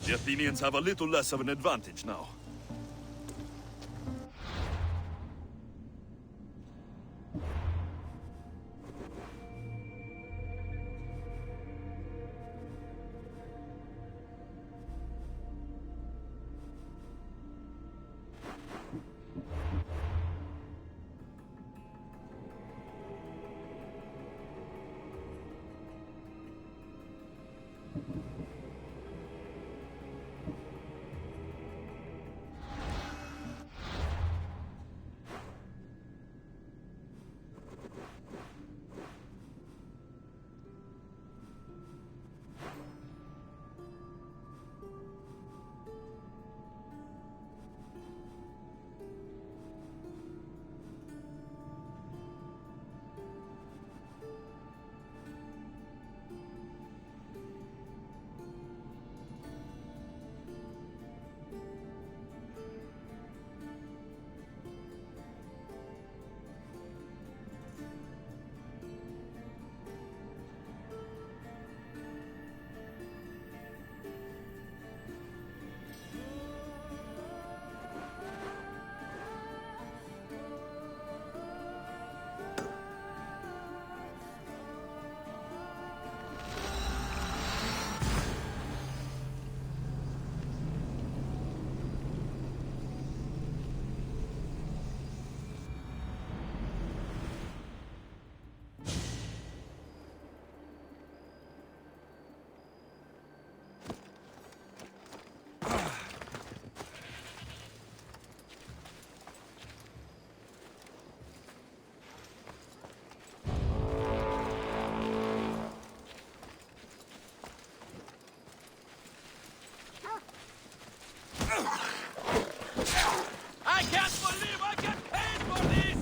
The Athenians have a little less of an advantage now. I can't believe I get paid for this!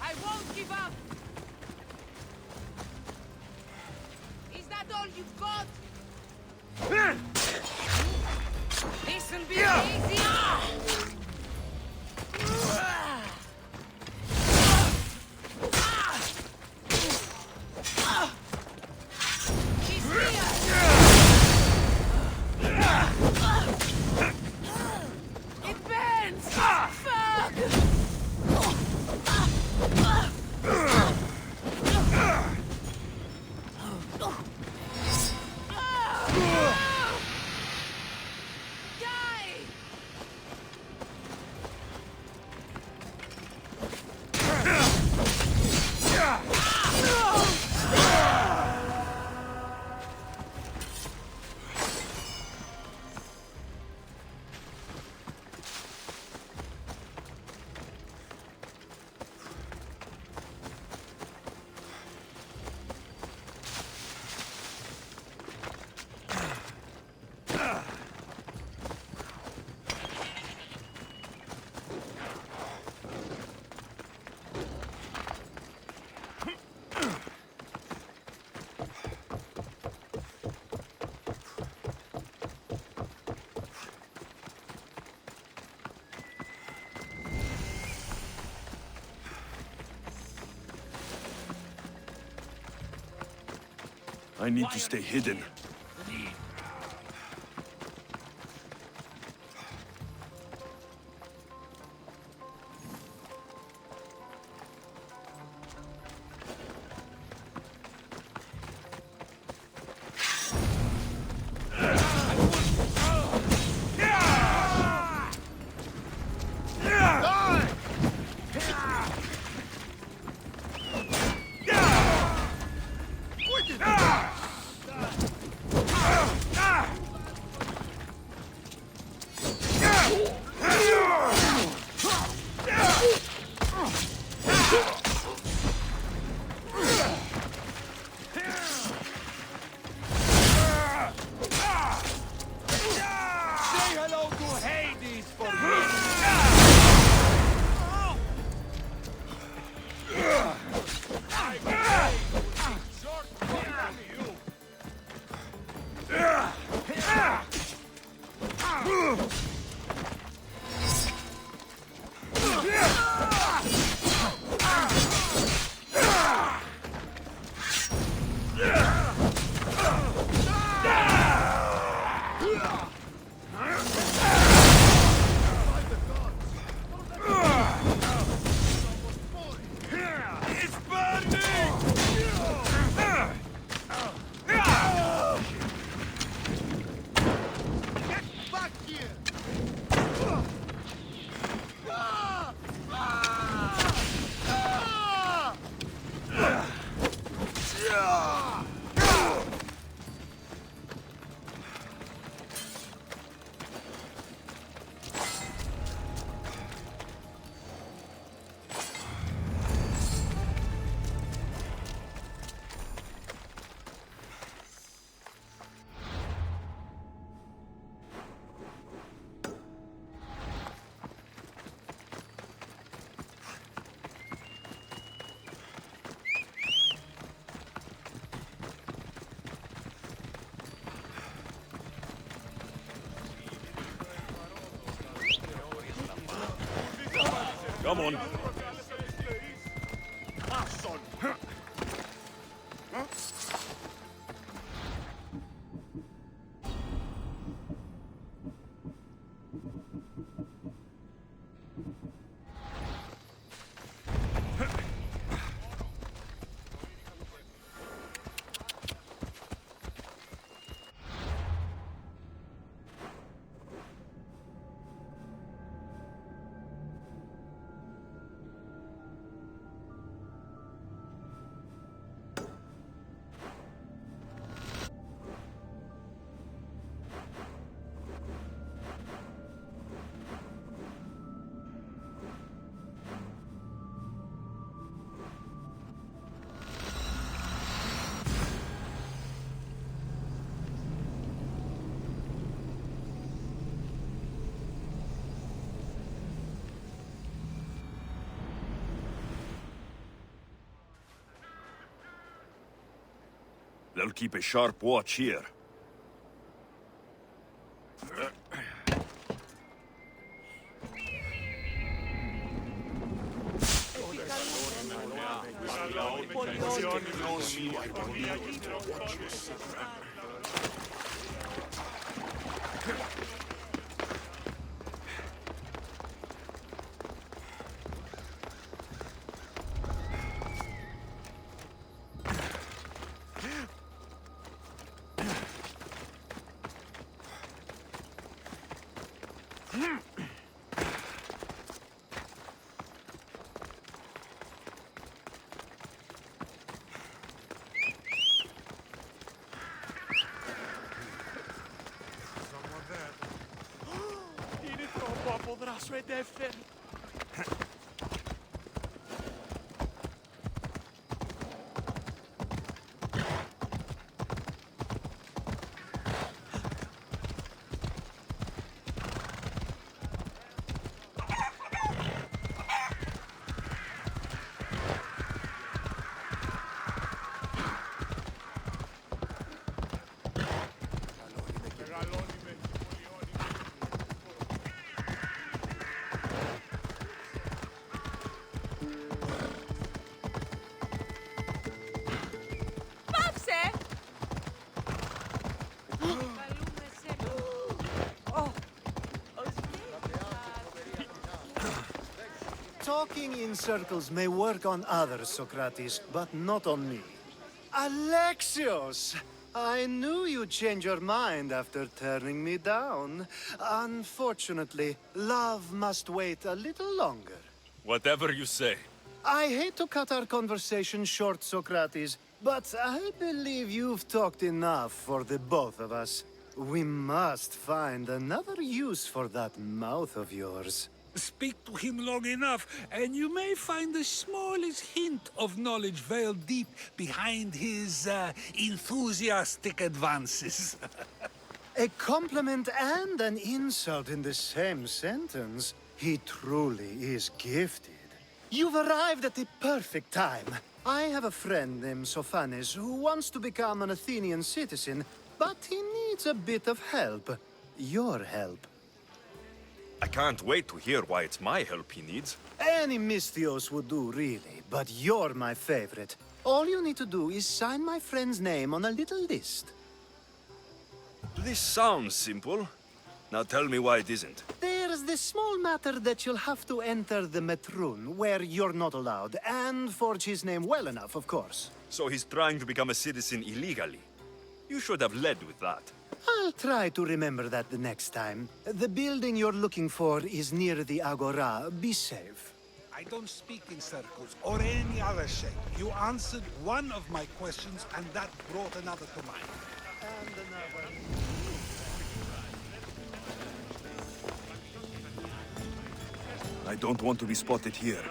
I won't give up! Is that all you've got? This'll be easy! She's here! It bends! Fuck! Die! I need to stay hidden. Come on. They'll keep a sharp watch here. Talking in circles may work on others, Socrates, but not on me. Alexios! I knew you'd change your mind after turning me down. Unfortunately, love must wait a little longer. Whatever you say. I hate to cut our conversation short, Socrates, but I believe you've talked enough for the both of us. We must find another use for that mouth of yours. Speak to him long enough, and you may find the smallest hint of knowledge veiled deep behind his enthusiastic advances. A compliment and an insult in the same sentence. He truly is gifted. You've arrived at the perfect time. I have a friend named Sophanes who wants to become an Athenian citizen, but he needs a bit of help. Your help. I can't wait to hear why it's my help he needs. Any Misthios would do, really, but you're my favorite. All you need to do is sign my friend's name on a little list. This sounds simple. Now tell me why it isn't. There's the small matter that you'll have to enter the Metroon, where you're not allowed, and forge his name well enough, of course. So he's trying to become a citizen illegally. You should have led with that. I'll try to remember that the next time. The building you're looking for is near the Agora. Be safe. I don't speak in circles or any other shape. You answered one of my questions, and that brought another to mind. I don't want to be spotted here.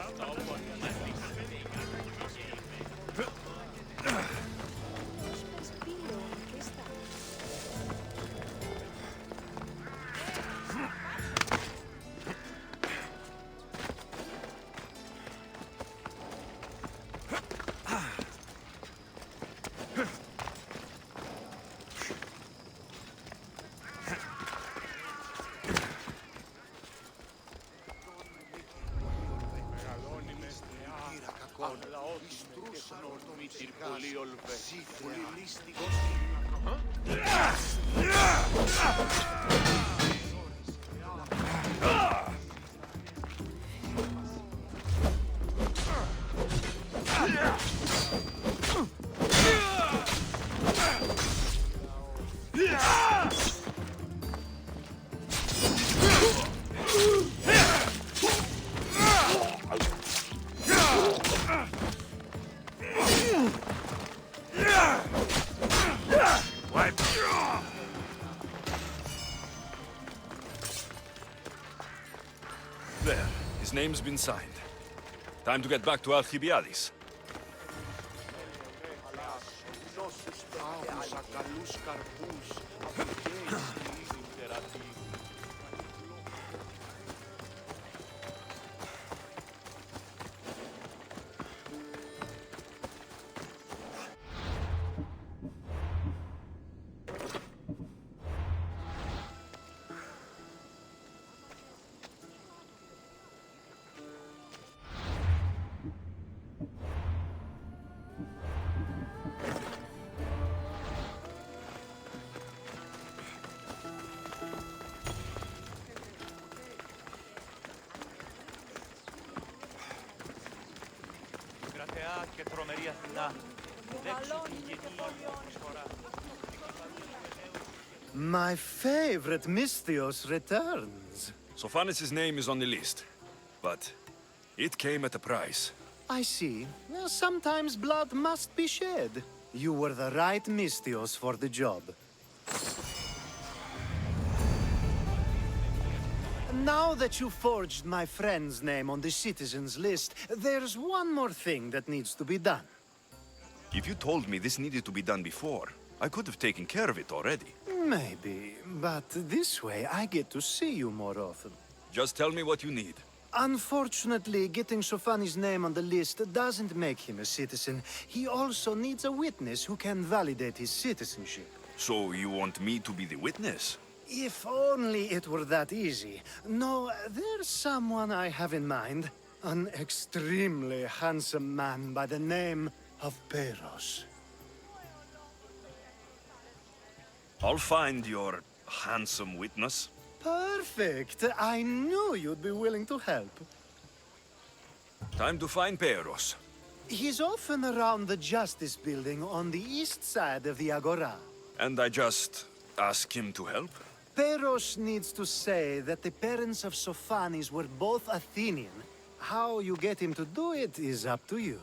There, his name's been signed. Time to get back to Alcibiades. My favorite Misthios returns. Sophanis' name is on the list, but it came at a price. I see. Well, sometimes blood must be shed. You were the right Misthios for the job. Now that you forged my friend's name on the citizens list, there's one more thing that needs to be done. If you told me this needed to be done before, I could have taken care of it already. Maybe, but this way I get to see you more often. Just tell me what you need. Unfortunately, getting Sophanis' name on the list doesn't make him a citizen. He also needs a witness who can validate his citizenship. So you want me to be the witness? If only it were that easy. No, there's someone I have in mind. An extremely handsome man by the name of Peros. I'll find your handsome witness. Perfect. I knew you'd be willing to help. Time to find Peros. He's often around the Justice Building on the east side of the Agora. And I just ask him to help? Peros needs to say that the parents of Sophanis were both Athenian. How you get him to do it is up to you.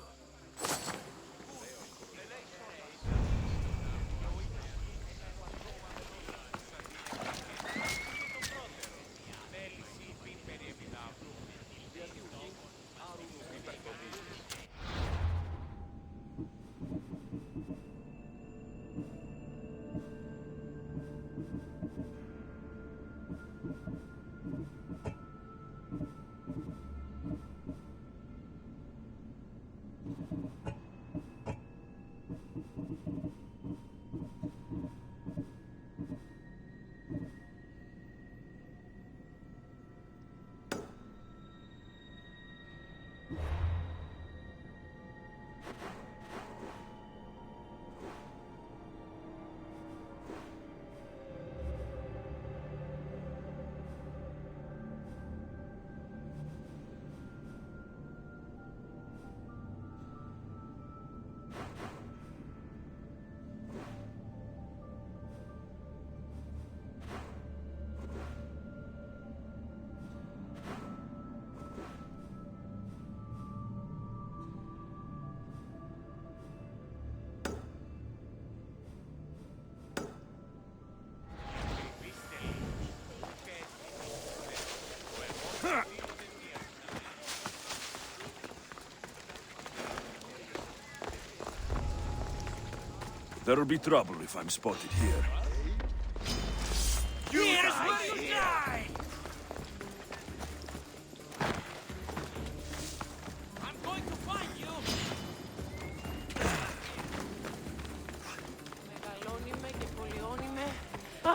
There'll be trouble if I'm spotted here. Here's where you die! I'm going to find you! Μεγαλώνει με και πολιώνει με. Α!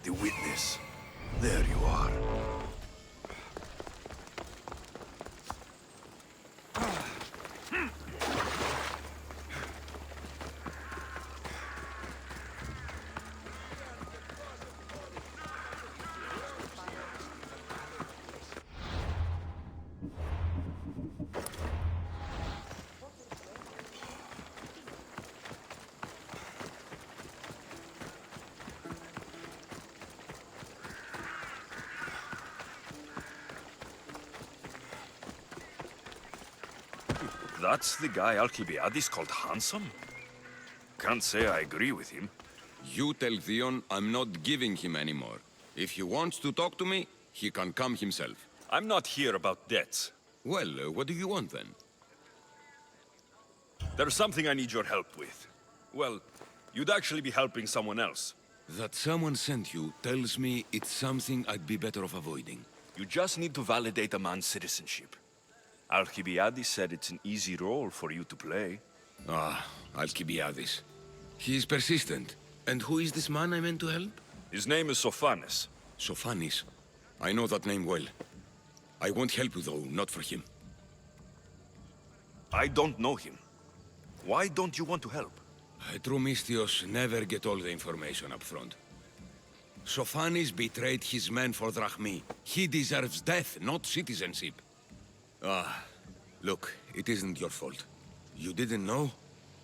The witness. There you are. That's the guy Alcibiades called handsome? Can't say I agree with him. You tell Theon I'm not giving him anymore. If he wants to talk to me, he can come himself. I'm not here about debts. Well, what do you want then? There's something I need your help with. Well, you'd actually be helping someone else. That someone sent you tells me it's something I'd be better off avoiding. You just need to validate a man's citizenship. Alcibiades said it's an easy role for you to play. Ah, Alcibiades. He's persistent. And who is this man I meant to help? His name is Sophanes. Sophanis. I know that name well. I won't help you though, not for him. I don't know him. Why don't you want to help? True Mystios never get all the information up front. Sophanis betrayed his men for Drachmi. He deserves death, not citizenship. Ah, look, it isn't your fault. You didn't know,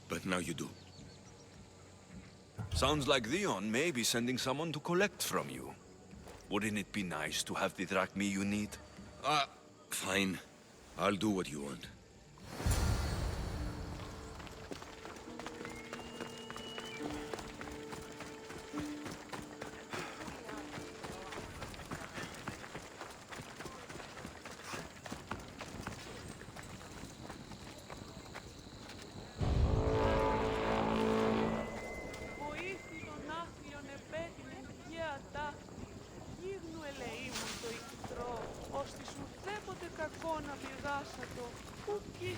but now you do. Sounds like Theon may be sending someone to collect from you. Wouldn't it be nice to have the drachmi you need? Fine. I'll do what you want. Βοήθη των άθλιων επέτεινε γέατα. Γύρνου ελεήμων το ικτρό, ώστε σου ουδέποτε κακό να πηγάσατο. Ουκ της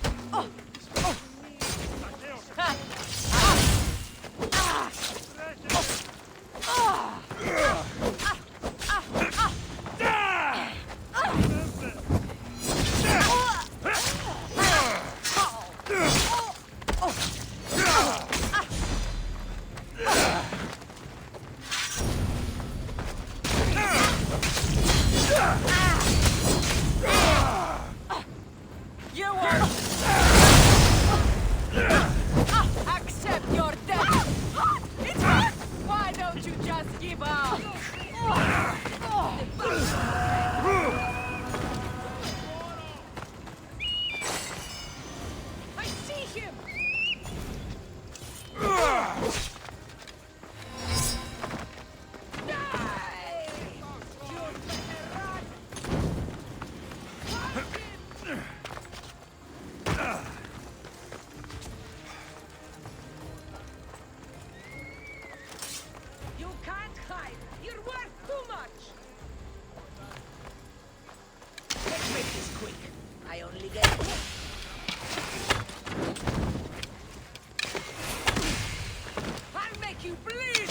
You are... Accept your death! It's hurt! Why don't you just give up? I see him! Die! You'd better run! You can't hide! You're worth too much! Let's make this quick. I only get... I'll make you bleed!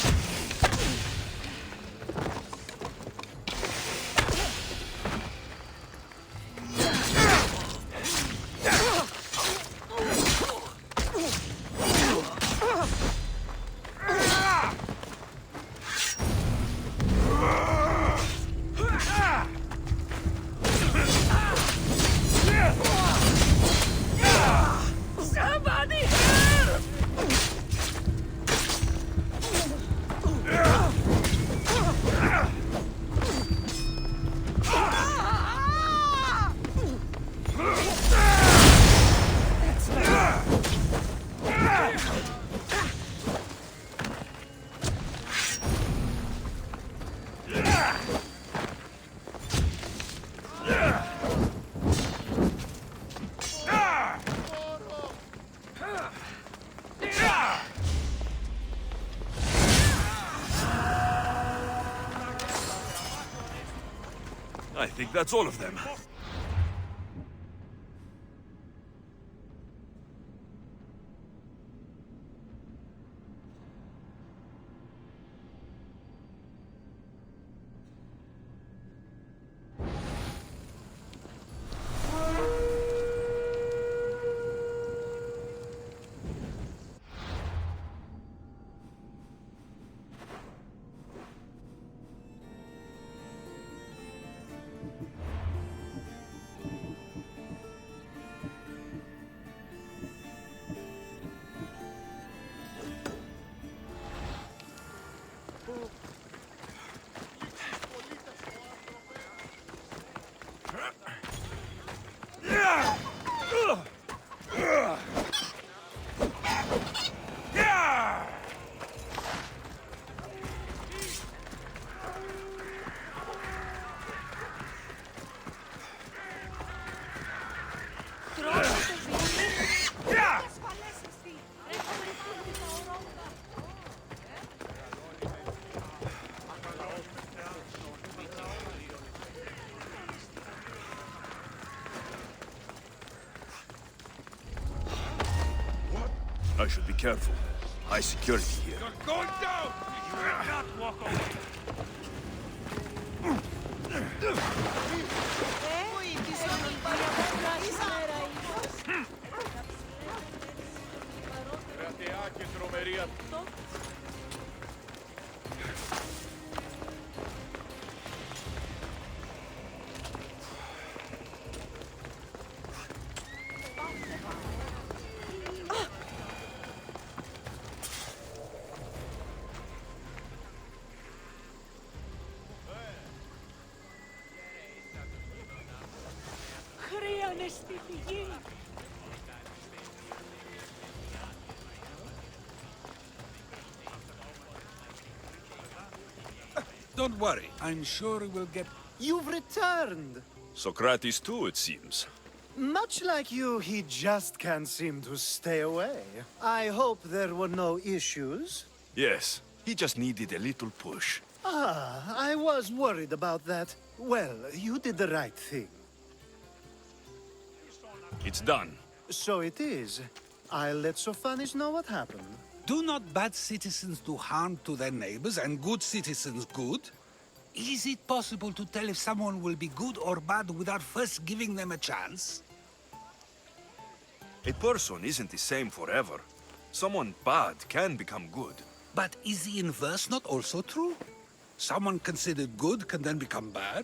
Somebody help! I think that's all of them. I should be careful. High security here. You're going down! You will not walk away! Κρατεά και τρομερία. Χρήανε στη φυγή. Don't worry, I'm sure we'll get... You've returned! Socrates too, it seems. Much like you, he just can't seem to stay away. I hope there were no issues. Yes, he just needed a little push. Ah, I was worried about that. Well, you did the right thing. It's done. So it is. I'll let Sophanis know what happened. Do not bad citizens do harm to their neighbors and good citizens good? Is it possible to tell if someone will be good or bad without first giving them a chance? A person isn't the same forever. Someone bad can become good. But is the inverse not also true? Someone considered good can then become bad?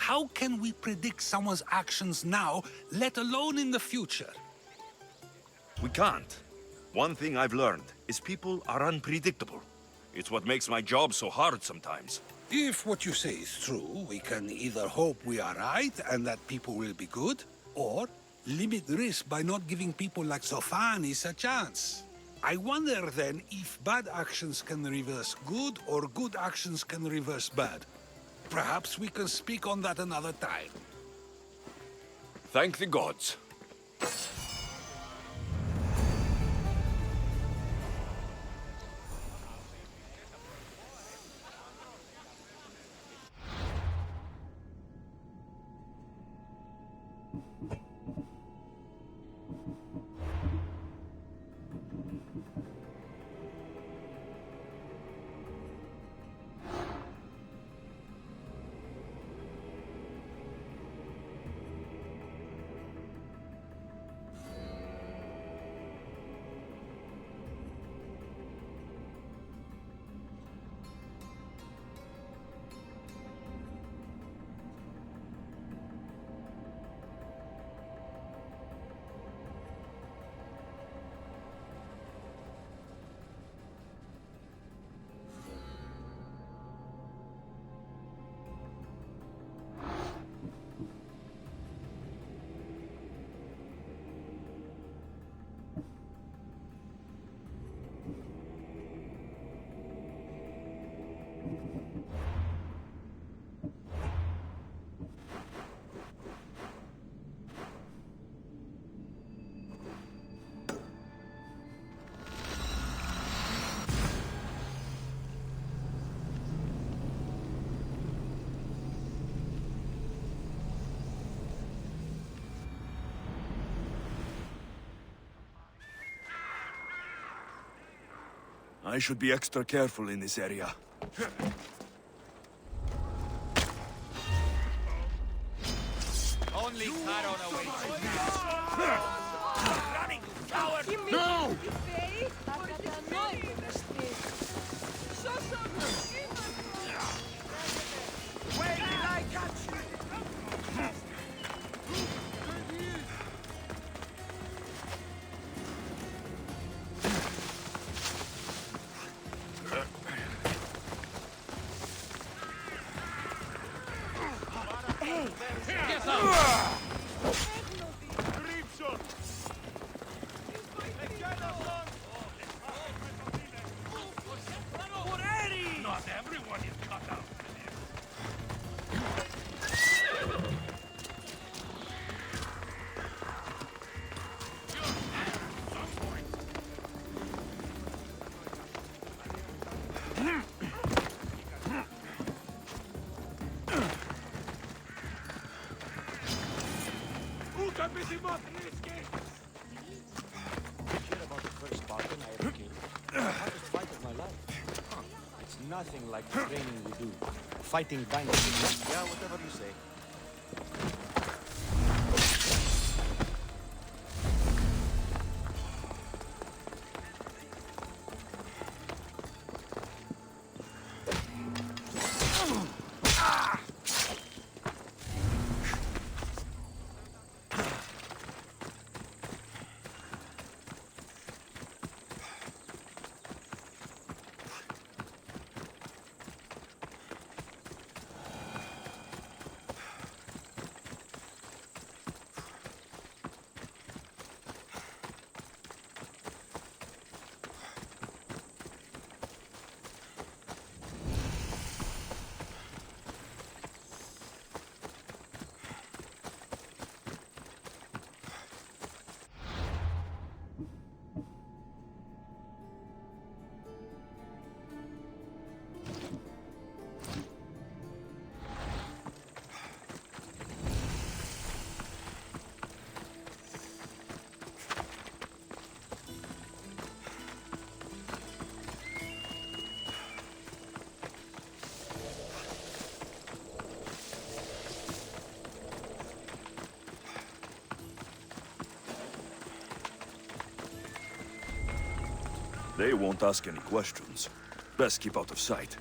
How can we predict someone's actions now, let alone in the future? We can't. One thing I've learned is people are unpredictable. It's what makes my job so hard sometimes. If what you say is true, we can either hope we are right and that people will be good, or limit risk by not giving people like Sophanis a chance. I wonder then if bad actions can reverse good or good actions can reverse bad. Perhaps we can speak on that another time. Thank the gods. I should be extra careful in this area. Only Charon awaits you. Running, coward! No! Wait till I catch you! Get up! Not everyone is cut out. Who can be the most risky? Hear about the first Spartan nothing like the training we do. Fighting bandits. Yeah, whatever you say. They won't ask any questions. Best keep out of sight.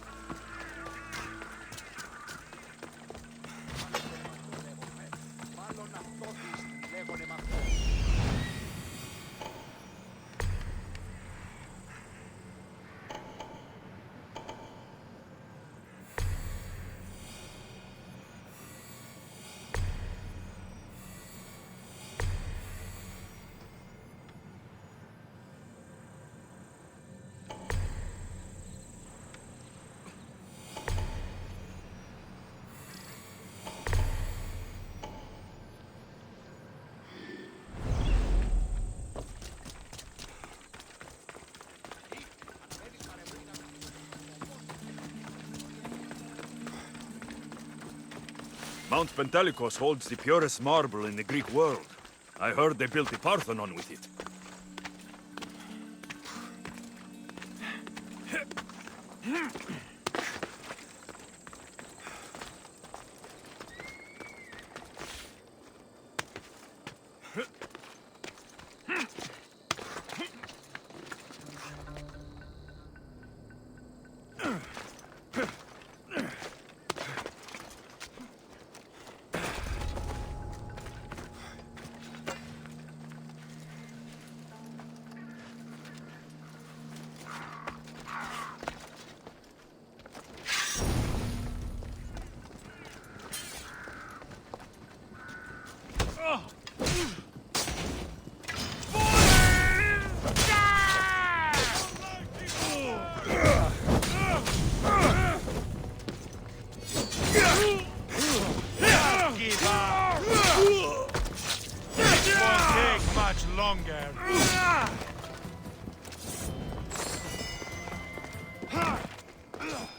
Mount Pentelicos holds the purest marble in the Greek world. I heard they built the Parthenon with it.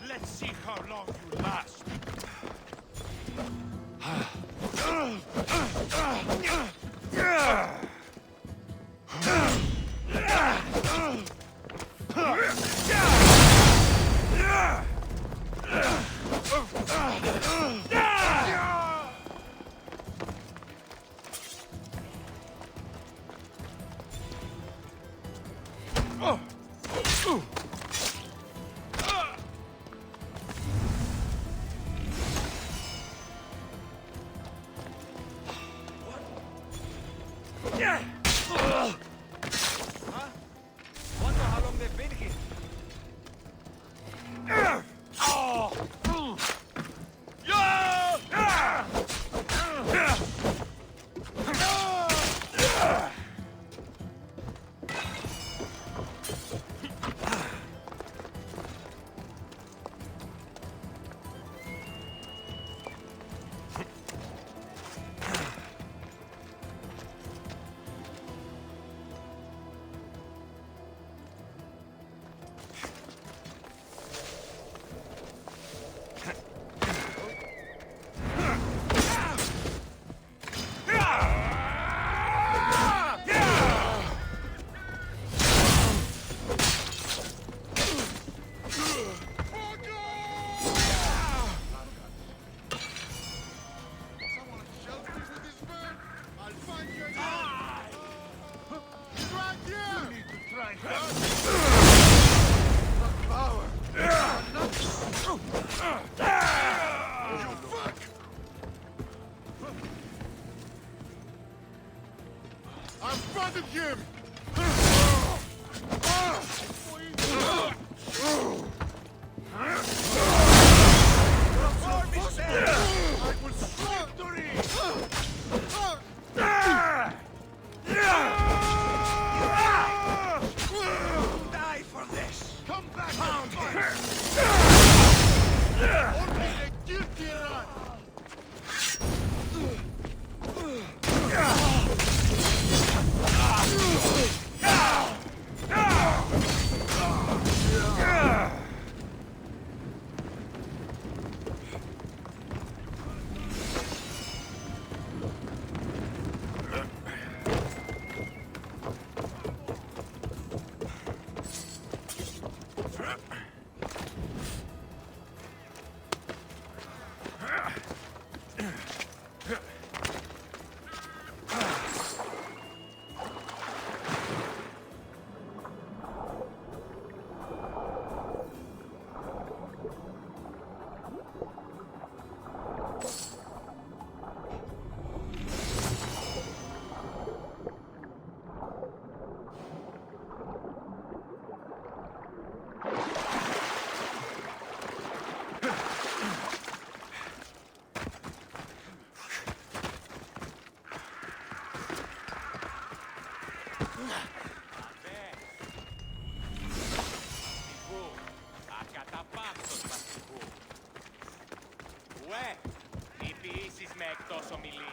Let's see how long you last. Die for this! Come back! Found him! Only the guilty run! Ουε, μη ποιήσεις με εκτός ομιλή.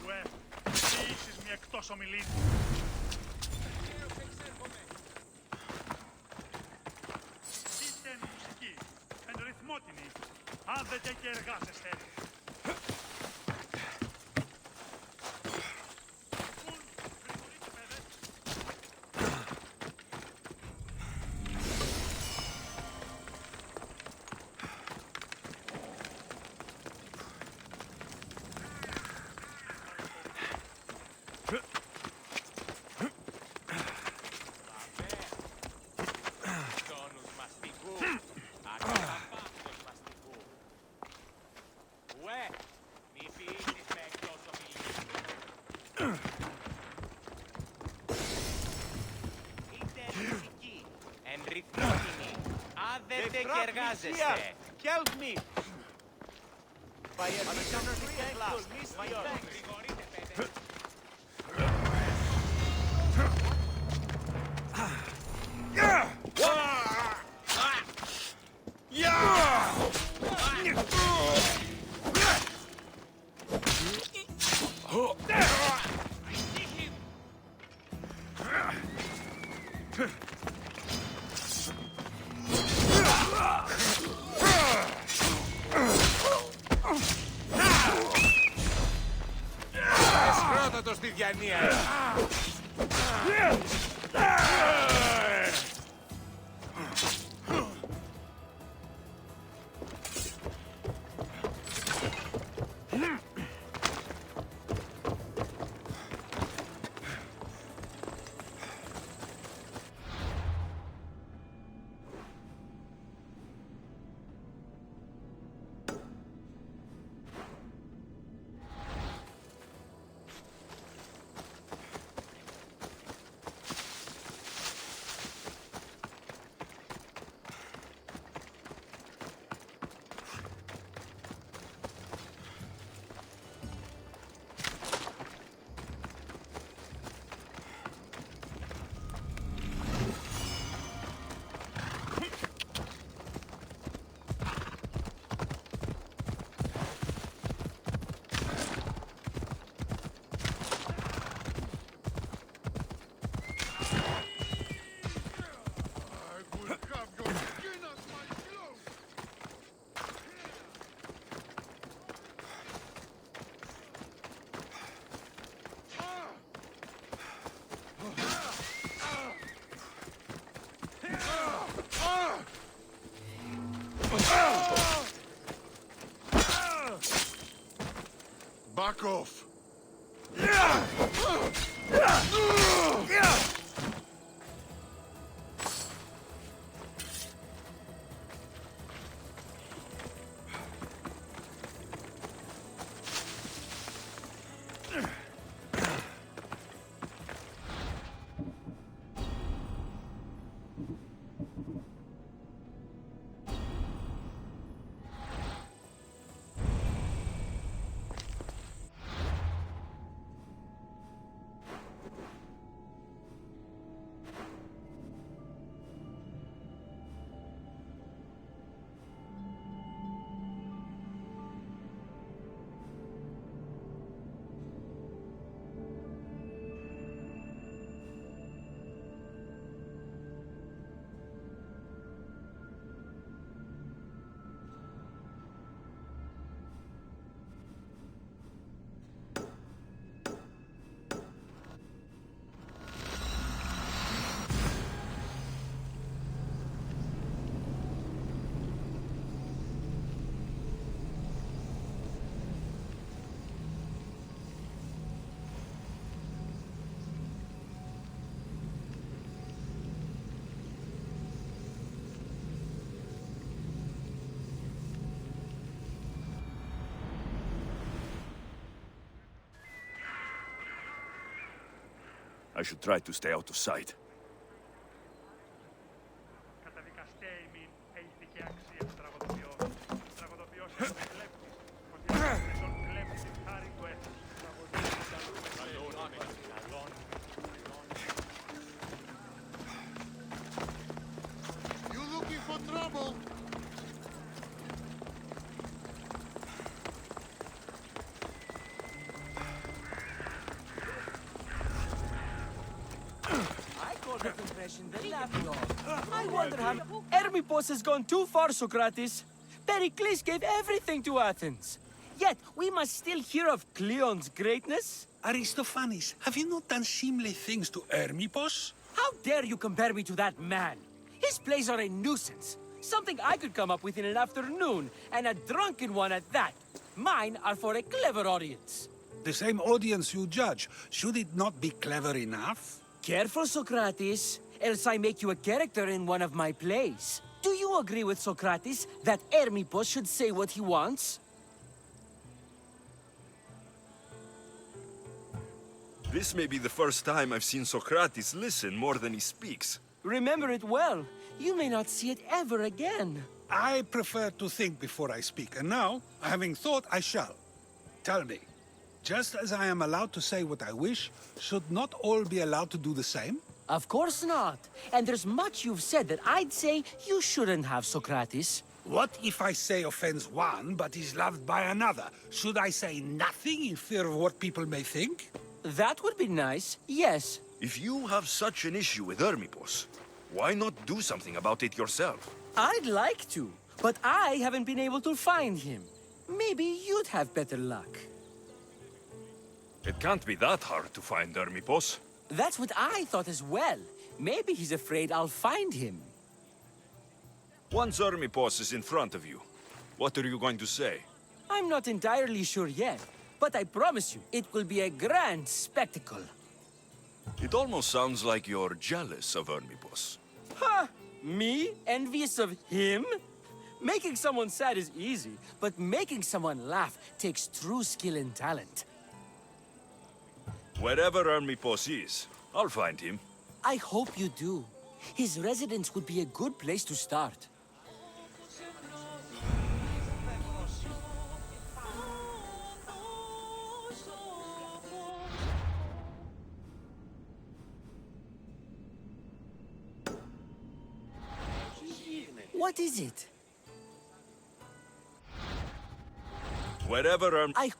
Ουε, ποιήσεις με εκτός ομιλή. Άνδετε και εργάζεστε. Τόνους μαστικού, ακαταπάκτος μαστικού. Ουε, μη ποιήσεις με εκτός ομιλή. Είστε φυσικοί, εν ρυθμότιμοι, άνδετε και εργάζεστε. Help me! By a my thanks. Συγχωρείτε, παιδε. Εσχρότατο στη διανία. Back off! I should try to stay out of sight. Καταδικαστέιμην έλθηκε αξία τραγωδοποιός. Τραγωδοποιός είναι κλέπτης. Ότι τον κλέπτη την χάρη του έθνους. You looking for trouble? I wonder how Hermippos has gone too far, Socrates. Pericles gave everything to Athens. Yet we must still hear of Cleon's greatness. Aristophanes, have you not done seemly things to Hermippos? How dare you compare me to that man? His plays are a nuisance. Something I could come up with in an afternoon, and a drunken one at that. Mine are for a clever audience. The same audience you judge. Should it not be clever enough? Careful, Socrates, else I make you a character in one of my plays. Do you agree with Socrates that Hermippos should say what he wants? This may be the first time I've seen Socrates listen more than he speaks. Remember it well. You may not see it ever again. I prefer to think before I speak, and now, having thought, I shall. Tell me, just as I am allowed to say what I wish, should not all be allowed to do the same? Of course not. And there's much you've said that I'd say you shouldn't have, Socrates. What if I say offends one, but is loved by another? Should I say nothing in fear of what people may think? That would be nice, yes. If you have such an issue with Hermippos, why not do something about it yourself? I'd like to, but I haven't been able to find him. Maybe you'd have better luck. It can't be that hard to find Hermippos. That's what I thought as well. Maybe he's afraid I'll find him. Once Hermippos is in front of you, what are you going to say? I'm not entirely sure yet, but I promise you, it will be a grand spectacle. It almost sounds like you're jealous of Hermippos. Ha! Me? Envious of him? Making someone sad is easy, but making someone laugh takes true skill and talent. Wherever Hermippos is, I'll find him. I hope you do. His residence would be a good place to start. What is it? Wherever I...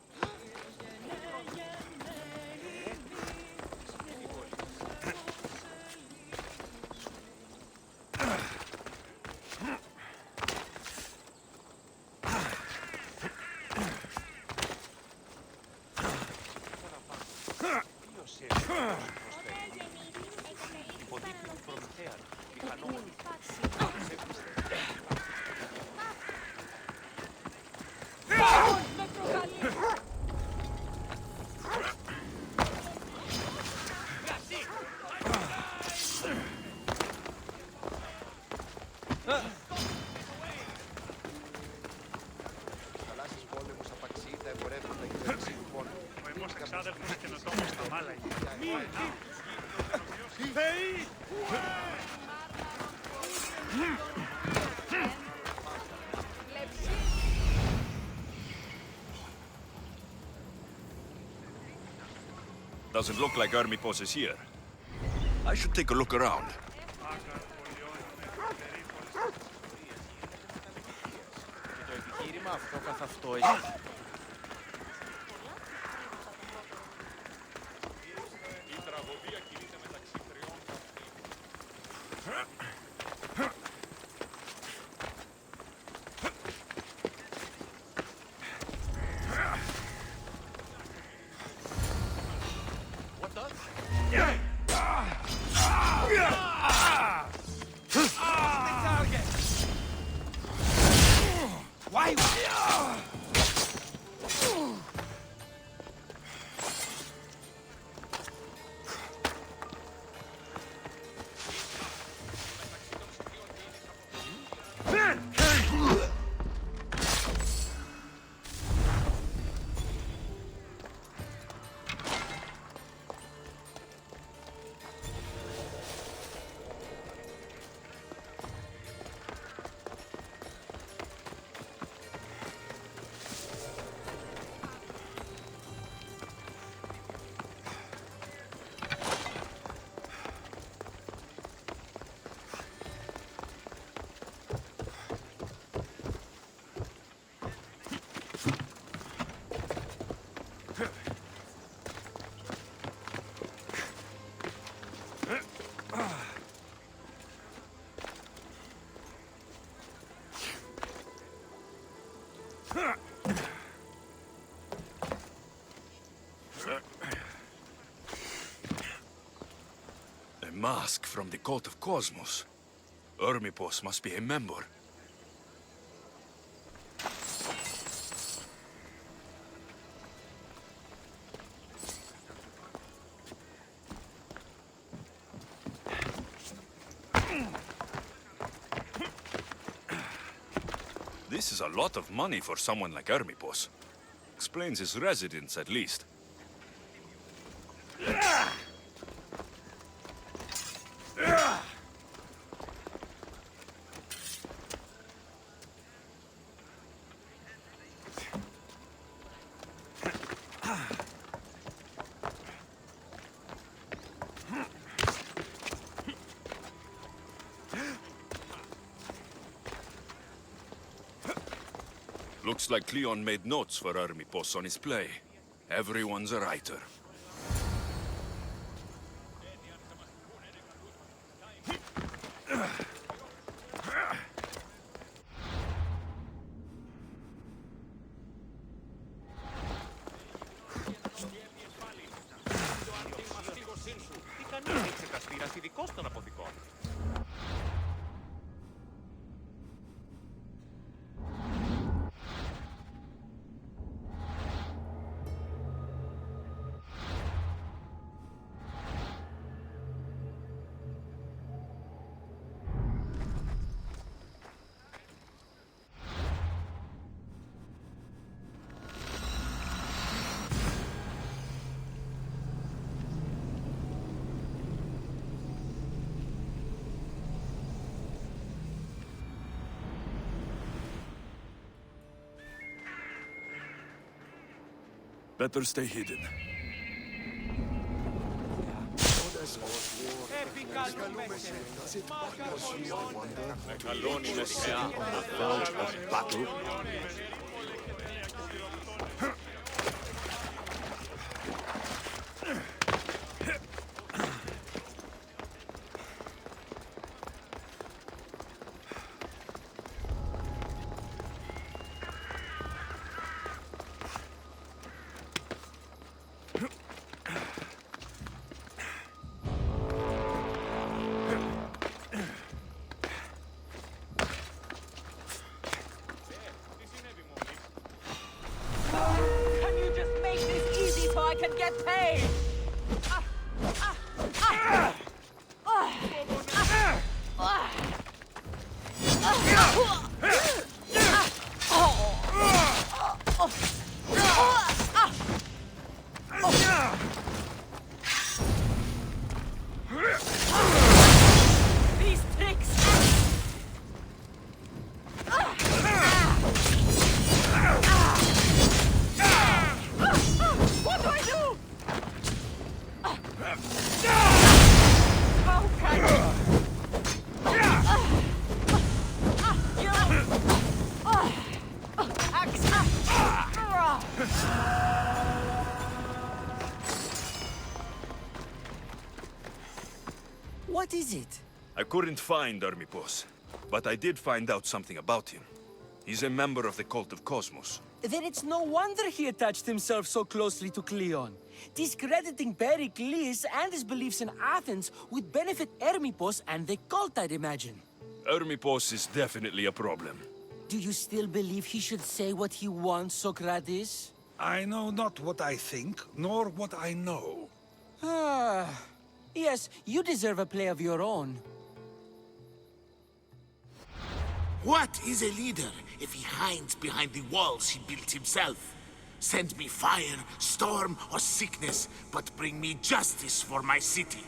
Doesn't look like Hermipos is here. I should take a look around. Το επιχείρημα αυτό καθ' αυτό έχει. Η τραγωδία κινείται μεταξύ τριών. A mask from the cult of Cosmos. Hermipos must be a member. This is a lot of money for someone like Hermipos. Explains his residence, at least. Looks like Cleon made notes for Hermipos on his play. Everyone's a writer. Better stay hidden. Μεγαλώνει με σκιά. Can you just make this easy so I can get paid? These tricks! What do I do? What is it? I couldn't find Hermipos, but I did find out something about him. He's a member of the Cult of Cosmos. Then it's no wonder he attached himself so closely to Cleon. Discrediting Pericles and his beliefs in Athens would benefit Hermipos and the cult, I'd imagine. Hermipos is definitely a problem. Do you still believe he should say what he wants, Socrates? I know not what I think, nor what I know. Ah, yes, you deserve a play of your own. What is a leader if he hides behind the walls he built himself? Send me fire, storm, or sickness, but bring me justice for my city.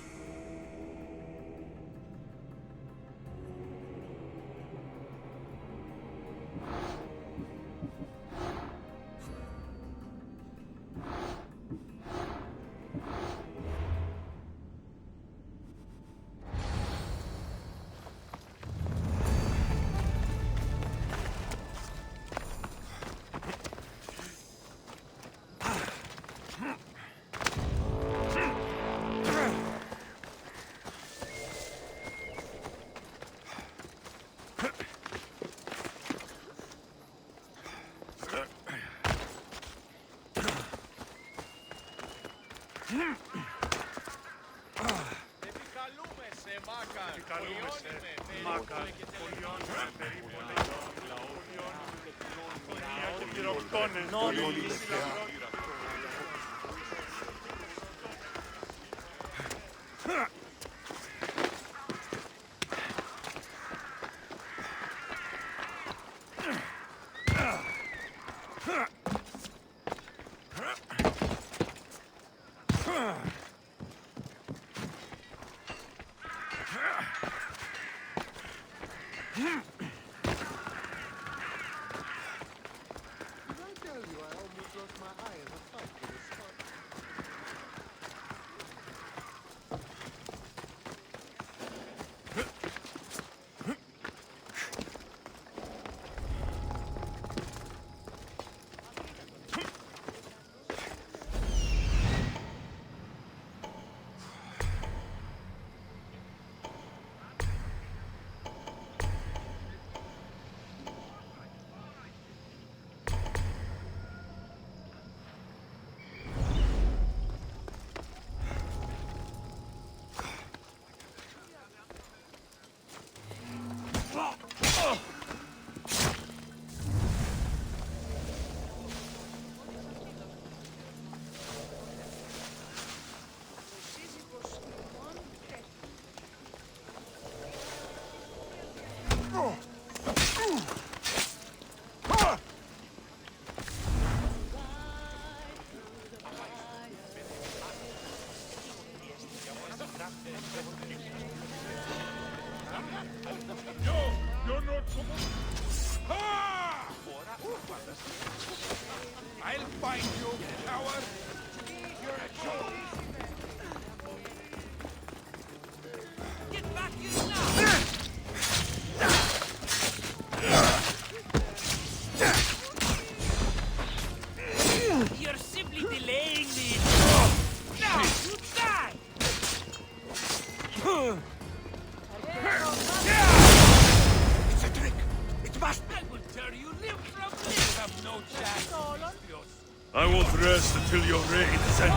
I'll find you, coward! You're a joke! Get back here now! You're simply delaying me. Now you die! It's a trick! It must be! I will tear you limb from limb! You have no chance. I won't rest until your reign is ended.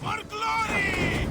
For glory!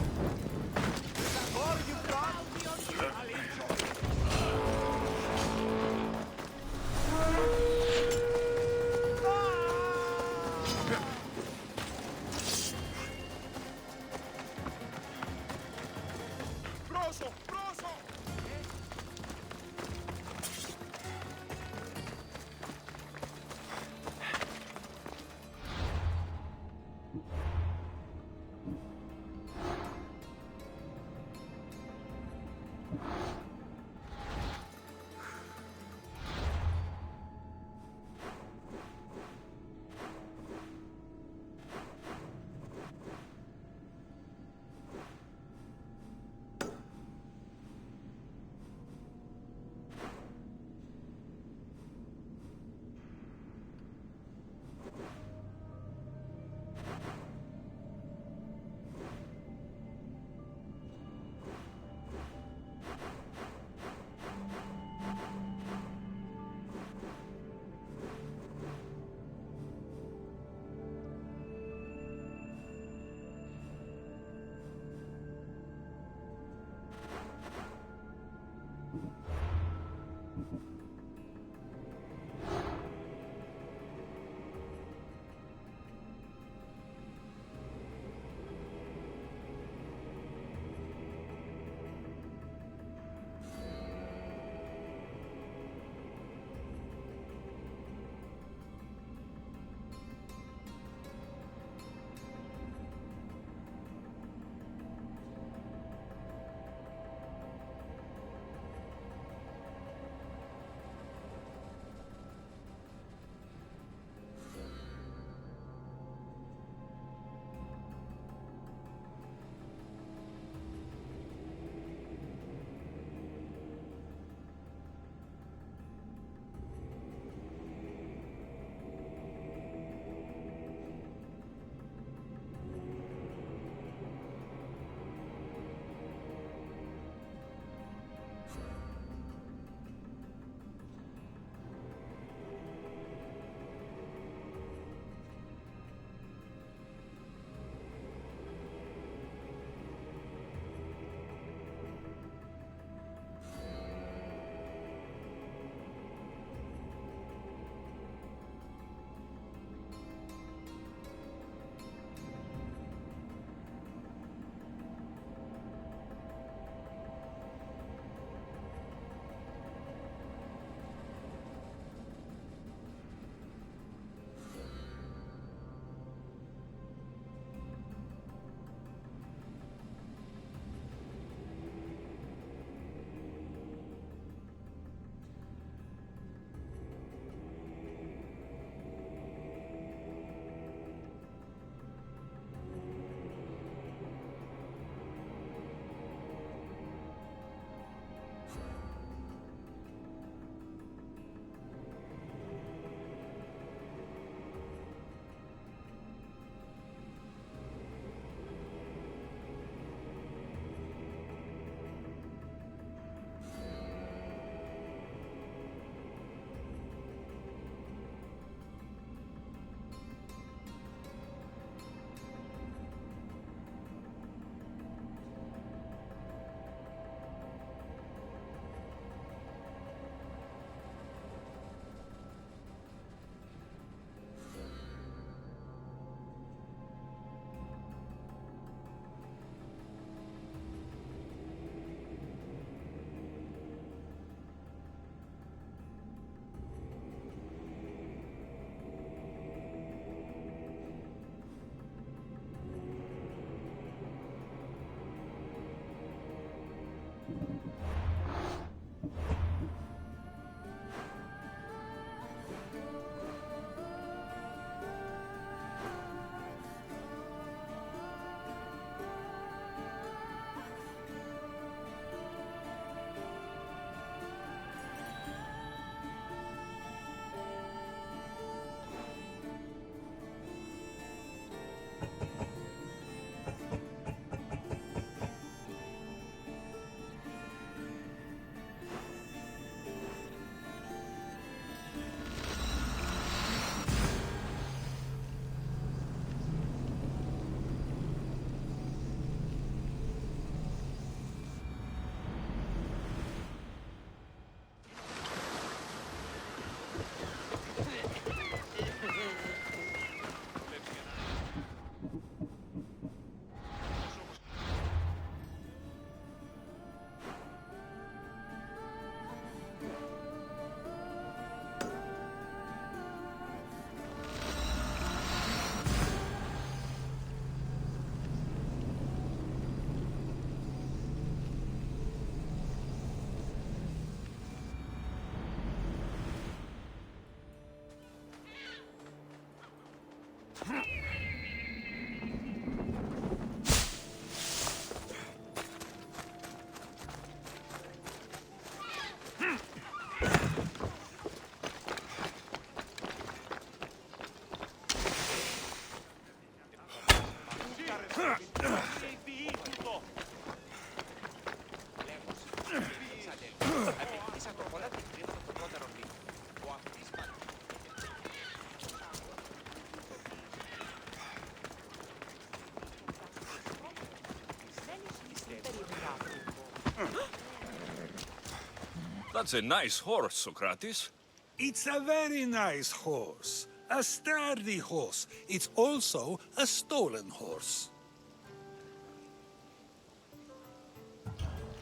That's a nice horse, Socrates. It's a very nice horse. A sturdy horse. It's also a stolen horse.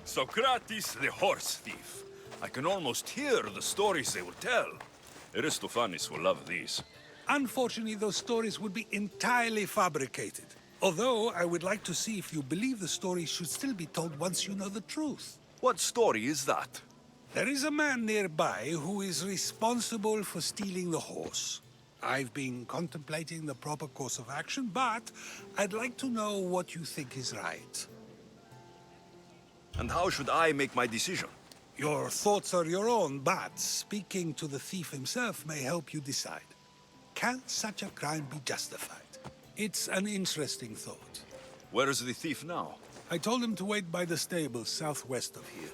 Socrates, the horse thief. I can almost hear the stories they will tell. Aristophanes will love these. Unfortunately, those stories would be entirely fabricated. Although, I would like to see if you believe the stories should still be told once you know the truth. What story is that? There is a man nearby who is responsible for stealing the horse. I've been contemplating the proper course of action, but I'd like to know what you think is right. And how should I make my decision? Your thoughts are your own, but speaking to the thief himself may help you decide. Can such a crime be justified? It's an interesting thought. Where is the thief now? I told him to wait by the stables southwest of here.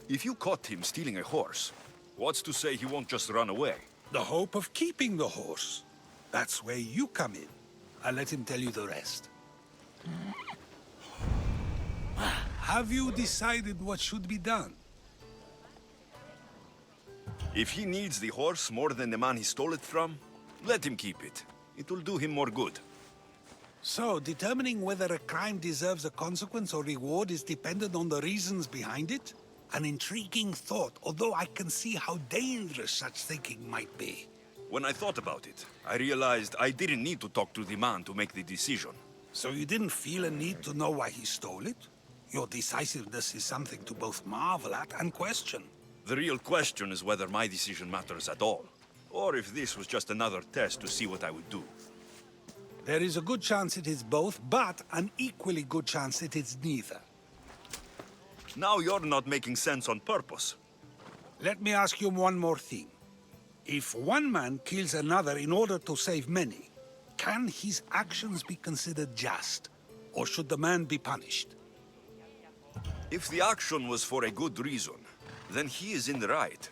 If you caught him stealing a horse, what's to say he won't just run away? The hope of keeping the horse. That's where you come in. I'll let him tell you the rest. Have you decided what should be done? If he needs the horse more than the man he stole it from, let him keep it. It will do him more good. So, determining whether a crime deserves a consequence or reward is dependent on the reasons behind it? An intriguing thought, although I can see how dangerous such thinking might be. When I thought about it, I realized I didn't need to talk to the man to make the decision. So you didn't feel a need to know why he stole it? Your decisiveness is something to both marvel at and question. The real question is whether my decision matters at all, or if this was just another test to see what I would do. There is a good chance it is both, but an equally good chance it is neither. Now you're not making sense on purpose. Let me ask you one more thing. If one man kills another in order to save many, can his actions be considered just? Or should the man be punished? If the action was for a good reason, then he is in the right.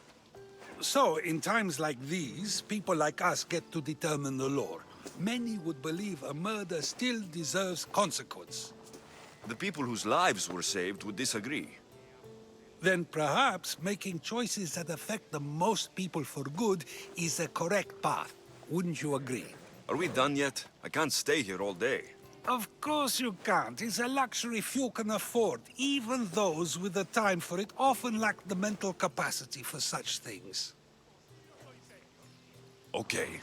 So, in times like these, people like us get to determine the law. Many would believe a murder still deserves consequence. The people whose lives were saved would disagree. Then perhaps making choices that affect the most people for good is a correct path. Wouldn't you agree? Are we done yet? I can't stay here all day. Of course you can't. It's a luxury few can afford. Even those with the time for it often lack the mental capacity for such things. Okay.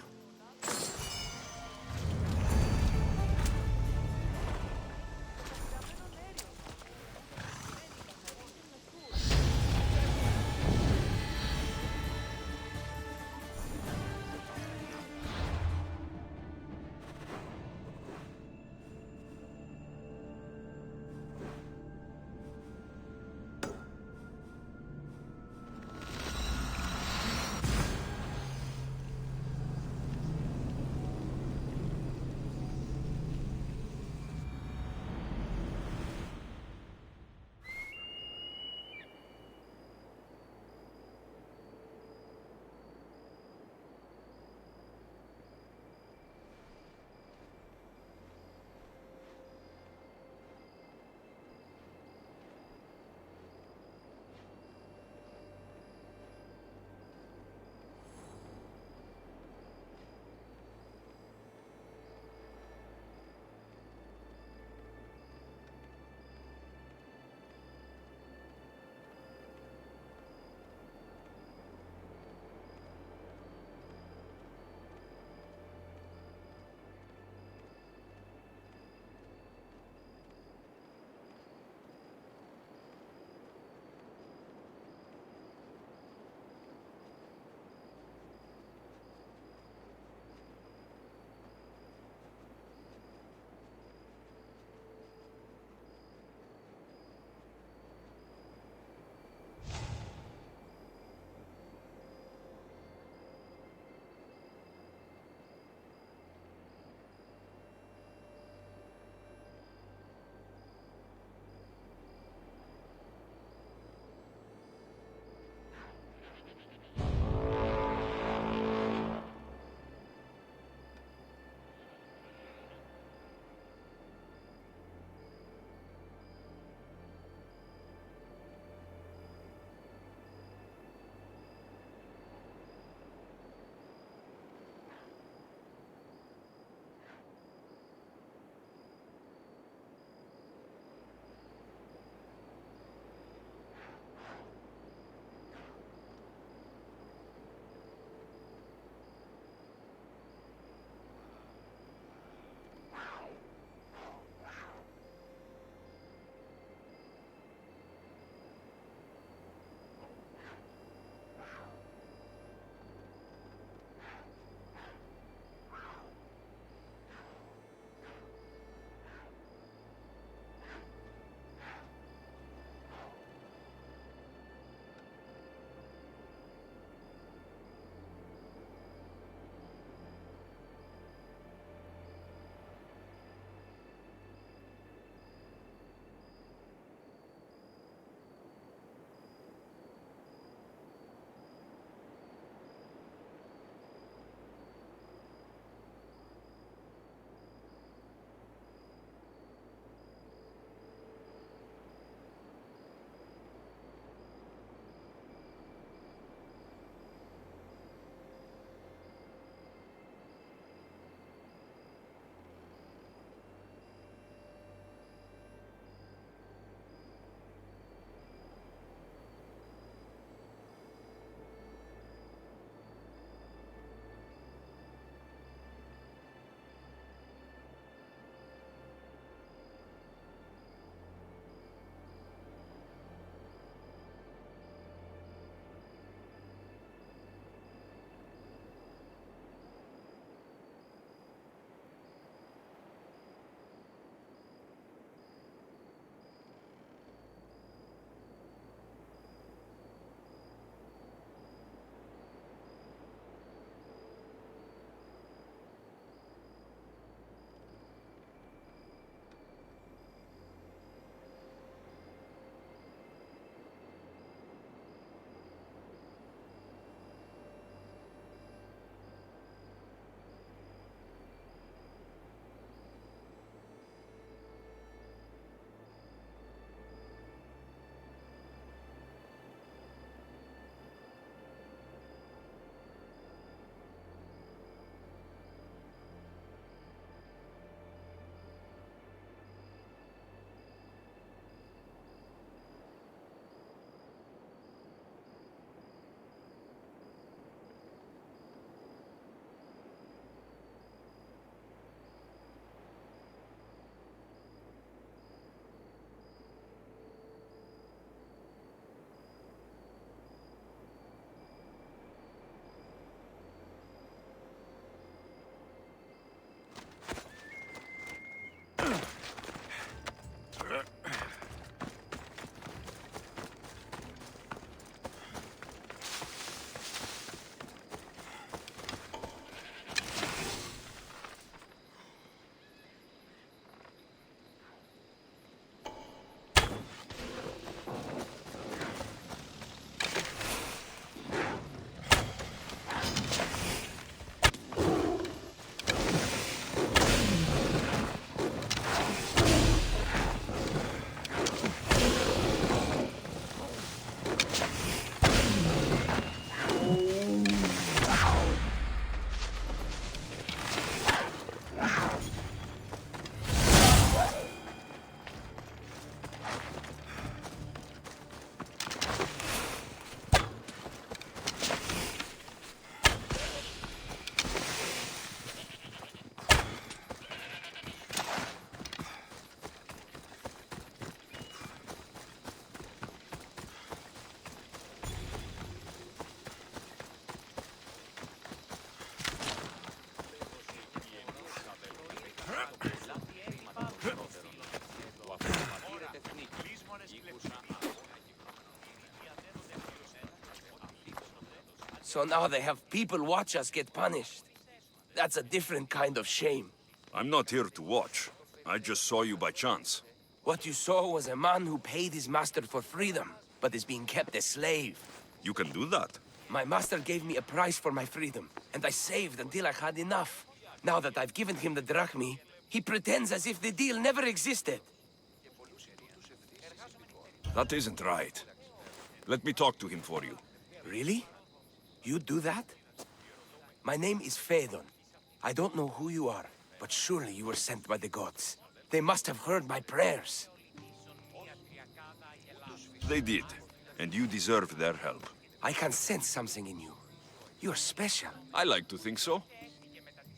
So now they have people watch us get punished. That's a different kind of shame. I'm not here to watch. I just saw you by chance. What you saw was a man who paid his master for freedom, but is being kept a slave. You can do that. My master gave me a price for my freedom, and I saved until I had enough. Now that I've given him the drachmi, he pretends as if the deal never existed. That isn't right. Let me talk to him for you. Really? You do that? My name is Phaedon. I don't know who you are, but surely you were sent by the gods. They must have heard my prayers. They did, and you deserve their help. I can sense something in you. You're special. I like to think so.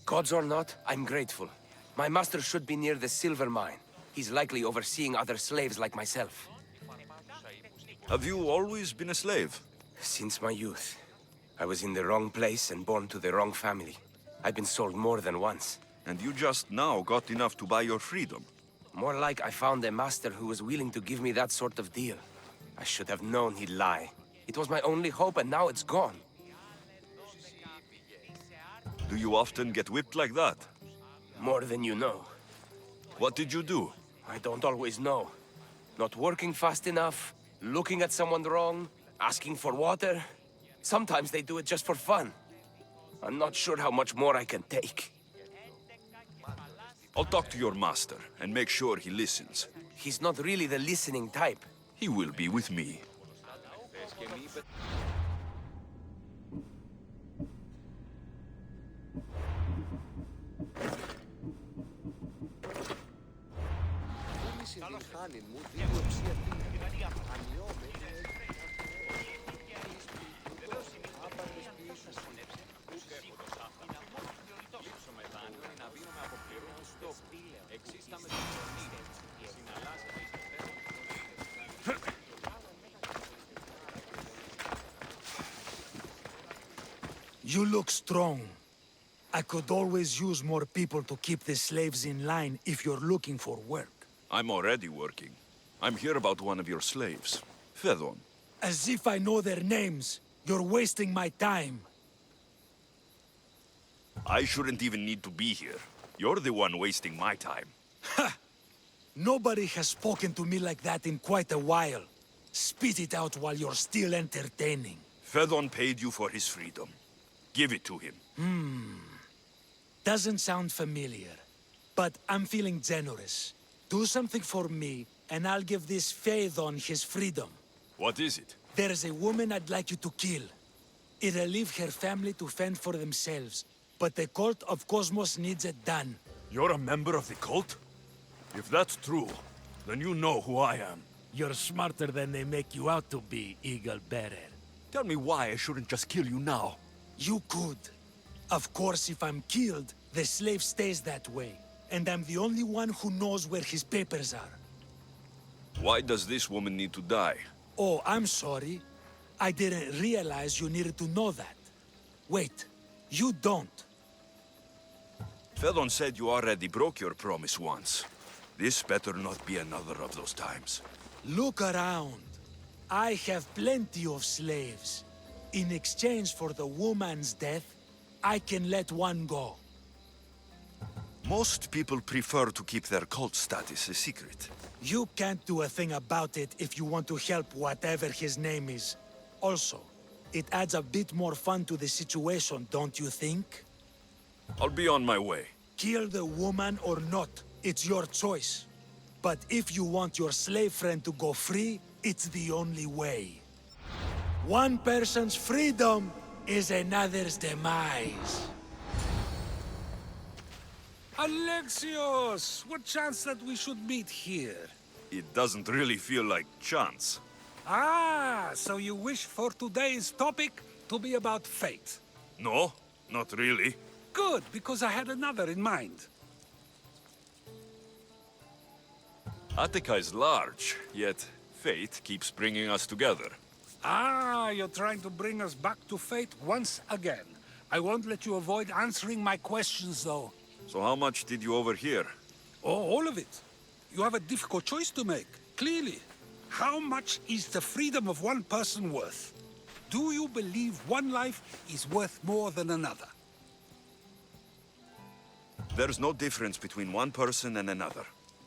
Gods or not, I'm grateful. My master should be near the silver mine. He's likely overseeing other slaves like myself. Have you always been a slave? Since my youth. I was in the wrong place and born to the wrong family. I've been sold more than once. And you just now got enough to buy your freedom. More like I found a master who was willing to give me that sort of deal. I should have known he'd lie. It was my only hope, and now it's gone. Do you often get whipped like that? More than you know. What did you do? I don't always know. Not working fast enough, looking at someone wrong, asking for water. Sometimes they do it just for fun. I'm not sure how much more I can take. I'll talk to your master and make sure he listens. He's not really the listening type. He will be with me. You look strong. I could always use more people to keep the slaves in line if you're looking for work. I'm already working. I'm here about one of your slaves, Phaedon. As if I know their names. You're wasting my time. I shouldn't even need to be here. You're the one wasting my time. Ha! Nobody has spoken to me like that in quite a while. Spit it out while you're still entertaining. Phaedon paid you for his freedom. Give it to him. Doesn't sound familiar. But I'm feeling generous. Do something for me, and I'll give this Phaedon his freedom. What is it? There's a woman I'd like you to kill. It'll leave her family to fend for themselves. But the cult of Cosmos needs it done. You're a member of the cult? If that's true, then you know who I am. You're smarter than they make you out to be, Eagle Bearer. Tell me why I shouldn't just kill you now. You could. Of course, if I'm killed, the slave stays that way. And I'm the only one who knows where his papers are. Why does this woman need to die? Oh, I'm sorry. I didn't realize you needed to know that. Wait, you don't. Phaedon said you already broke your promise once. This better not be another of those times. Look around. I have plenty of slaves. In exchange for the woman's death, I can let one go. Most people prefer to keep their cult status a secret. You can't do a thing about it if you want to help whatever his name is. Also, it adds a bit more fun to the situation, don't you think? I'll be on my way. Kill the woman or not, it's your choice. But if you want your slave friend to go free, it's the only way. One person's freedom is another's demise. Alexios! What chance that we should meet here? It doesn't really feel like chance. Ah, so you wish for today's topic to be about fate? No, not really. Good, because I had another in mind. Attica is large, yet fate keeps bringing us together. Ah, you're trying to bring us back to fate once again. I won't let you avoid answering my questions, though. So how much did you overhear? Oh, all of it. You have a difficult choice to make, clearly. How much is the freedom of one person worth? Do you believe one life is worth more than another? There's no difference between one person and another.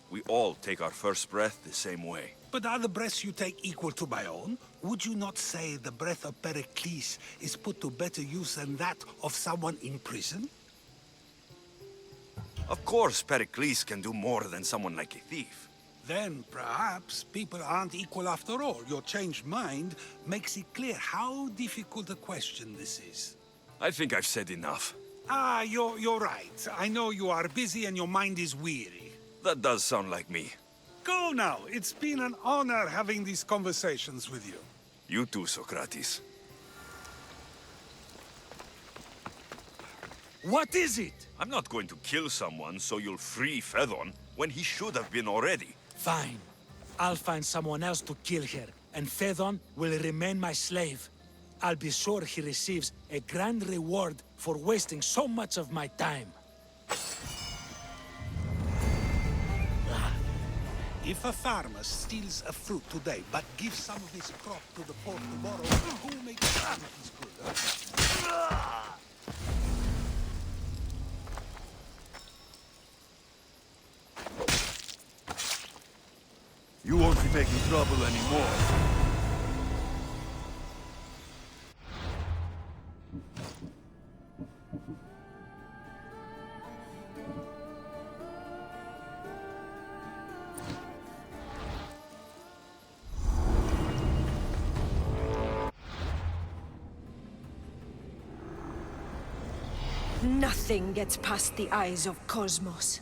We all take our first breath the same way. But are the breaths you take equal to my own? Would you not say the breath of Pericles is put to better use than that of someone in prison? Of course, Pericles can do more than someone like a thief. Then perhaps people aren't equal after all. Your changed mind makes it clear how difficult a question this is. I think I've said enough. You're right. I know you are busy and your mind is weary. That does sound like me. Go now. It's been an honor having these conversations with you. You too, Socrates. What is it? I'm not going to kill someone so you'll free Fedon when he should have been already. Fine. I'll find someone else to kill her, and Fedon will remain my slave. I'll be sure he receives a grand reward for wasting so much of my time. If a farmer steals a fruit today, but gives some of his crop to the poor tomorrow, who makes sure it is good? You won't be making trouble anymore. Nothing gets past the eyes of Cosmos.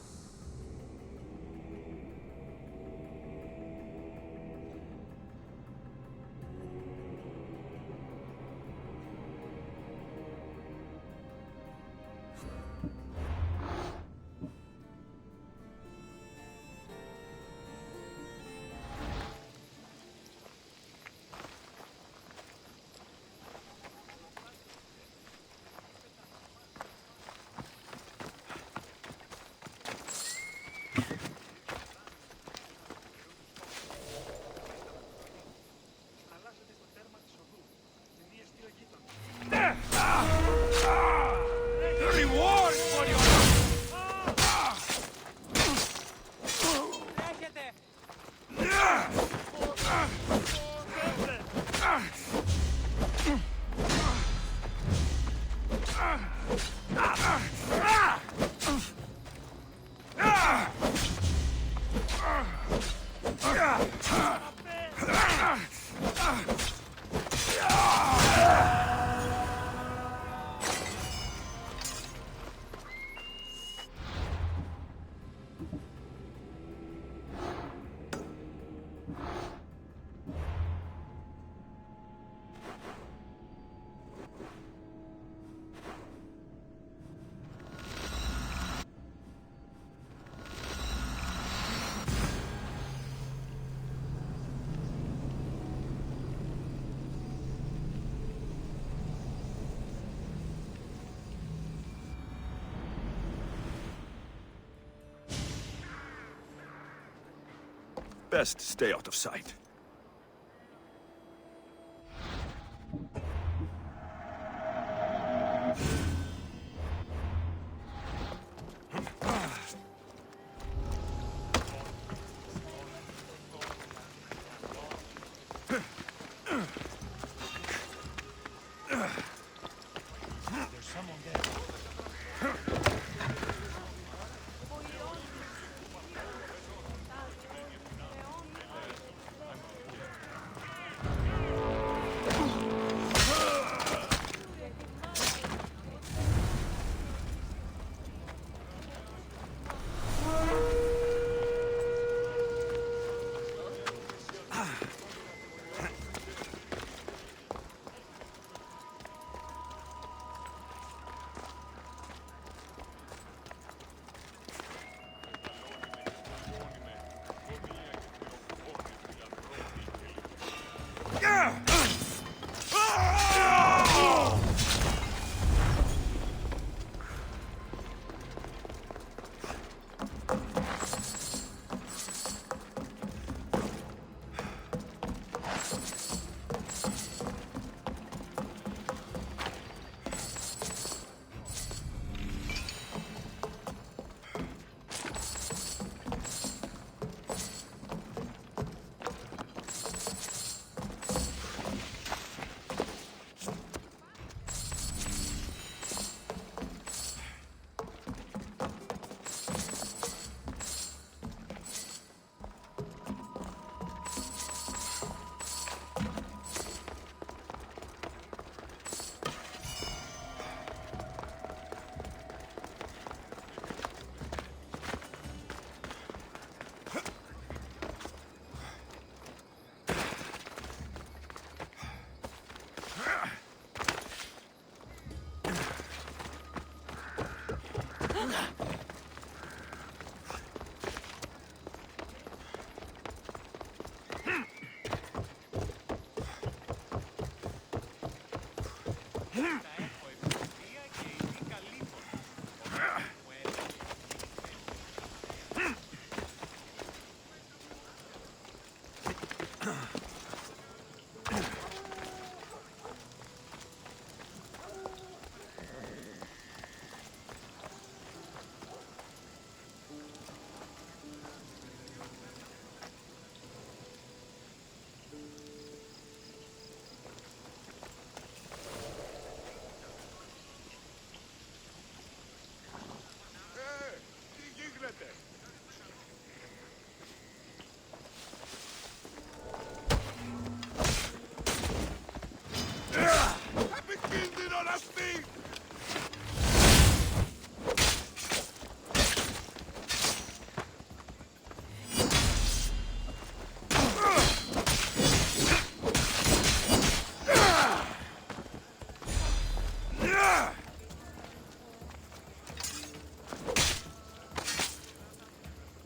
Best stay out of sight.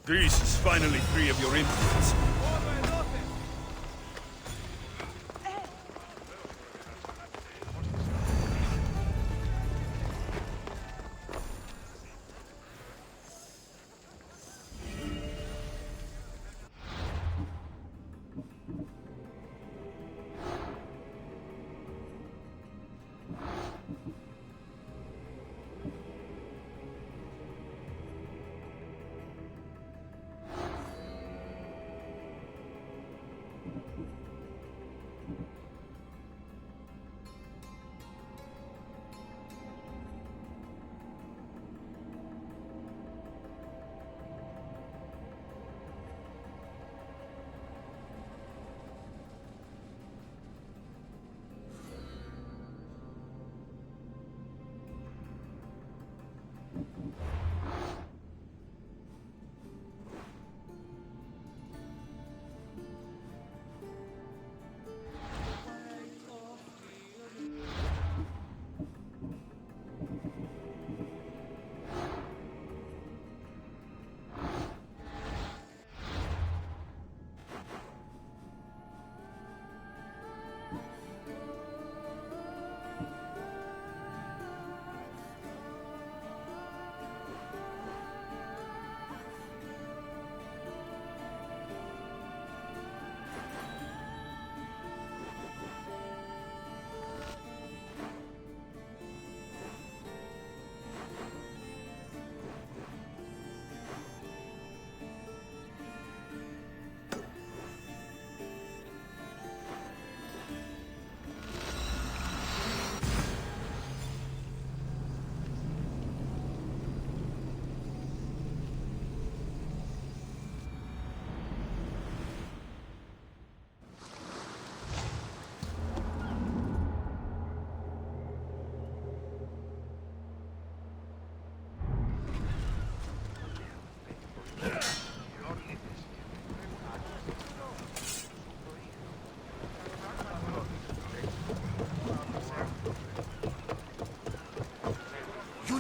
Greece is finally free of your influence.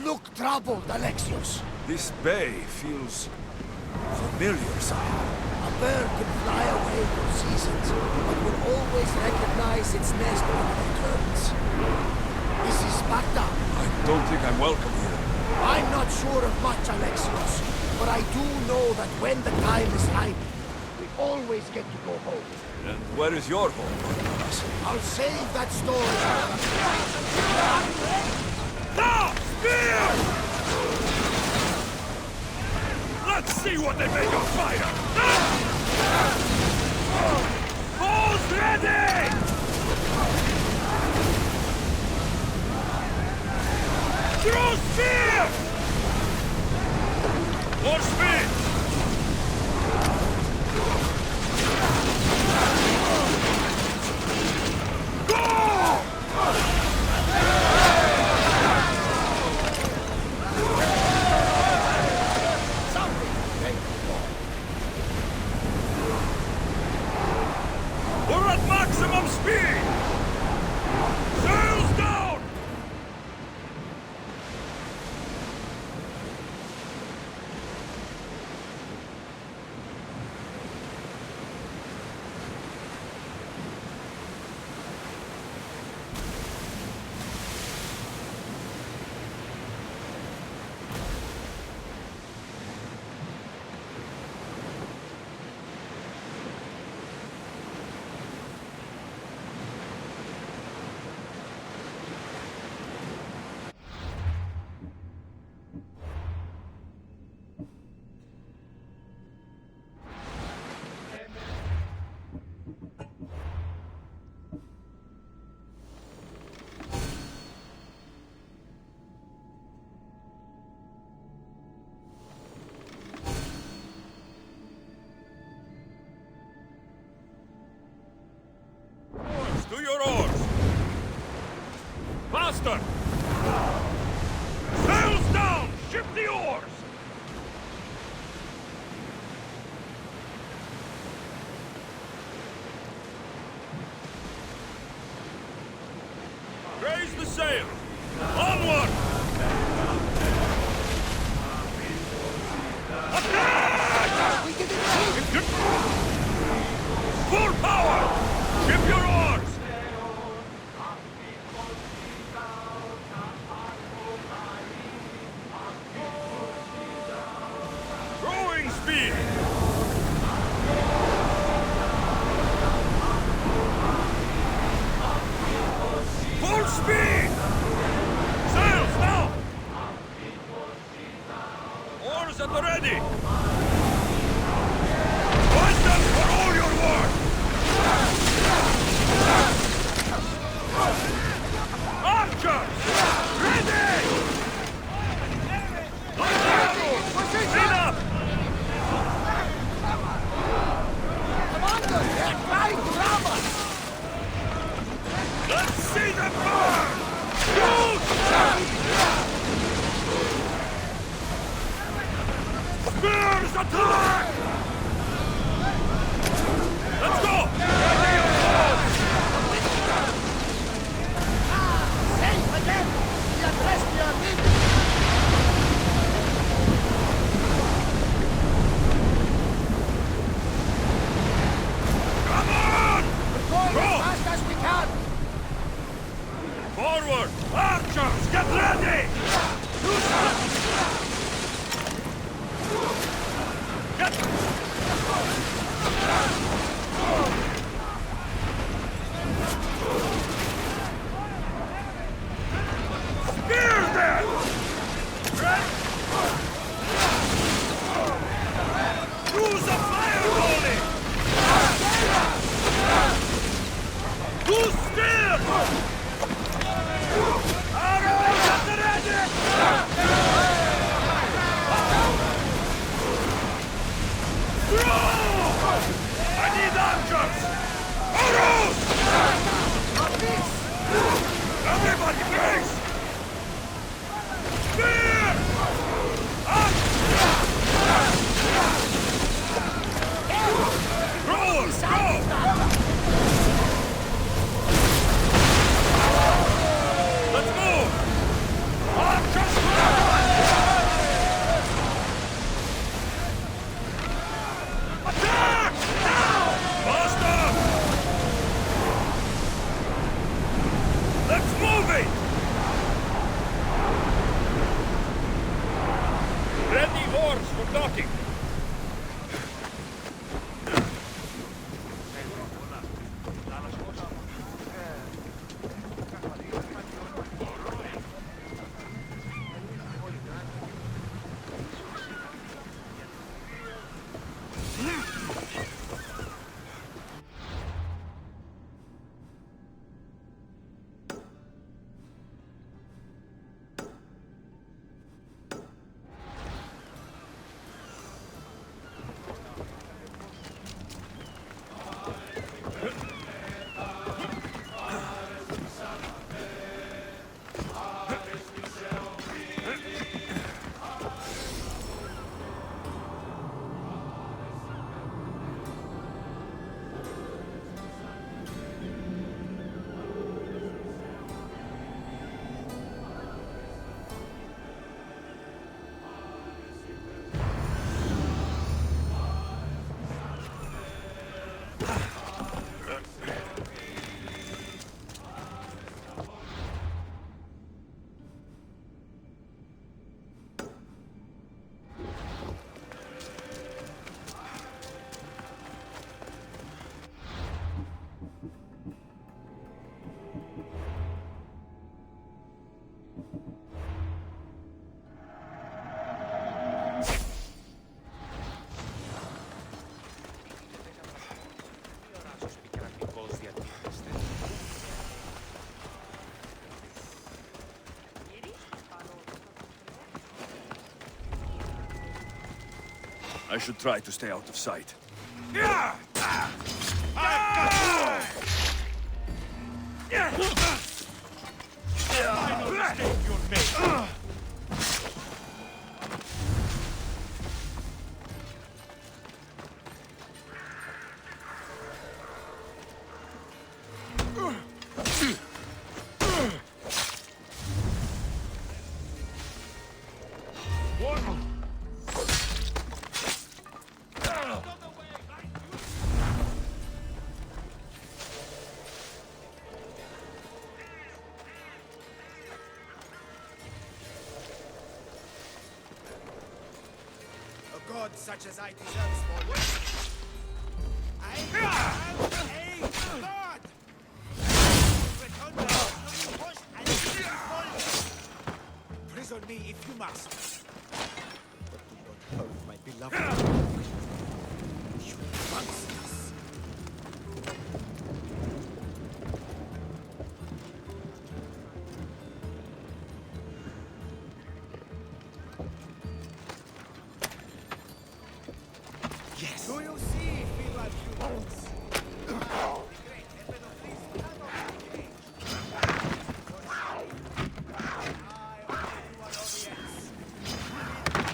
look troubled, Alexios. This bay feels familiar somehow. A bird can fly away for seasons, but will always recognize its nest when it returns. This is Sparta. I don't think I'm welcome here. I'm not sure of much, Alexios, but I do know that when the time is right, we always get to go home. And where is your home? I'll save that story. Now! Spear! Let's see what they make of fire! All's ready! Throw spear! More speed! We're at maximum speed! Sails down! To your oars! Faster! Sails down! Ship the oars! Raise the sail! Onward! Attack! Full power! Ship your oars! Rowing speed! Full speed! Sails now! Oars at the ready! Hoist them for all your work! Archers! Ready! Lead up! Commander, they're trying to rob us! Let's see them burn! Shoot! Spears attack! Let's go! Safe again! The address we are leaving! Come on! We're going as fast as we can! Forward! Archers, get ready! Spear them! Use a fire volley! Use spear! Arrows at the ready! Throw! I need archers! Arrows! Everybody brace! Spear! Throwers, go! Let's move! Archers! Attack! Now! Faster! Let's move it! Ready oars for docking. I should try to stay out of sight. Final mistake you made. A god such as I deserve small worship. I am a god! Return me, push and fall. Prison me if you must. But do not hurt my beloved. You monsters. Yes. Do you see, fellow humans? The great heaven of this cannot be changed. I only do an audience.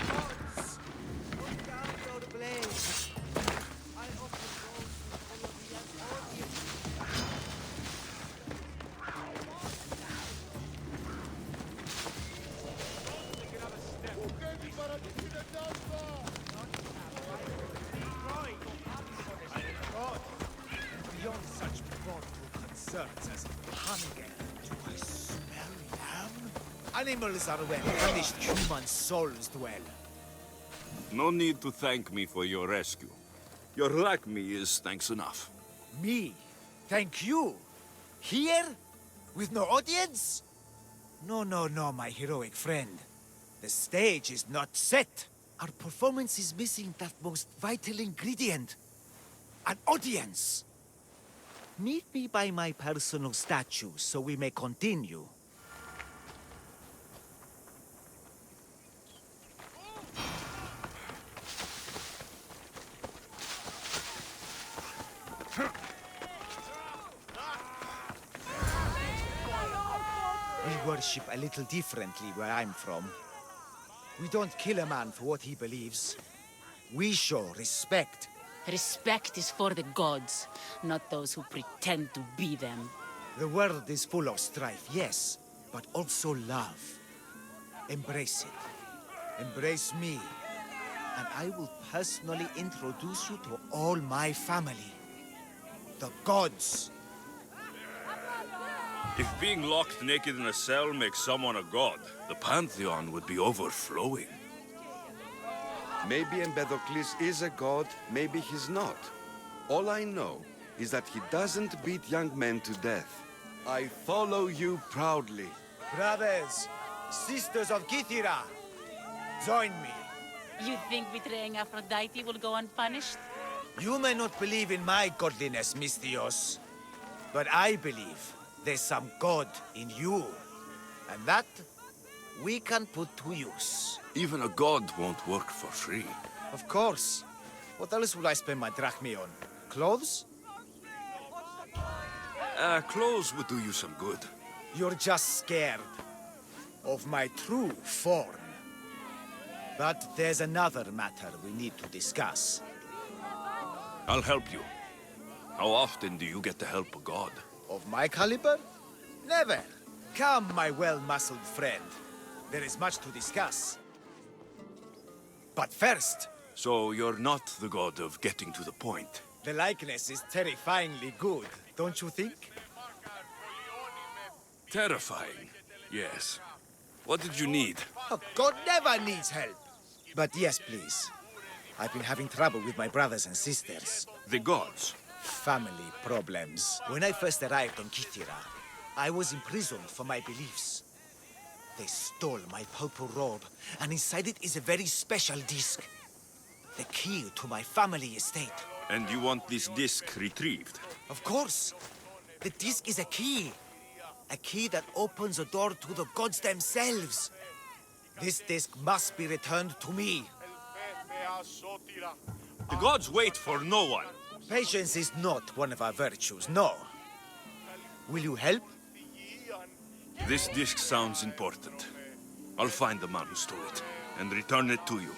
Gods, put down your blade. I offer those who follow me an audience. Beyond such mortal concerns as hunger, do I smell them? Animals are where punished human souls dwell. No need to thank me for your rescue. Your like me is thanks enough. Me? Thank you? Here? With no audience? No, my heroic friend. The stage is not set. Our performance is missing that most vital ingredient. An audience. Meet me by my personal statue so we may continue. We worship a little differently where I'm from. We don't kill a man for what he believes. We show respect. Respect is for the gods, not those who pretend to be them. The world is full of strife, yes, but also love. Embrace it. Embrace me. And I will personally introduce you to all my family. The gods. If being locked naked in a cell makes someone a god, the pantheon would be overflowing. Maybe Empedocles is a god, maybe he's not. All I know is that he doesn't beat young men to death. I follow you proudly. Brothers, sisters of Kythera, join me. You think betraying Aphrodite will go unpunished? You may not believe in my godliness, Misthios, but I believe there's some god in you, and that we can put to use. Even a god won't work for free. Of course. What else would I spend my drachmae on? Clothes? Clothes would do you some good. You're just scared of my true form. But there's another matter we need to discuss. I'll help you. How often do you get to help a god? Of my caliber? Never. Come, my well-muscled friend. There is much to discuss. But first... So you're not the god of getting to the point? The likeness is terrifyingly good, don't you think? Terrifying, yes. What did you need? A god never needs help. But yes, please. I've been having trouble with my brothers and sisters. The gods? Family problems. When I first arrived on Kythera, I was imprisoned for my beliefs. They stole my purple robe, and inside it is a very special disc. The key to my family estate. And you want this disc retrieved? Of course. The disc is a key. A key that opens a door to the gods themselves. This disc must be returned to me. The gods wait for no one. Patience is not one of our virtues, no. Will you help? This disc sounds important. I'll find the man who stole it and return it to you.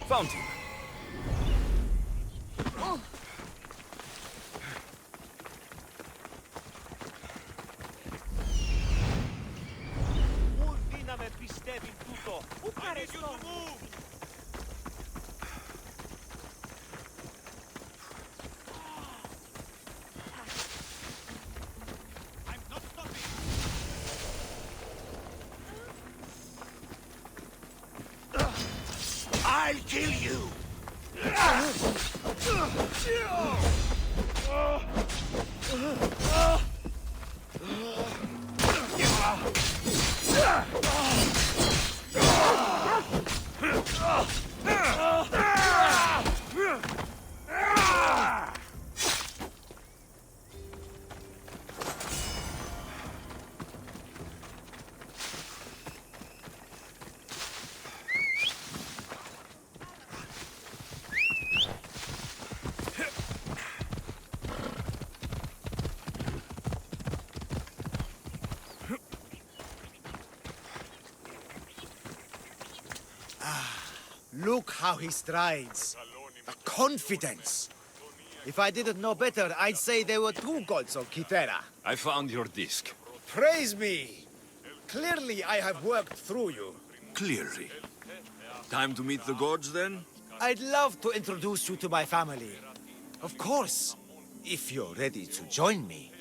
Found him. Ούτε να με πιστεύει τούτο. Ευχαριστώ. I'll kill you! Look how he strides. The confidence. If I didn't know better, I'd say there were two gods on Kythera. I found your disc. Praise me! Clearly I have worked through you. Clearly. Time to meet the gods, then? I'd love to introduce you to my family. Of course, if you're ready to join me.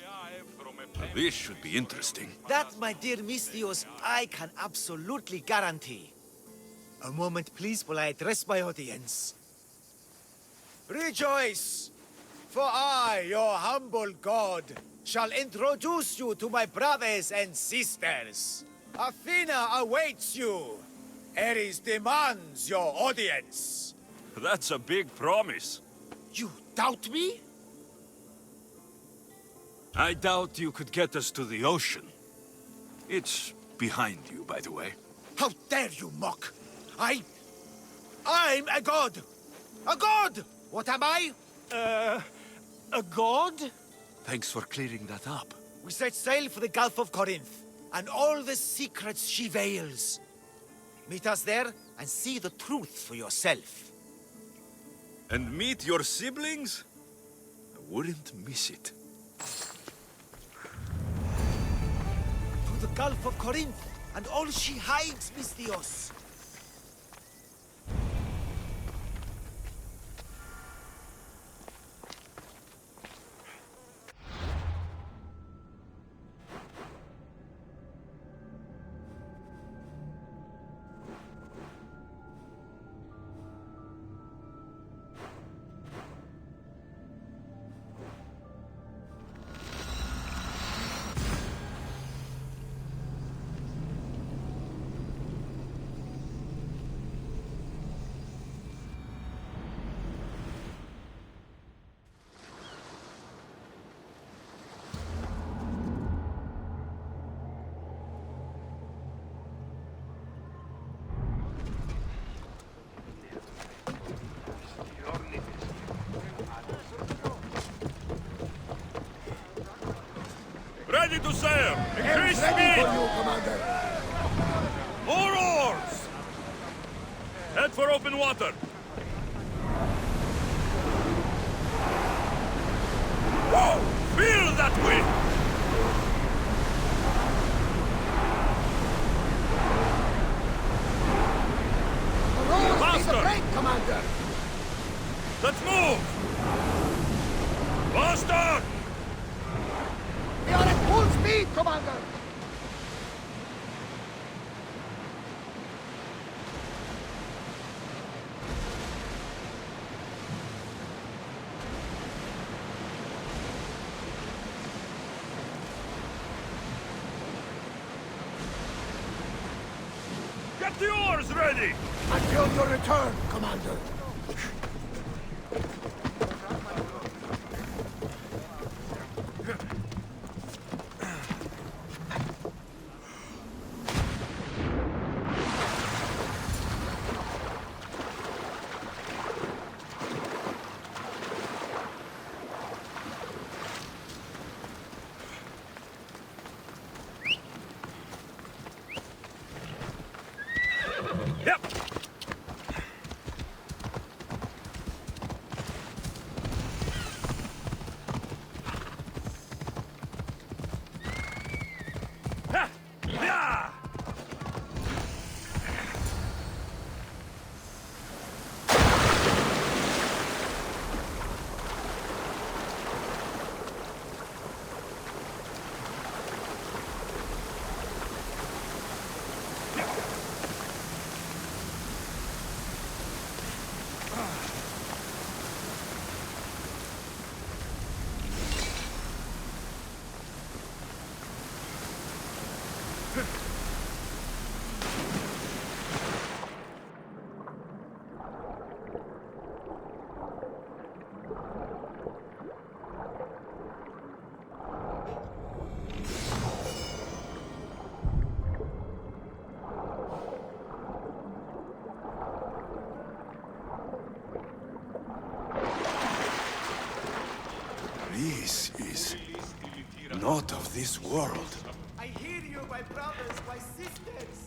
This should be interesting. That, my dear Misthios, I can absolutely guarantee. A moment, please, while I address my audience. Rejoice! For I, your humble god, shall introduce you to my brothers and sisters. Athena awaits you. Ares demands your audience. That's a big promise. You doubt me? I doubt you could get us to the ocean. It's behind you, by the way. How dare you mock? I'm a god! A god! What am I? A god? Thanks for clearing that up. We set sail for the Gulf of Corinth, and all the secrets she veils. Meet us there, and see the truth for yourself. And meet your siblings? I wouldn't miss it. To the Gulf of Corinth, and all she hides, Misthios. Ready to sail! Increase speed! More oars! Head for open water! Whoa! Feel that wind! Faster! Commander! Let's move! Faster! We are at full speed, Commander! Get the oars ready! Until your return, Commander! Yep. This is not of this world. I hear you, my brothers, my sisters.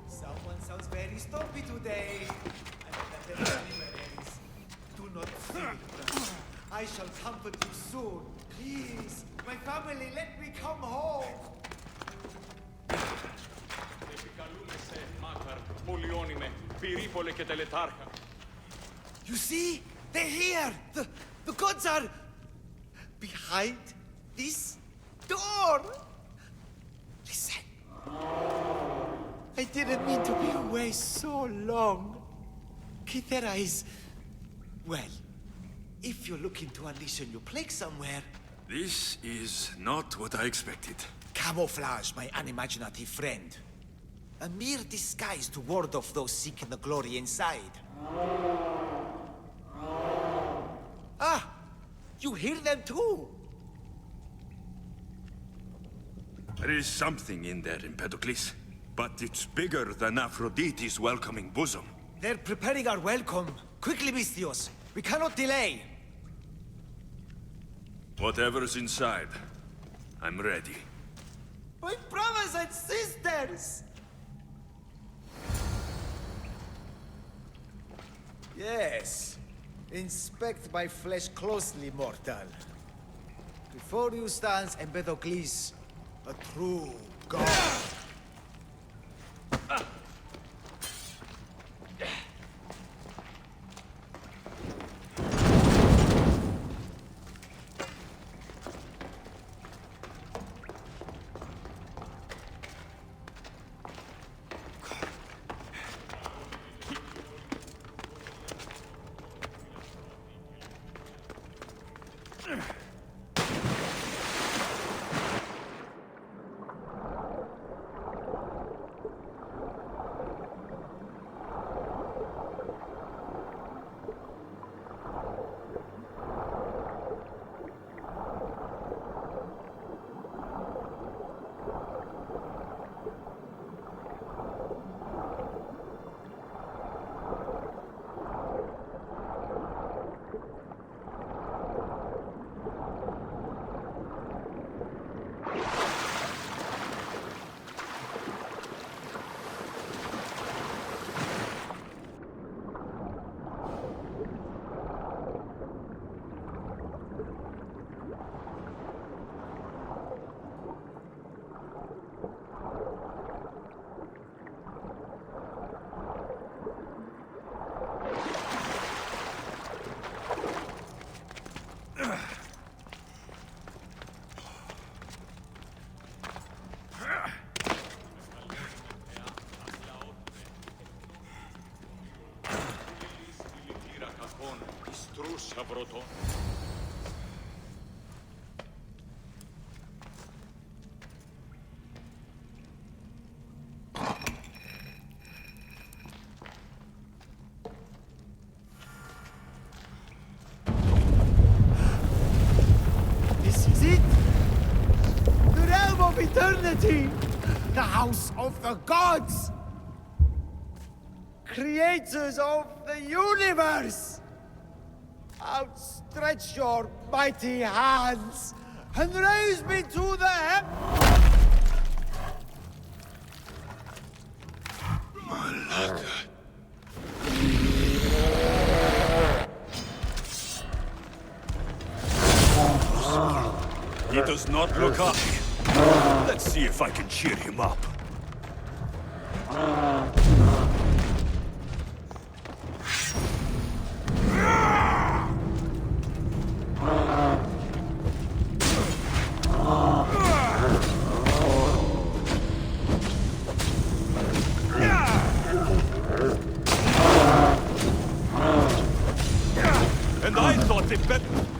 Someone sounds very stumpy today. I hope that there are remedies. Do not fear, brother. I shall comfort you soon. Please, my family, let me come home. Επικαλούμε σε Μάκαρ, πολιόνιμε, πυρήπολε και τελετάρχα. You see? They're here! The gods are behind this door! Listen. I didn't mean to be away so long. Kythera is... well, if you're looking to unleash a new plague somewhere... This is not what I expected. Camouflage, my unimaginative friend. A mere disguise to ward off those seeking the glory inside. Ah! You hear them too! There is something in there, Empedocles. But it's bigger than Aphrodite's welcoming bosom. They're preparing our welcome. Quickly, Misthios. We cannot delay. Whatever's inside, I'm ready. My brothers and sisters! Yes. Inspect my flesh closely, mortal. Before you stands Empedocles, a true god. This is it! The realm of eternity! The house of the gods! Creators of the universe! Outstretch your mighty hands and raise me to the Malaga. does not look happy. Let's see if I can cheer him up. And I thought it better.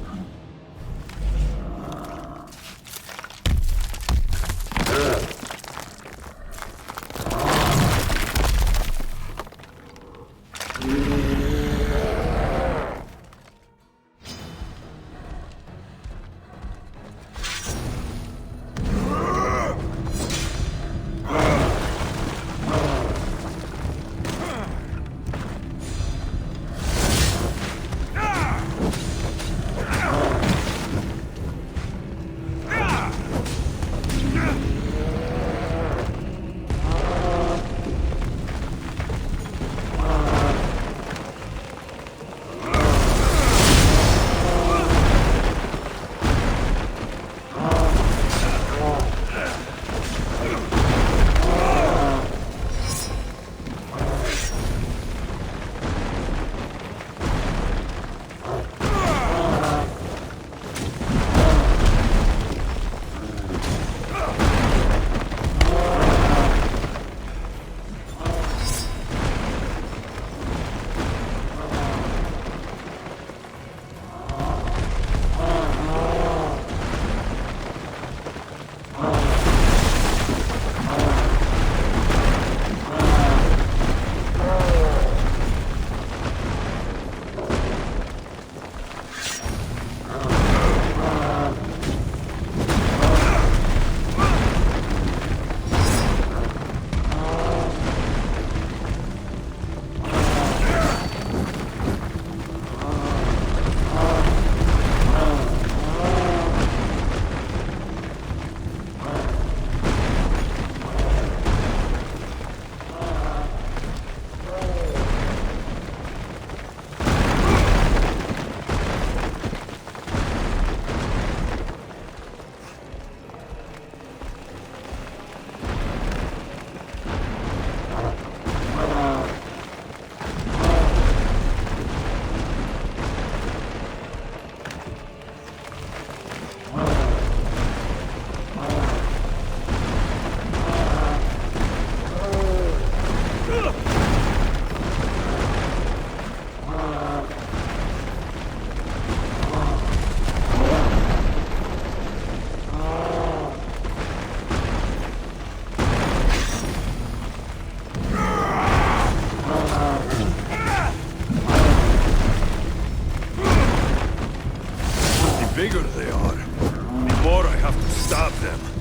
bigger they are, the more I have to stab them.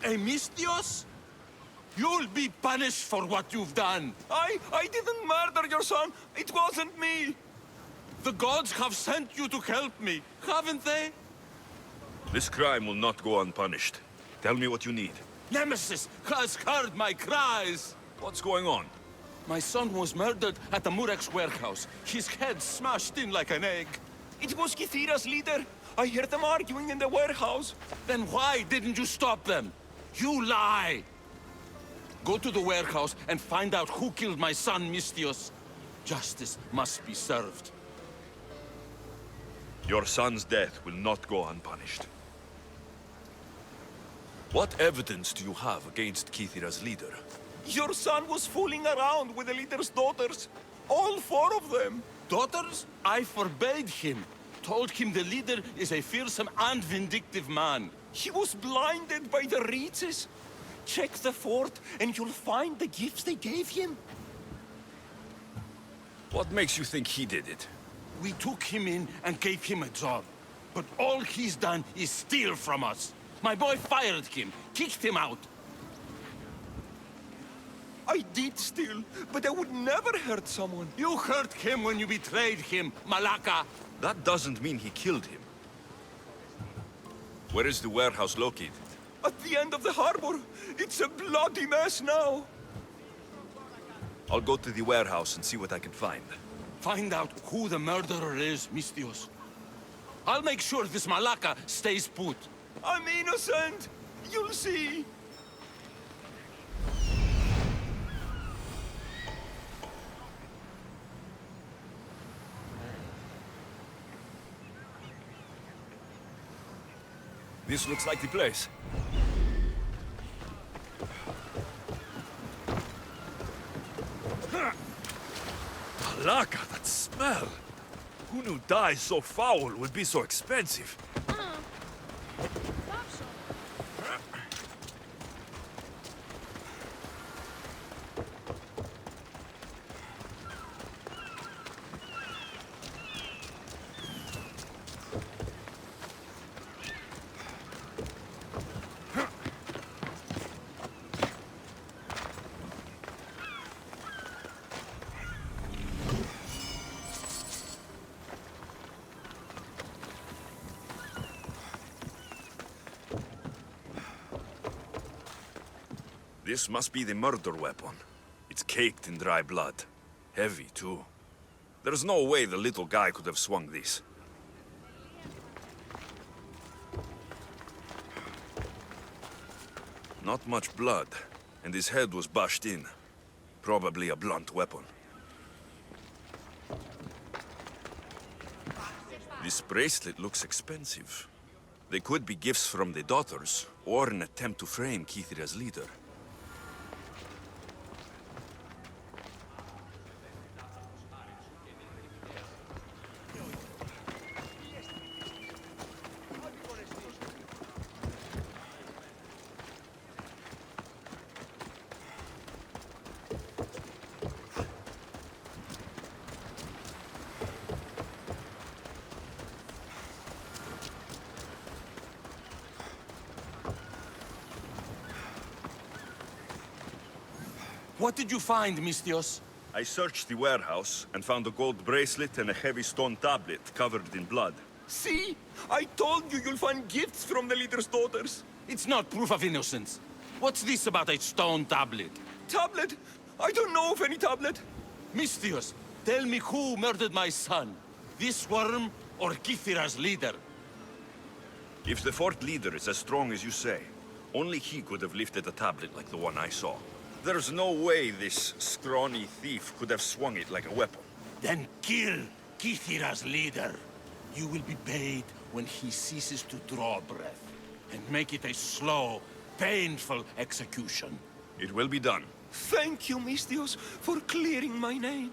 Mistios? You'll be punished for what you've done. I didn't murder your son. It wasn't me. The gods have sent you to help me, haven't they? This crime will not go unpunished. Tell me what you need. Nemesis has heard my cries. What's going on? My son was murdered at the Murex warehouse. His head smashed in like an egg. It was Kithira's leader. I heard them arguing in the warehouse. Then why didn't you stop them? You lie! Go to the warehouse and find out who killed my son, Mistios. Justice must be served. Your son's death will not go unpunished. What evidence do you have against Kithira's leader? Your son was fooling around with the leader's daughters. All 4 of them. Daughters? I forbade him. Told him the leader is a fearsome and vindictive man. He was blinded by the reeds. Check the fort and you'll find the gifts they gave him. What makes you think he did it? We took him in and gave him a job. But all he's done is steal from us. My boy fired him, kicked him out. I did steal, but I would never hurt someone. You hurt him when you betrayed him, Malaka. That doesn't mean he killed him. Where is the warehouse located? At the end of the harbor. It's a bloody mess now. I'll go to the warehouse and see what I can find. Find out who the murderer is, Mistios. I'll make sure this Malaka stays put. I'm innocent. You'll see. This looks like the place. Alaka, that smell! Who knew dye so foul would be so expensive? This must be the murder weapon. It's caked in dry blood. Heavy, too. There's no way the little guy could have swung this. Not much blood, and his head was bashed in. Probably a blunt weapon. This bracelet looks expensive. They could be gifts from the daughters, or an attempt to frame Kithira's leader. What did you find, Mistios? I searched the warehouse and found a gold bracelet and a heavy stone tablet covered in blood. See? I told you you'll find gifts from the leader's daughters. It's not proof of innocence. What's this about a stone tablet? Tablet? I don't know of any tablet. Mistios, tell me who murdered my son. This worm or Kithira's leader? If the fort leader is as strong as you say, only he could have lifted a tablet like the one I saw. There's no way this scrawny thief could have swung it like a weapon. Then kill Kithira's leader. You will be paid when he ceases to draw breath. And make it a slow, painful execution. It will be done. Thank you, Mistios, for clearing my name.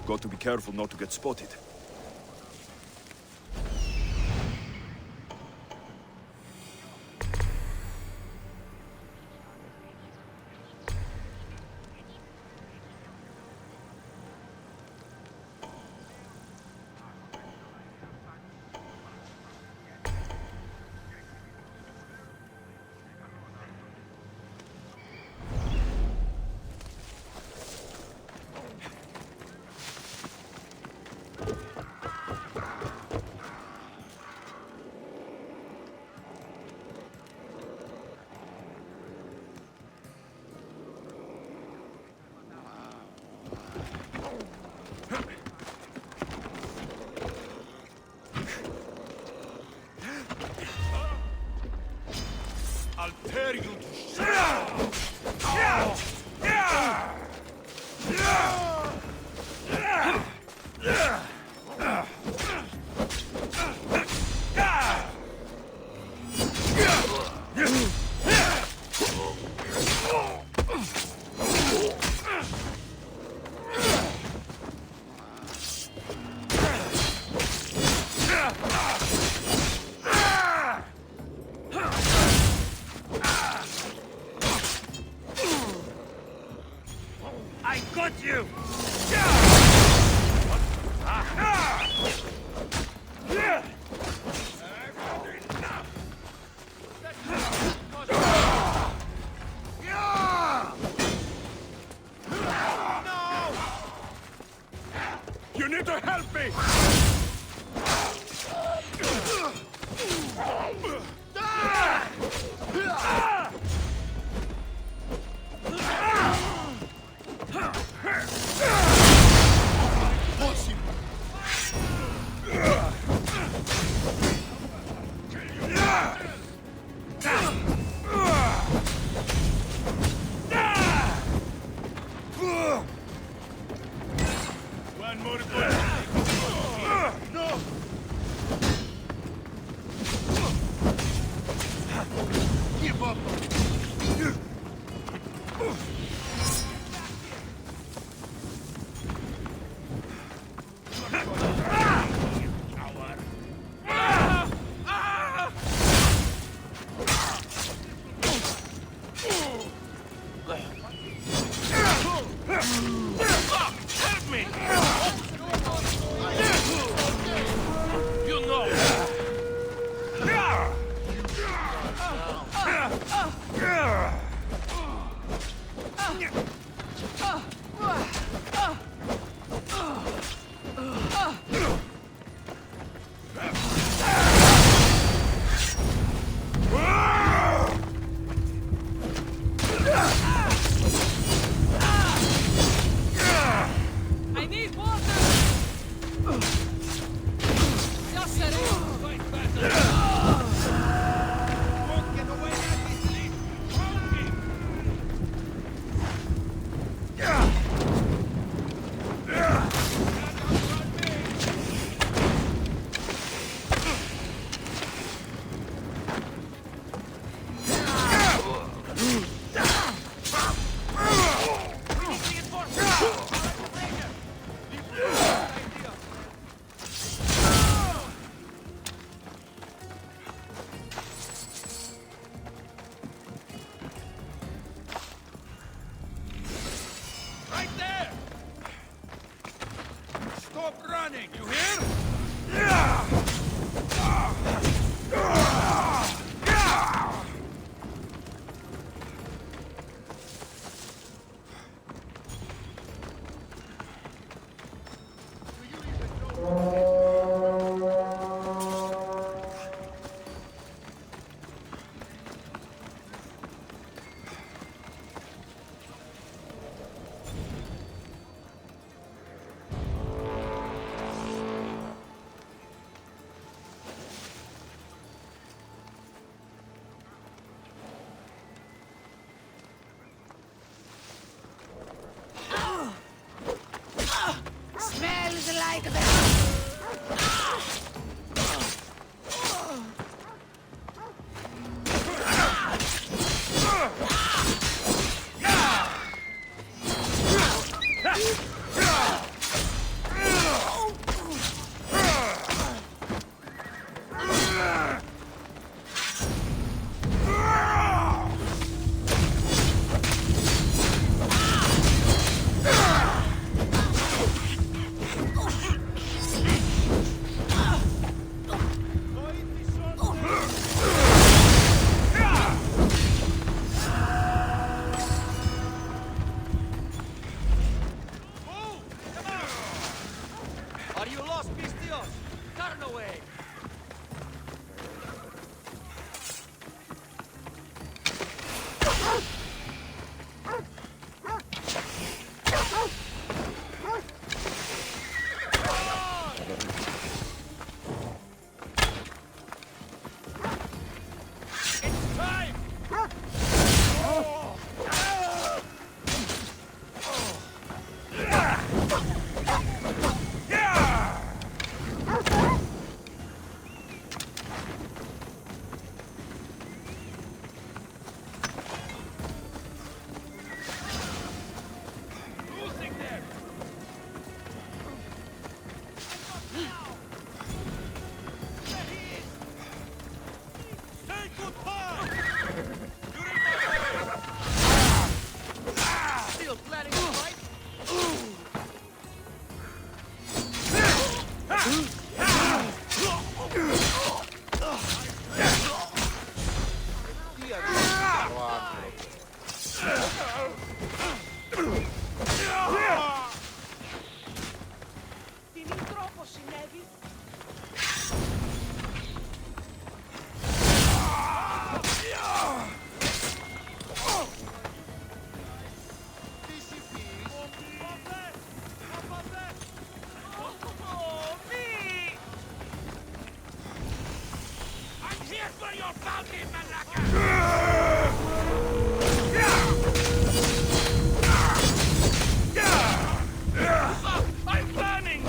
Got to be careful not to get spotted. I'll tear you to I got you! You need to help me! One more good. No! Give up! Help me! You know! I need water! Just set it! Won't get away that easily! Right there! Stop running, you hear? Smells like that! planning to fight? I'm burning!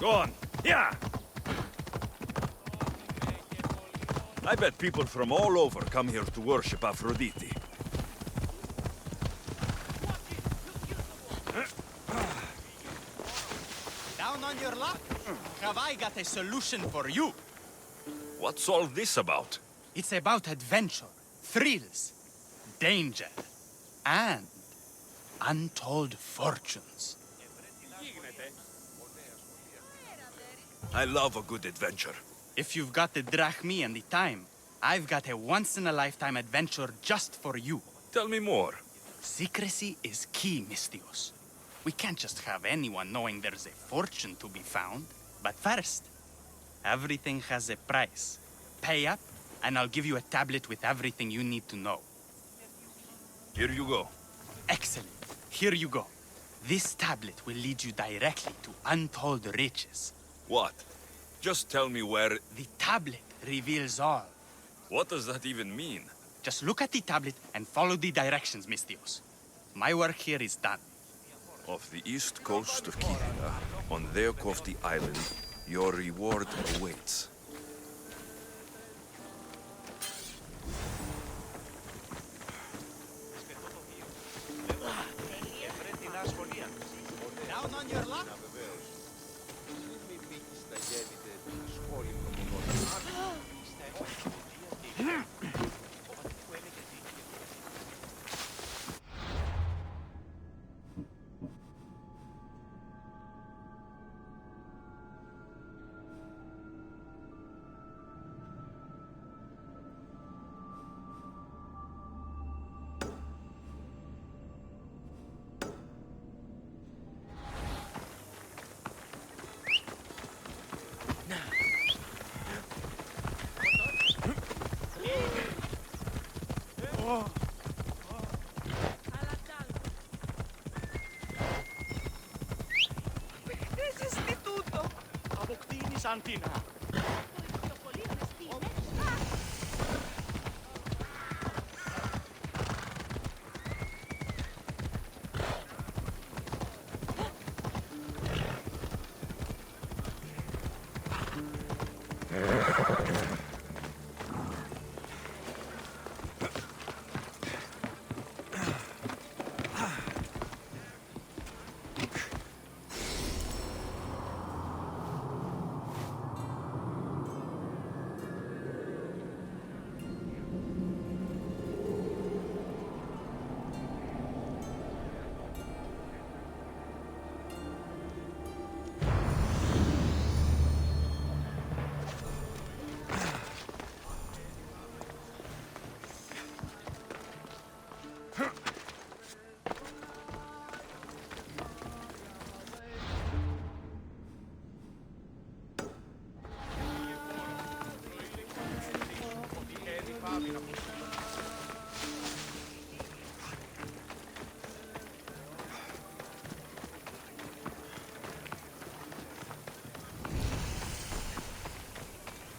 Go on. Yeah! I bet people from all over come here to worship Aphrodite. Down on your luck? Have I got a solution for you? What's all this about? It's about adventure, thrills, danger, and untold fortunes. I love a good adventure. If you've got the drachmi and the time, I've got a once-in-a-lifetime adventure just for you. Tell me more. Secrecy is key, Mistios. We can't just have anyone knowing there's a fortune to be found. But first, everything has a price. Pay up, and I'll give you a tablet with everything you need to know. Here you go. Excellent. Here you go. This tablet will lead you directly to untold riches. What? Just tell me where... The tablet reveals all. What does that even mean? Just look at the tablet and follow the directions, Mistios. My work here is done. Off the east coast of Kyrina, on Theokofti Island, your reward awaits. Down on your luck? Αποκτήνεις αντίνα.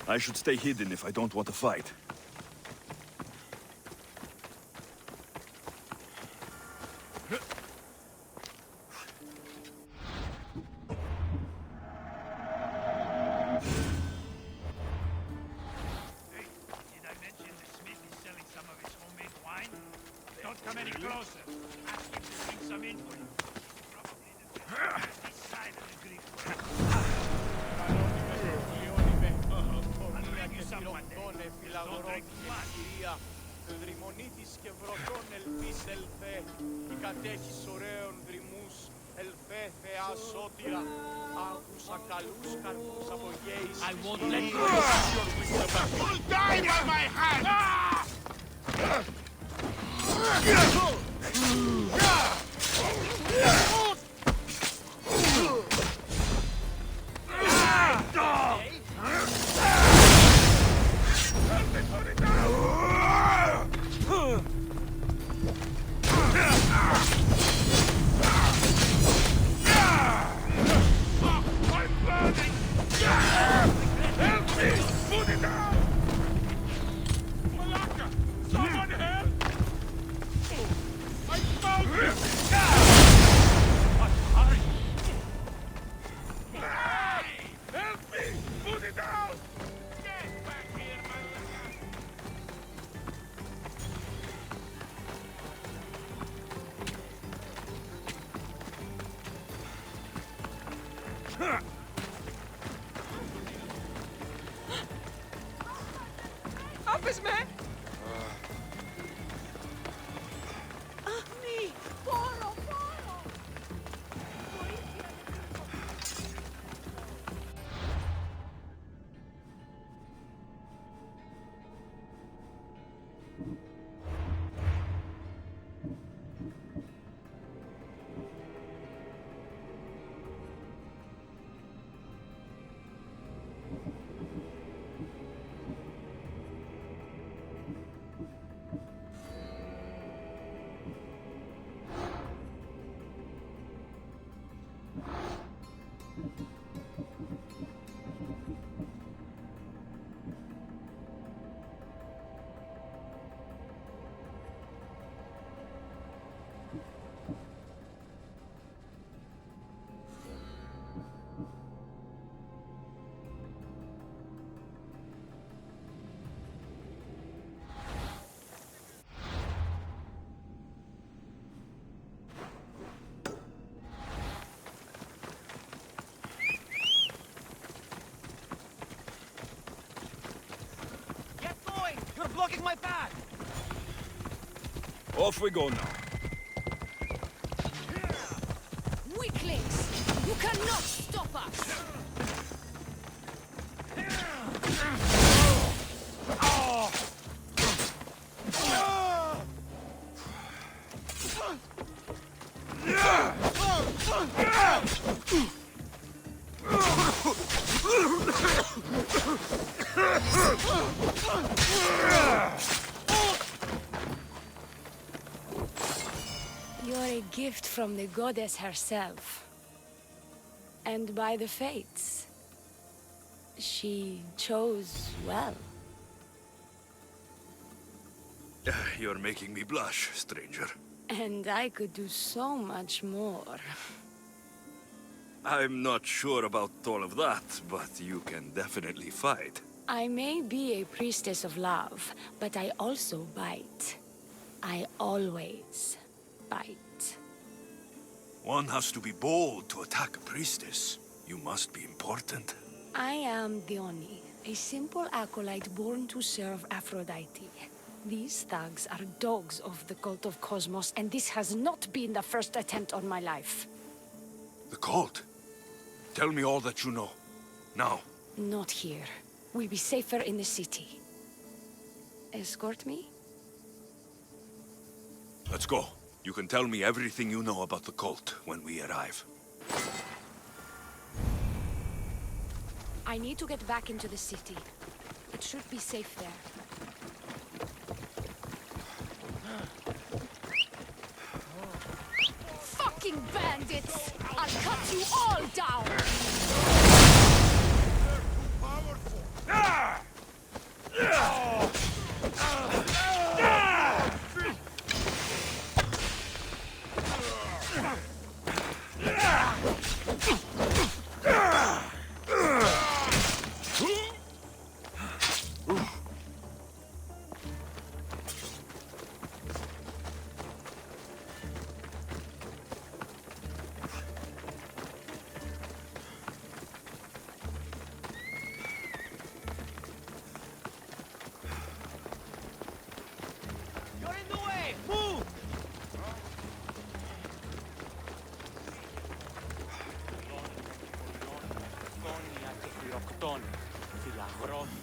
I should stay hidden if I don't want to fight. I won't let you you'll die by my hand! You're blocking my path! Off we go now. Weaklings! You cannot stop us! You're a gift from the goddess herself. And by the fates. She chose well. You're making me blush, stranger. And I could do so much more. I'm not sure about all of that, but you can definitely fight. I may be a priestess of love, but I also bite. I always bite. One has to be bold to attack a priestess. You must be important. I am Dione, a simple acolyte born to serve Aphrodite. These thugs are dogs of the cult of Cosmos, and this has not been the first attempt on my life. The cult? Tell me all that you know. Now. Not here. We'll be safer in the city. Escort me? Let's go. You can tell me everything you know about the cult when we arrive. I need to get back into the city. It should be safe there. Fucking bandits! I'll cut you all down!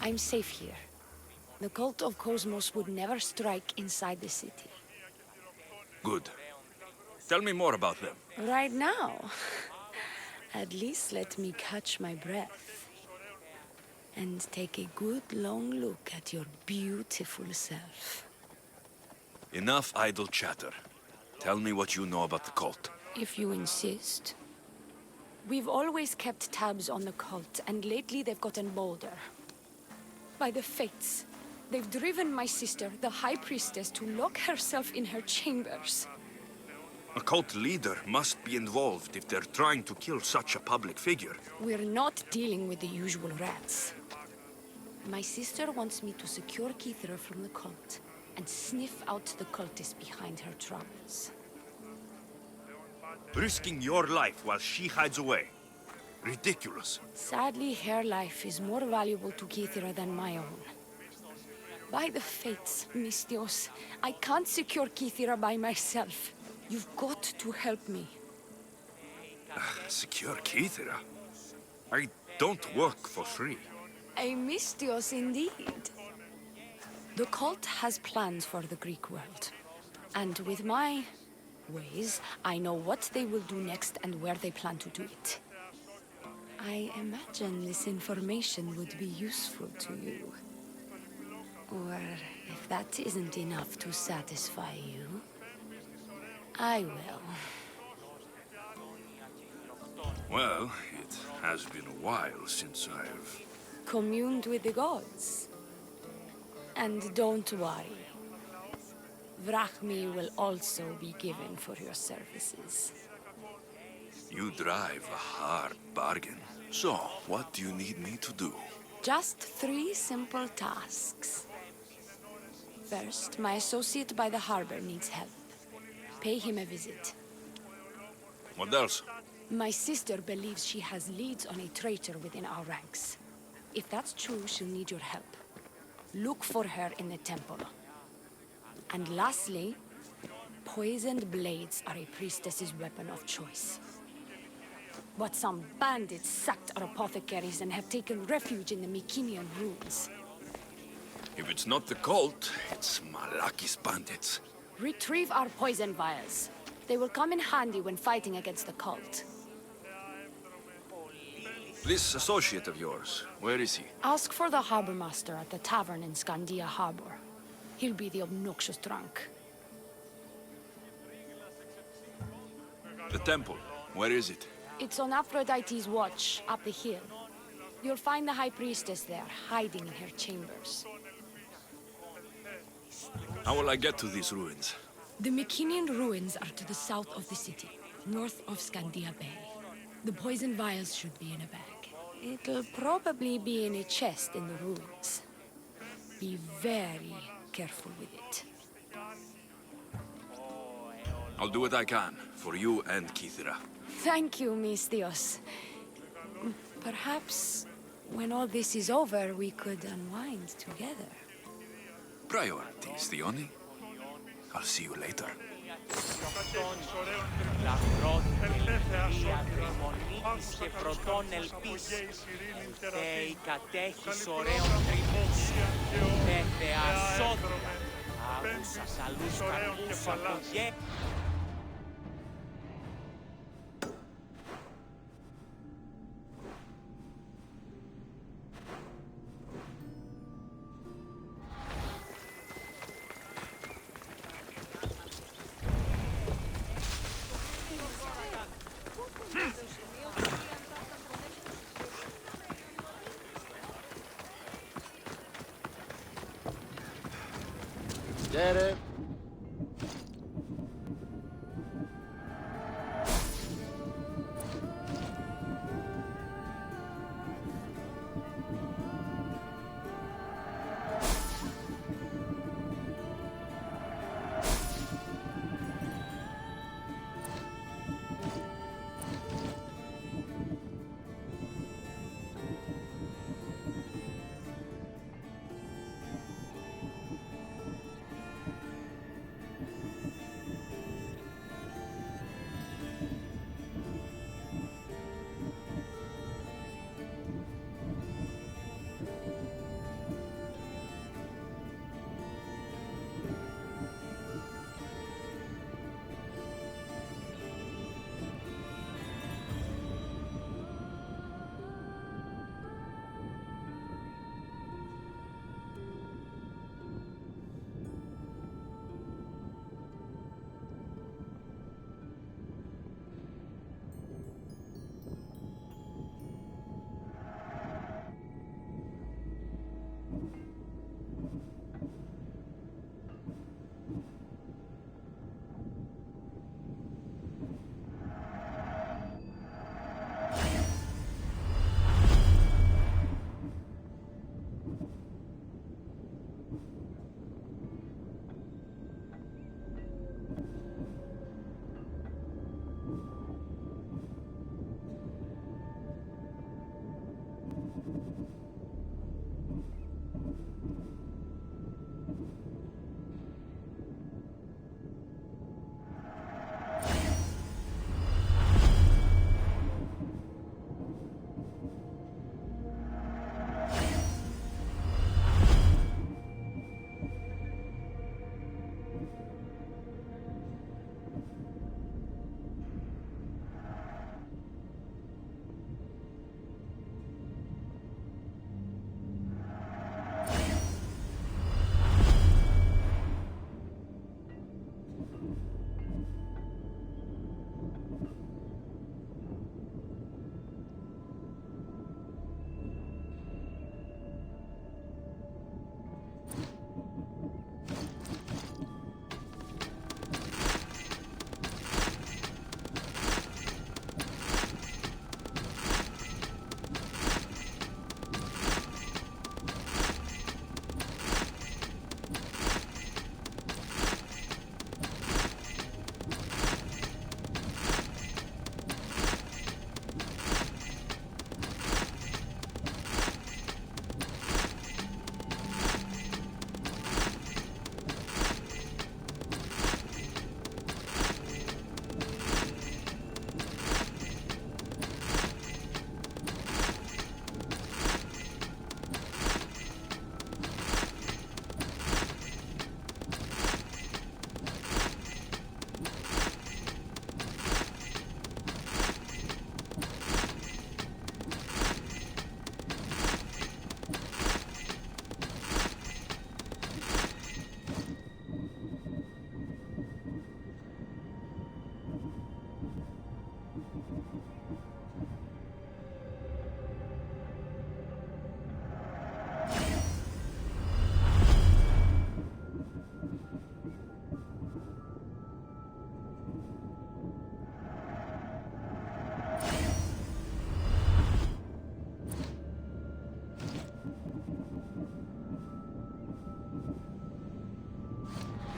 I'm safe here. The cult of Cosmos would never strike inside the city. Good. Tell me more about them. Right now? At least let me catch my breath. And take a good long look at your beautiful self. Enough idle chatter. Tell me what you know about the cult. If you insist. We've always kept tabs on the cult, and lately they've gotten bolder. By the fates, they've driven my sister, the High Priestess, to lock herself in her chambers. A cult leader must be involved if they're trying to kill such a public figure. We're not dealing with the usual rats. My sister wants me to secure Kithra from the cult, and sniff out the cultists behind her troubles. Risking your life while she hides away. Ridiculous. Sadly, her life is more valuable to Kithra than my own. By the fates, Mistios, I can't secure Kithra by myself. You've got to help me. Secure Kithra? I don't work for free. A Mistios indeed. The cult has plans for the Greek world. And with my ways, I know what they will do next and where they plan to do it. I imagine this information would be useful to you. Or if that isn't enough to satisfy you, I will. Well, it has been a while since I've... Communed with the gods. And don't worry. Vrachmi will also be given for your services. You drive a hard bargain. So, what do you need me to do? Just 3 simple tasks. First, my associate by the harbor needs help. Pay him a visit. What else? My sister believes she has leads on a traitor within our ranks. If that's true, she'll need your help. Look for her in the temple. And lastly, poisoned blades are a priestess's weapon of choice. But some bandits sacked our apothecaries and have taken refuge in the Mycenian ruins. If it's not the cult, it's Malaki's bandits. Retrieve our poison vials. They will come in handy when fighting against the cult. This associate of yours, where is he? Ask for the harbor master at the tavern in Scandia Harbor. He'll be the obnoxious drunk. The temple, where is it? It's on Aphrodite's watch, up the hill. You'll find the high priestess there, hiding in her chambers. How will I get to these ruins? The Mycenian ruins are to the south of the city, north of Scandia Bay. The poison vials should be in a bag. It'll probably be in a chest in the ruins. Be very careful with it. I'll do what I can, for you and Kithira. Thank you, Mistios. Perhaps when all this is over, we could unwind together. Priorities, Theoni. I'll see you later. και πρωτόν ελπίς. Θεοί κατέχεις ωραίων τριμμούς. Δε θεά σώδια. Άγουσας αλλούς καρπούς από γέ. Get it?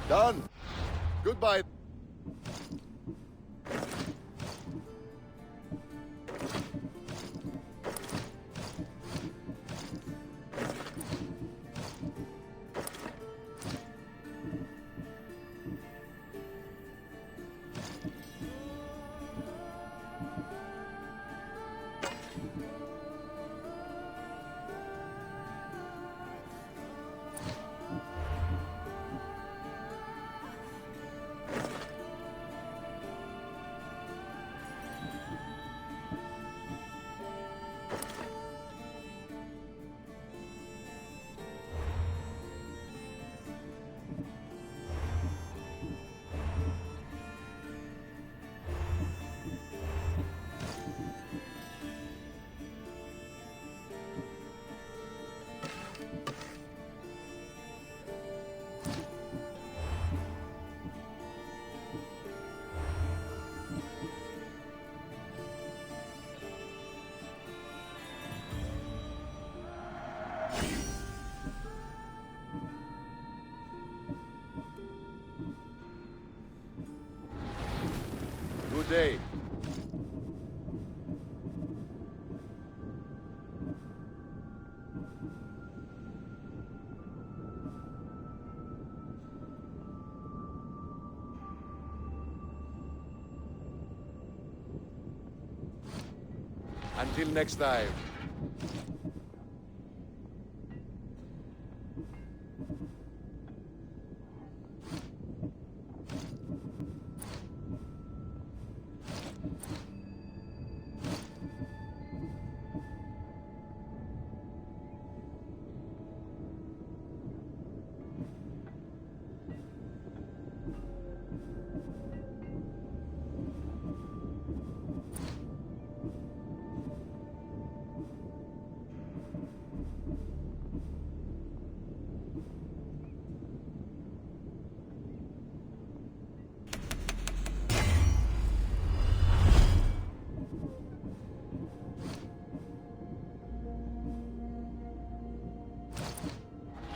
Done. Goodbye. Good day. Until next time.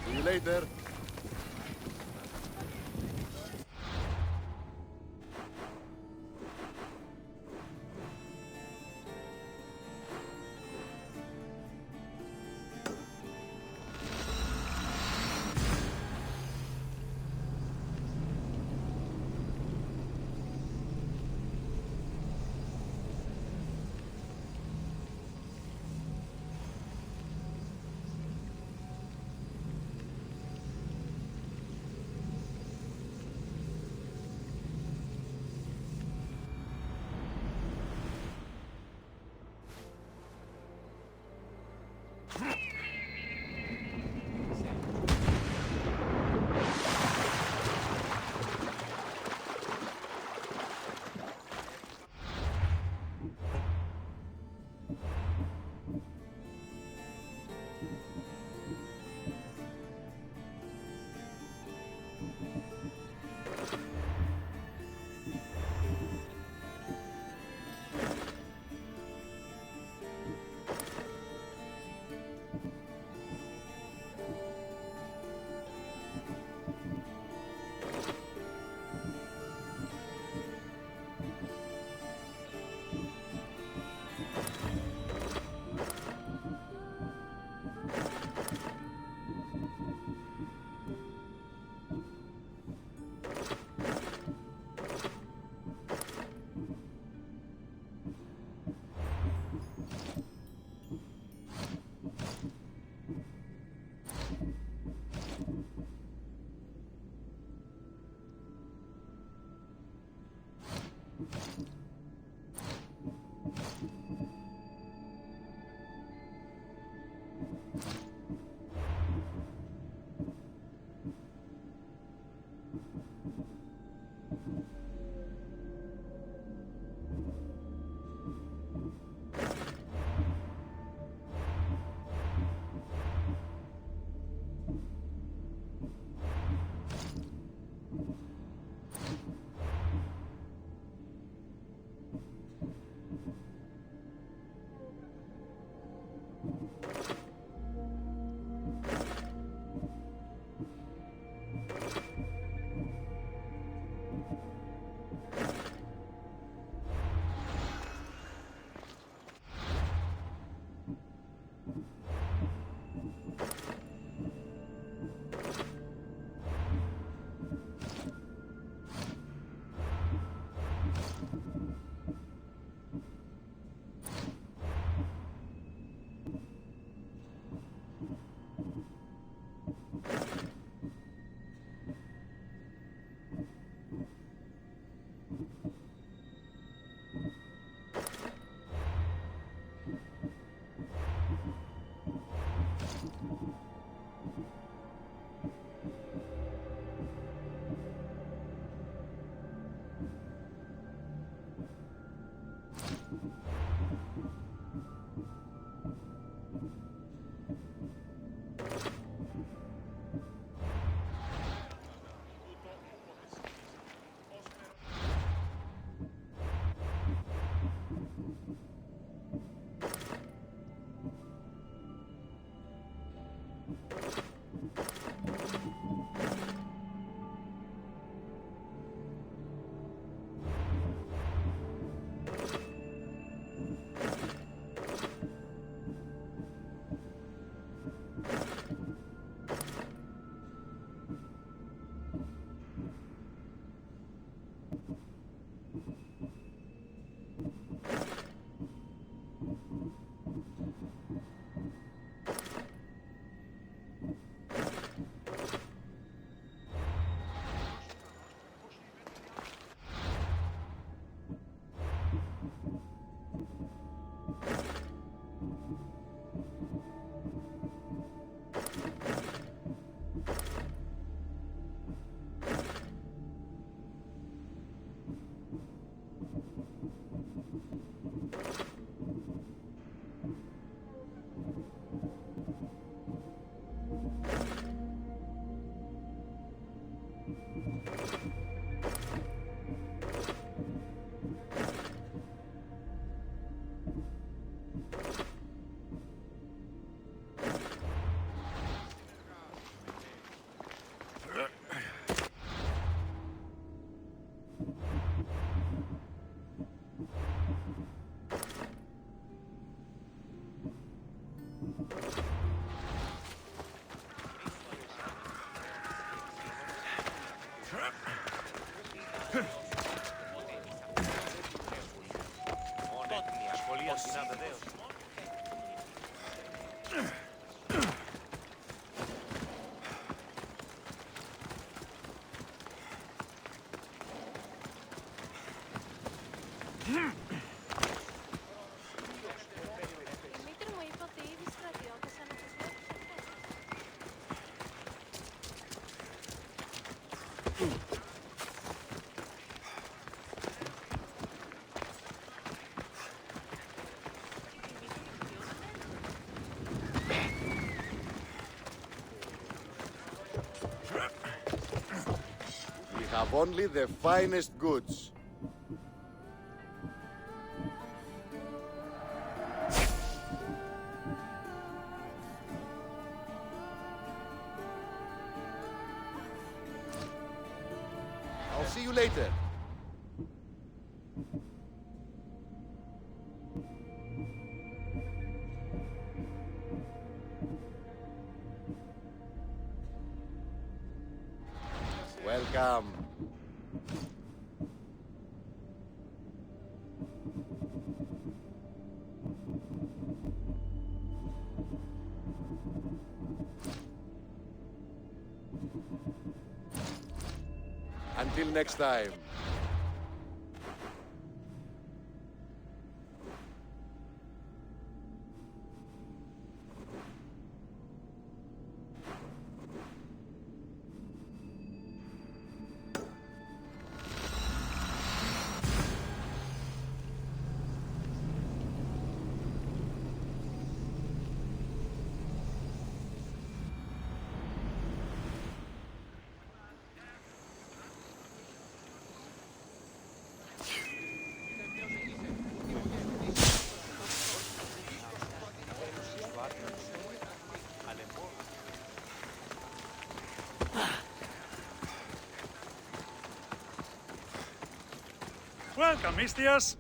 See you later. Δημήτρη μου είπε ότι ήδη στρατιώτες ανακοινώσαν We have only the finest goods. I'll see you later. Welcome. Until next time. Welcome, Mistias.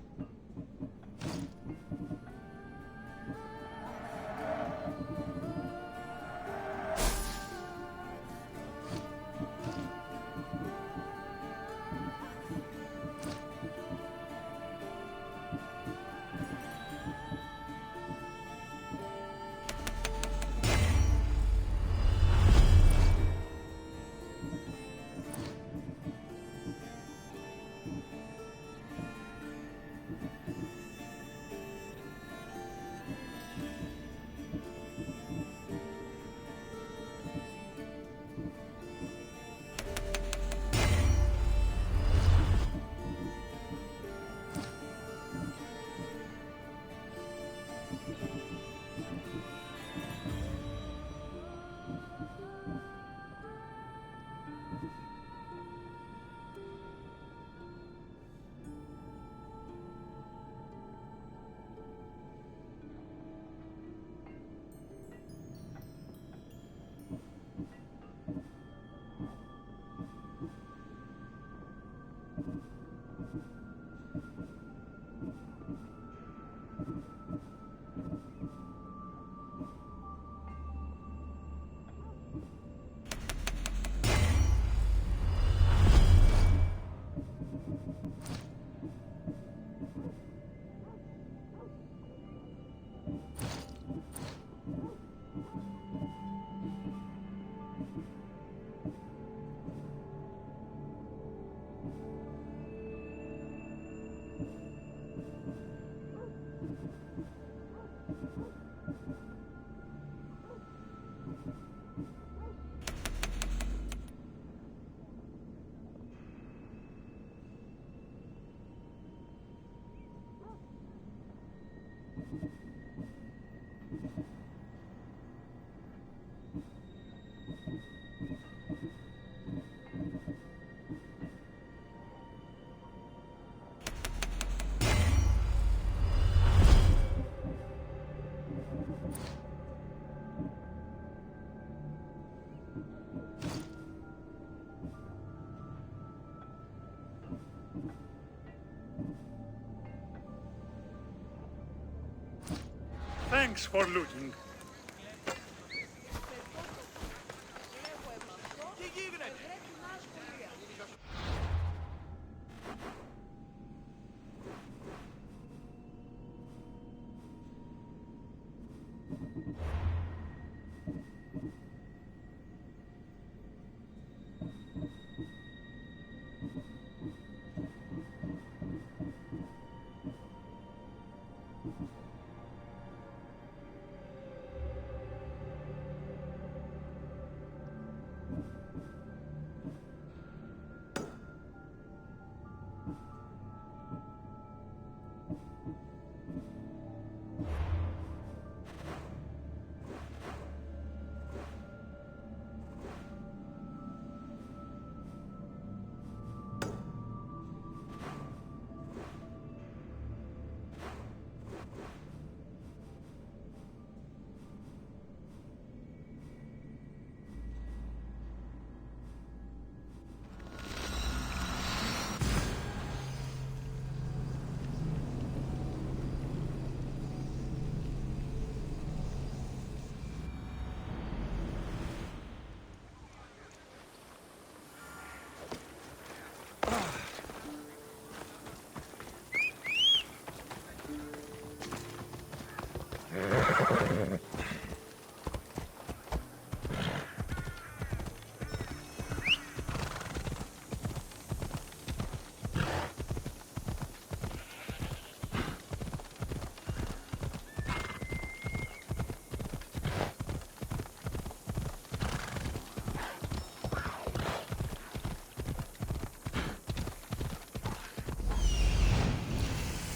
Thanks for looking.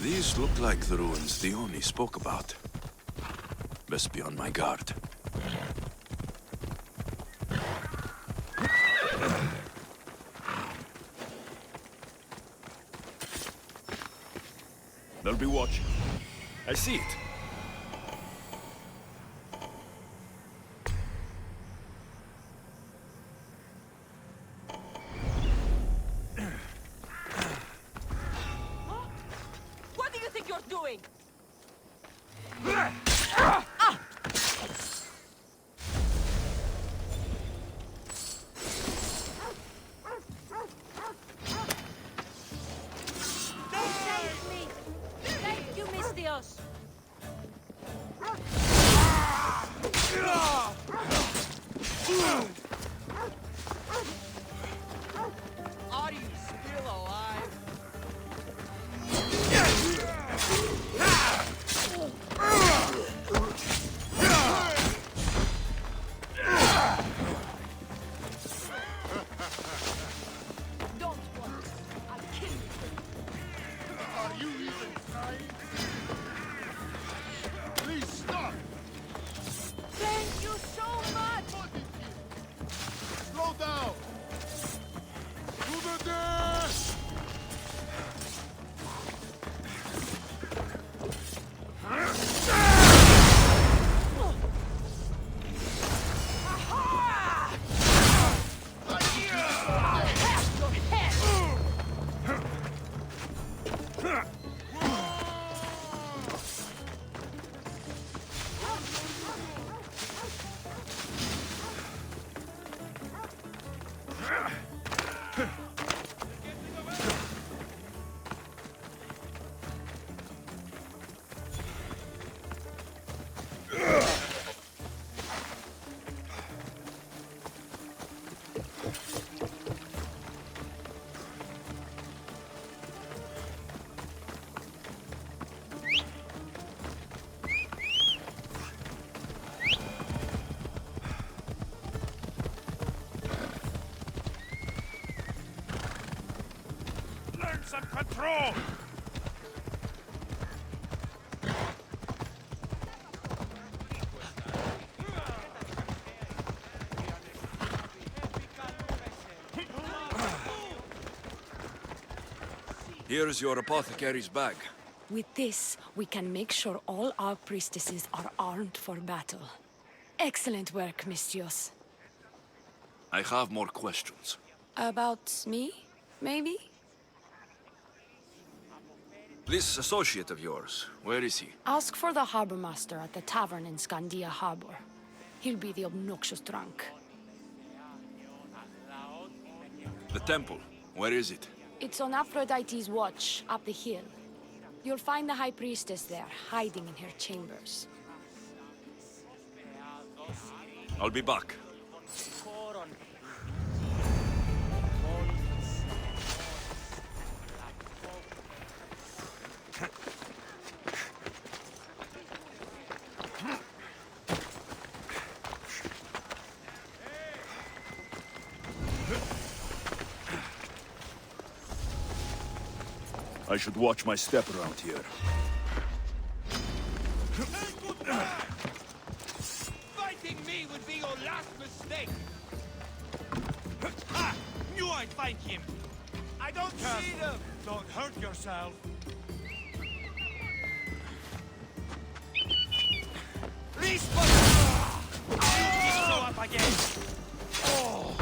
These look like the ruins Dione spoke about. Best be on my guard. They'll be watching. I see it. What do you think you're doing? They saved me. Thank you, Mistios. Are you still alive? Don't worry. I'll kill you. Are you even trying? Please stop! Thank you so much! Slow down! To the death! Learn some control! Here's your apothecary's bag. With this, we can make sure all our priestesses are armed for battle. Excellent work, Mistios. I have more questions. About me, maybe? This associate of yours, where is he? Ask for the harbor master at the tavern in Scandia Harbor. He'll be the obnoxious drunk. The temple, where is it? It's on Aphrodite's watch, up the hill. You'll find the high priestess there, hiding in her chambers. I'll be back. I should watch my step around here. Fighting me would be your last mistake! Ha! Knew I'd find him! I don't see them! Don't hurt yourself. Respawn! You show up again! Oh!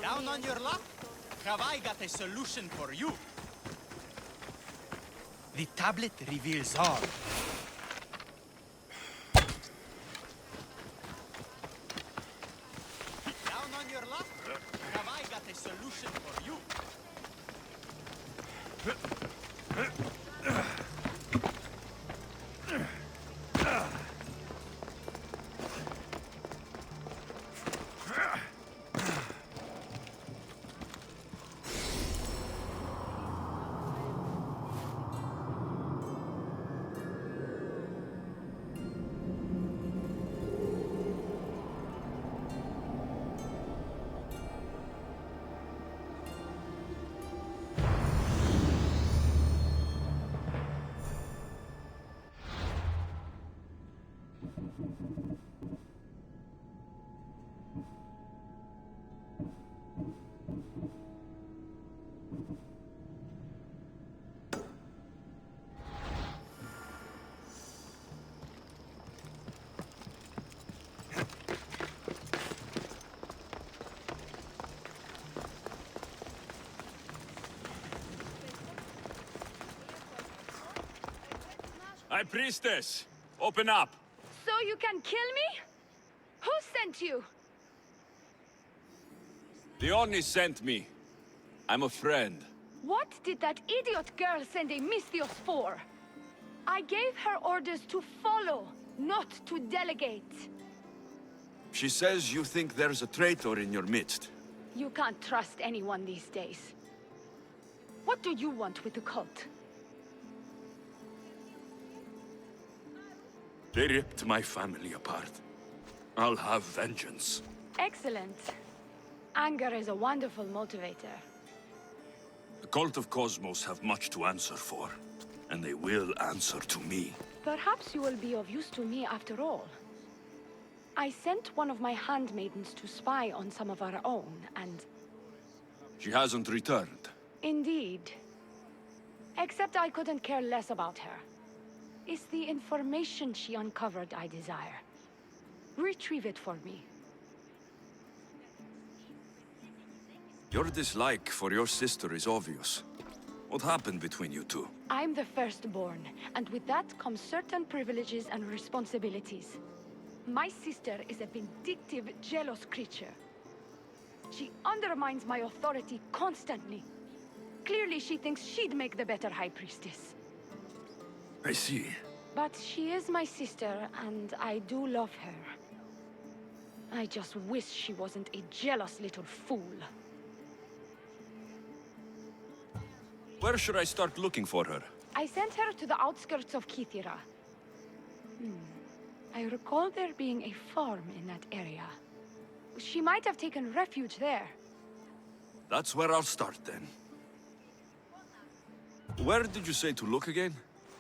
Down on your luck? Have I got a solution for you? The tablet reveals all. Down on your luck? Have I got a solution for you? High Priestess, open up. So you can kill me? Who sent you? The Oni sent me. I'm a friend. What did that idiot girl send a Misthios for? I gave her orders to follow, not to delegate. She says you think there's a traitor in your midst. You can't trust anyone these days. What do you want with the cult? They ripped my family apart. I'll have vengeance. Excellent. Anger is a wonderful motivator. The cult of Cosmos have much to answer for, and they will answer to me. Perhaps you will be of use to me after all. I sent one of my handmaidens to spy on some of our own, and... She hasn't returned. Indeed. Except I couldn't care less about her. It's the information she uncovered I desire. Retrieve it for me. Your dislike for your sister is obvious. What happened between you two? I'm the firstborn, and with that comes certain privileges and responsibilities. My sister is a vindictive, jealous creature. She undermines my authority constantly. Clearly she thinks she'd make the better High Priestess. I see. But she is my sister, and I do love her. I just wish she wasn't a jealous little fool. Where should I start looking for her? I sent her to the outskirts of Kythera. I recall there being a farm in that area. She might have taken refuge there. That's where I'll start then. Where did you say to look again?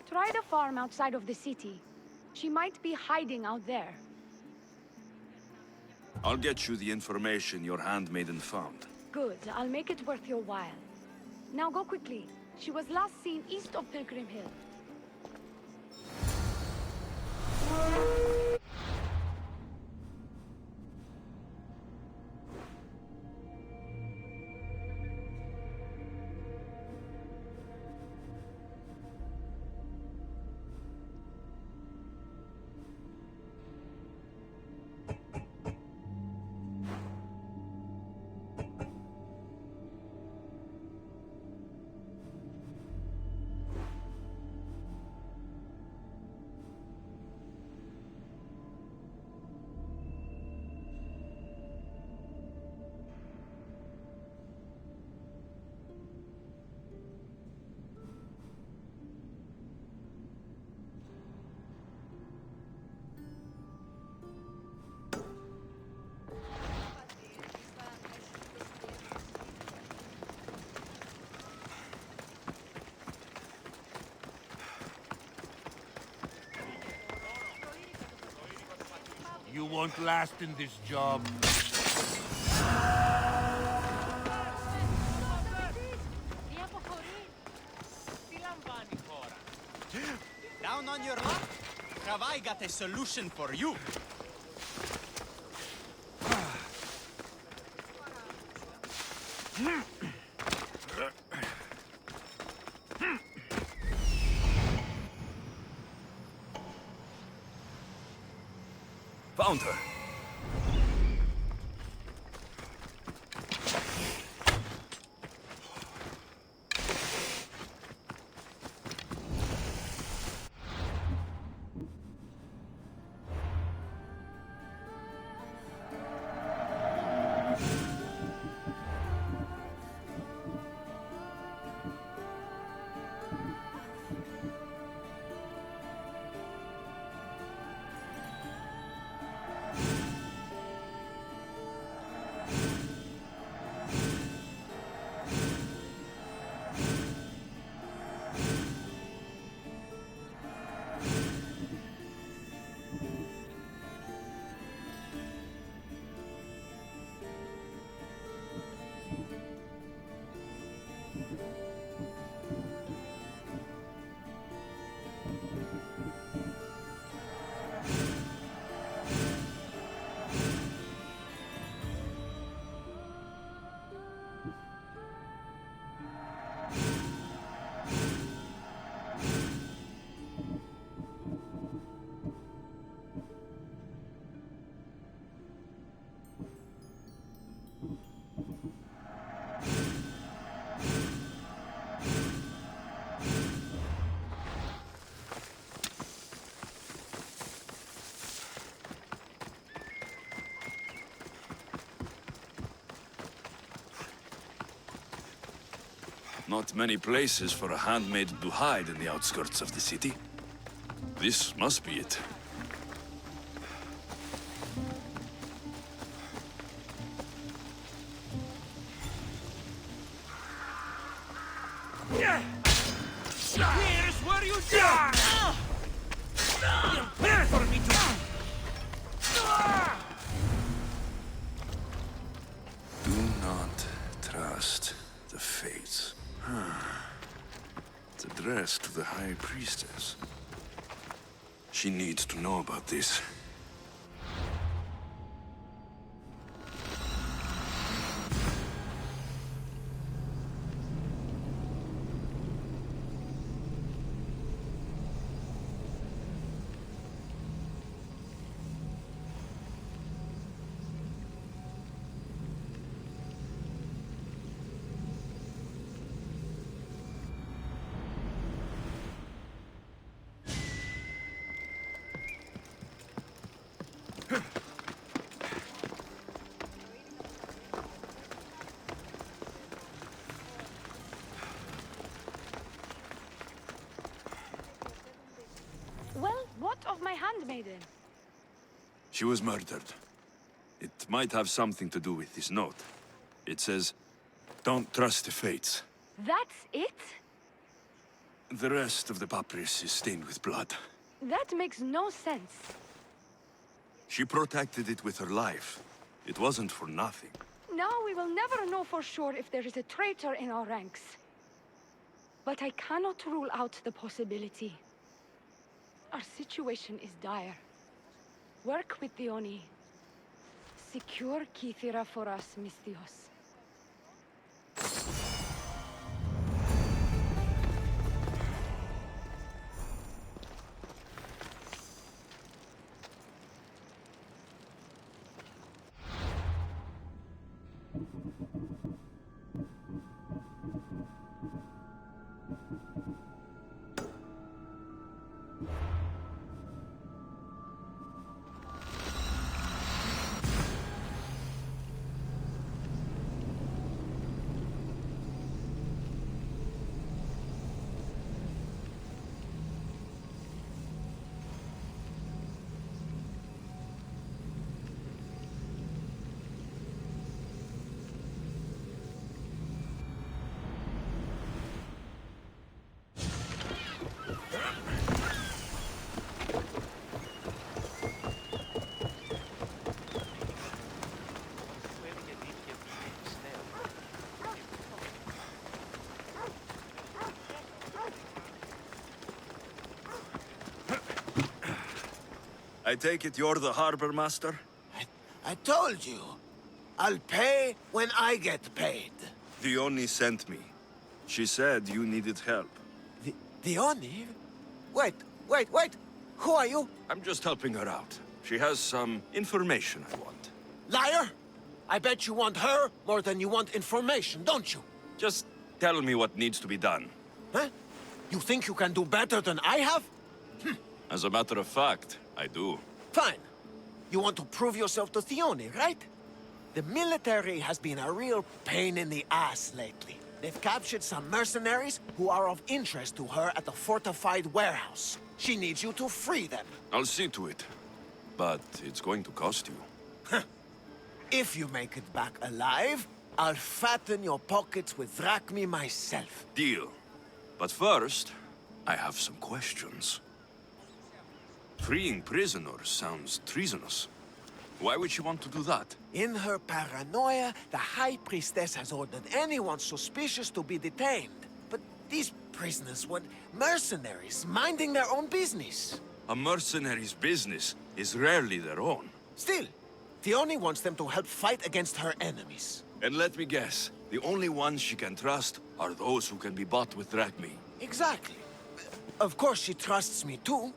Try the farm outside of the city. She might be hiding out there. I'll get you the information your handmaiden found. Good, I'll make it worth your while. Now go quickly. She was last seen east of Pilgrim Hill. You won't last in this job. Down on your luck? Have I got a solution for you? Found her. Not many places for a handmaid to hide in the outskirts of the city. This must be it. Here's where you die! Prepare for me to... Do not trust the fates. It's addressed to the High Priestess. She needs to know about this. Well, what of my handmaiden? She was murdered. It might have something to do with this note. It says, "Don't trust the fates." That's it? The rest of the papyrus is stained with blood. That makes no sense. She protected it with her life. It wasn't for nothing. Now we will never know for sure if there is a traitor in our ranks. But I cannot rule out the possibility. Our situation is dire. Work with the Oni. Secure Kithira for us, Misthios. I take it you're the harbor master? I told you. I'll pay when I get paid. The Oni sent me. She said you needed help. The Oni? Wait. Who are you? I'm just helping her out. She has some information I want. Liar! I bet you want her more than you want information, don't you? Just tell me what needs to be done. Huh? You think you can do better than I have? As a matter of fact, I do. Fine. You want to prove yourself to Theone, right? The military has been a real pain in the ass lately. They've captured some mercenaries who are of interest to her at the fortified warehouse. She needs you to free them. I'll see to it. But it's going to cost you. If you make it back alive, I'll fatten your pockets with drachmi myself. Deal. But first, I have some questions. Freeing prisoners sounds treasonous. Why would she want to do that? In her paranoia, the High Priestess has ordered anyone suspicious to be detained. But these prisoners were mercenaries, minding their own business. A mercenary's business is rarely their own. Still, Theone wants them to help fight against her enemies. And let me guess, the only ones she can trust are those who can be bought with drachmi. Exactly. Of course she trusts me too.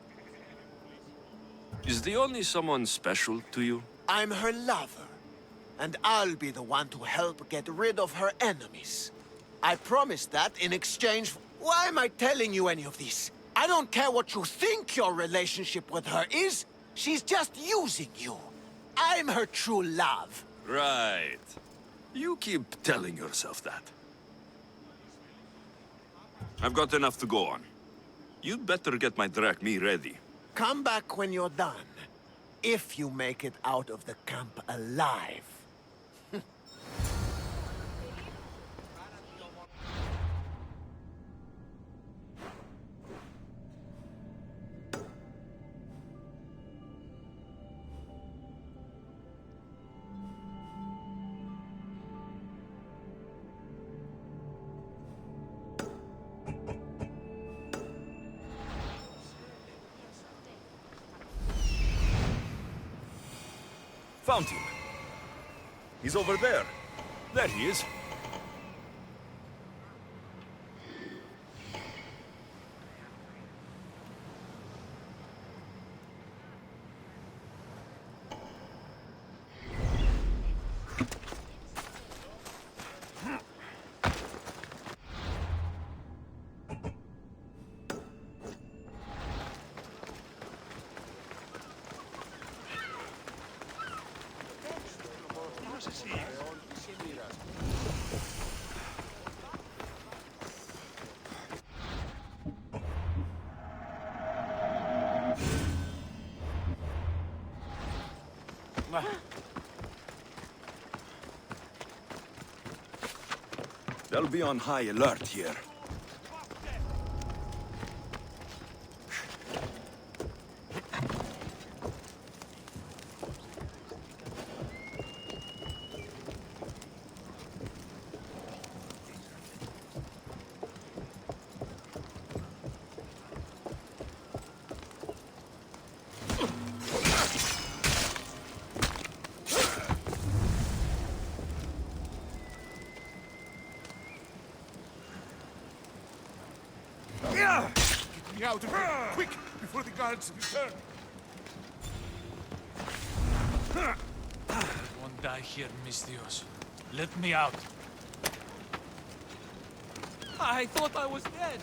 Is the only someone special to you? I'm her lover. And I'll be the one to help get rid of her enemies. I promised that in exchange for... Why am I telling you any of this? I don't care what you think your relationship with her is. She's just using you. I'm her true love. Right. You keep telling yourself that. I've got enough to go on. You'd better get my drachmi ready. Come back when you're done. If you make it out of the camp alive. Found him. He's over there. There he is. They'll be on high alert here. Get me out of here, quick, before the guards return. I won't die here, Mistios. Let me out. I thought I was dead.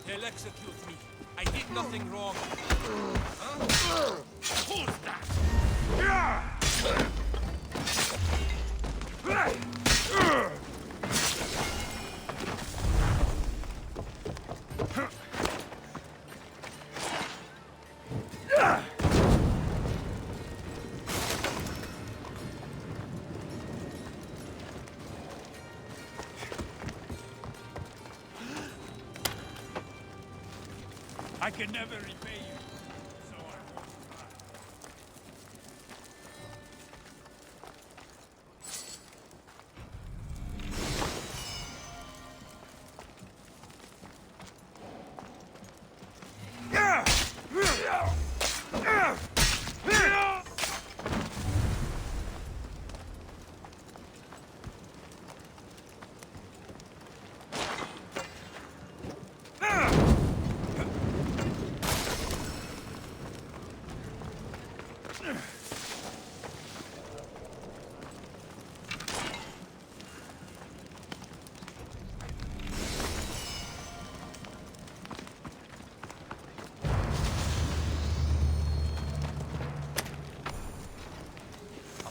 They'll execute me. I did nothing wrong. Huh? Who's that? I can never repay you. So I won't try.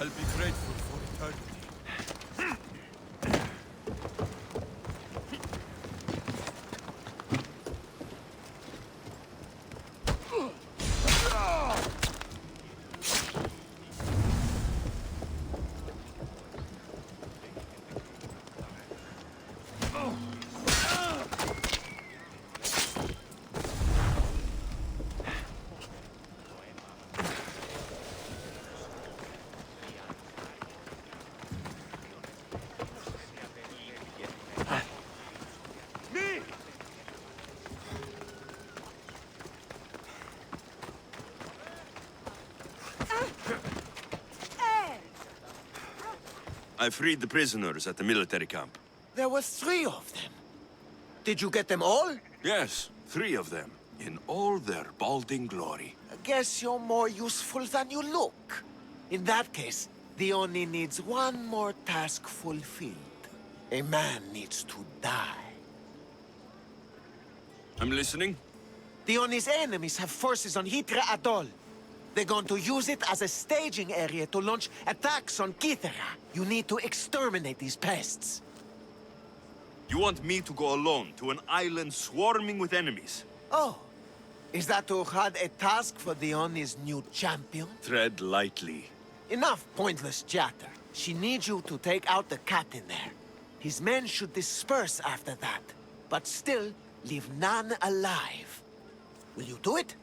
I'll be grateful for eternity. I freed the prisoners at the military camp. There were 3 of them. Did you get them all? Yes, 3 of them, in all their balding glory. I guess you're more useful than you look. In that case, the Oni needs one more task fulfilled. A man needs to die. I'm listening. The Oni's enemies have forces on Hitra Atoll. They're going to use it as a staging area to launch attacks on Kithera. You need to exterminate these pests. You want me to go alone to an island swarming with enemies? Oh, is that to had a task for the Oni's new champion? Tread lightly. Enough pointless chatter. She needs you to take out the captain there. His men should disperse after that, but still leave none alive. Will you do it?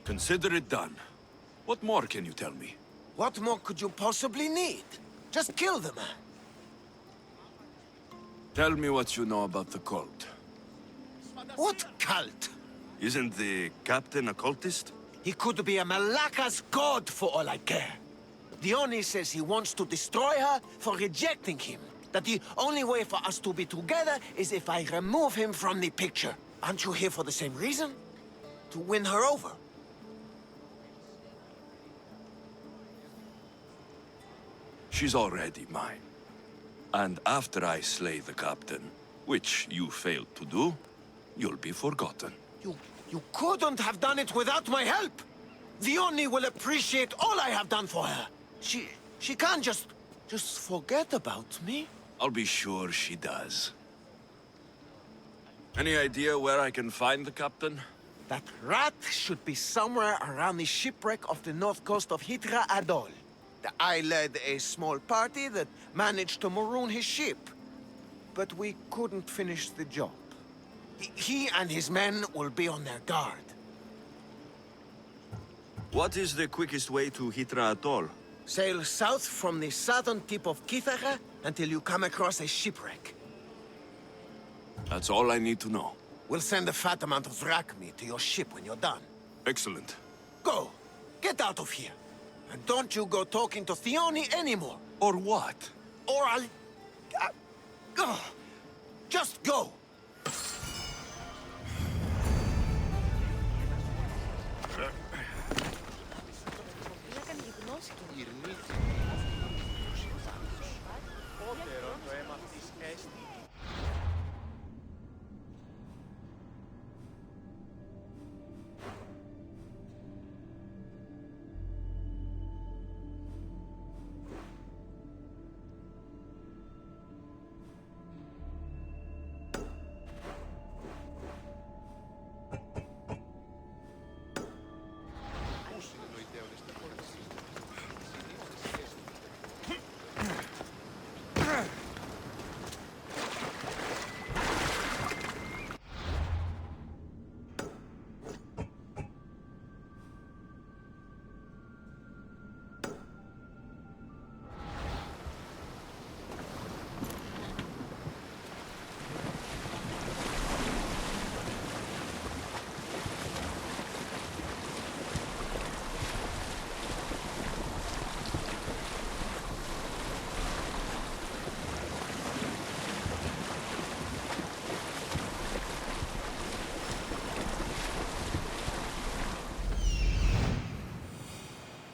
Consider it done. What more can you tell me? What more could you possibly need? Just kill the man. Tell me what you know about the cult. What cult? Isn't the captain a cultist? He could be a Malaka's god for all I care. The Oni says he wants to destroy her for rejecting him. That the only way for us to be together is if I remove him from the picture. Aren't you here for the same reason? To win her over? She's already mine. And after I slay the captain, which you failed to do, you'll be forgotten. You couldn't have done it without my help! The Oni will appreciate all I have done for her. She can't just forget about me. I'll be sure she does. Any idea where I can find the captain? That rat should be somewhere around the shipwreck off the north coast of Hitra Atoll. I led a small party that managed to maroon his ship. But we couldn't finish the job. He and his men will be on their guard. What is the quickest way to Hitra Atoll? Sail south from the southern tip of Kithara until you come across a shipwreck. That's all I need to know. We'll send a fat amount of drachmi to your ship when you're done. Excellent. Go! Get out of here! And don't you go talking to Theoni anymore! Or what? Or I'll... just go!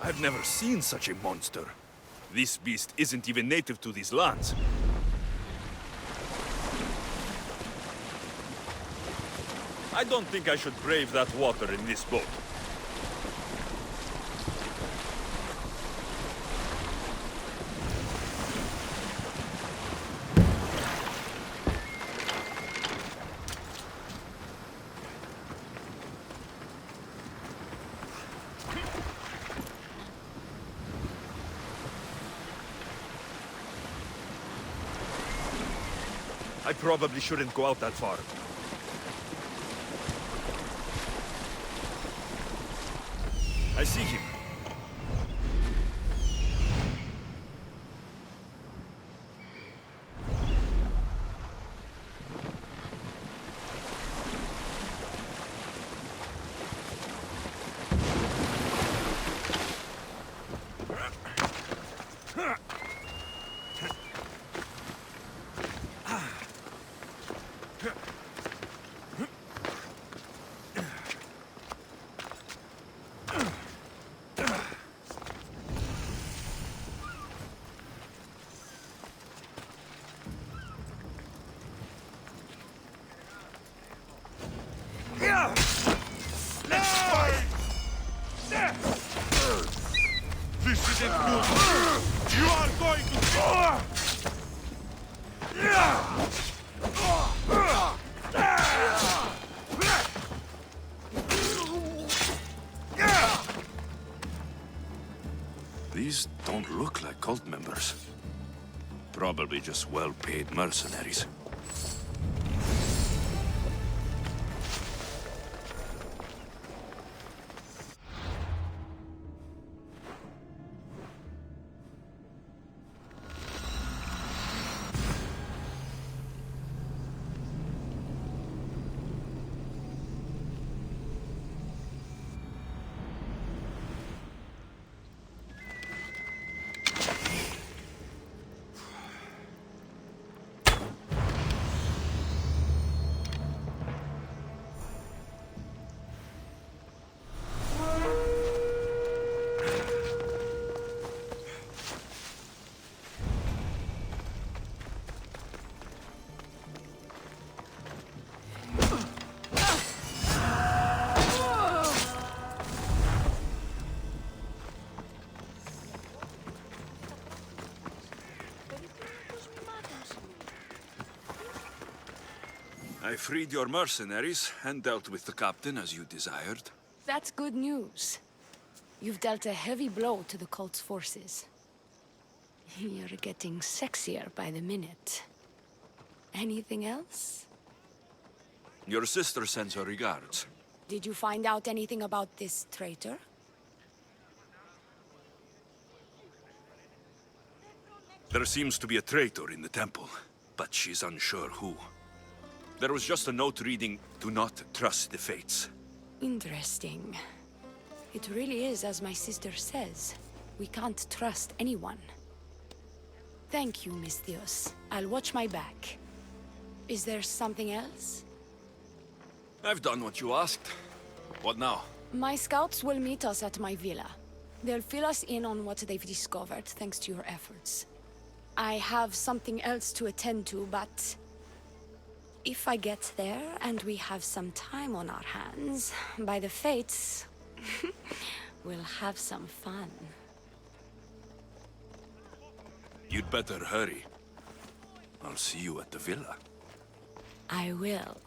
I've never seen such a monster. This beast isn't even native to these lands. I don't think I should brave that water in this boat. I probably shouldn't go out that far. I see him. cult members. Probably just well-paid mercenaries. I freed your mercenaries and dealt with the captain as you desired. That's good news. You've dealt a heavy blow to the cult's forces. You're getting sexier by the minute. Anything else? Your sister sends her regards. Did you find out anything about this traitor? There seems to be a traitor in the temple, but she's unsure who. There was just a note reading, "Do not trust the fates." Interesting. It really is as my sister says. We can't trust anyone. Thank you, Misthios. I'll watch my back. Is there something else? I've done what you asked. What now? My scouts will meet us at my villa. They'll fill us in on what they've discovered, thanks to your efforts. I have something else to attend to, but if I get there and we have some time on our hands, by the fates, we'll have some fun. You'd better hurry. I'll see you at the villa. I will.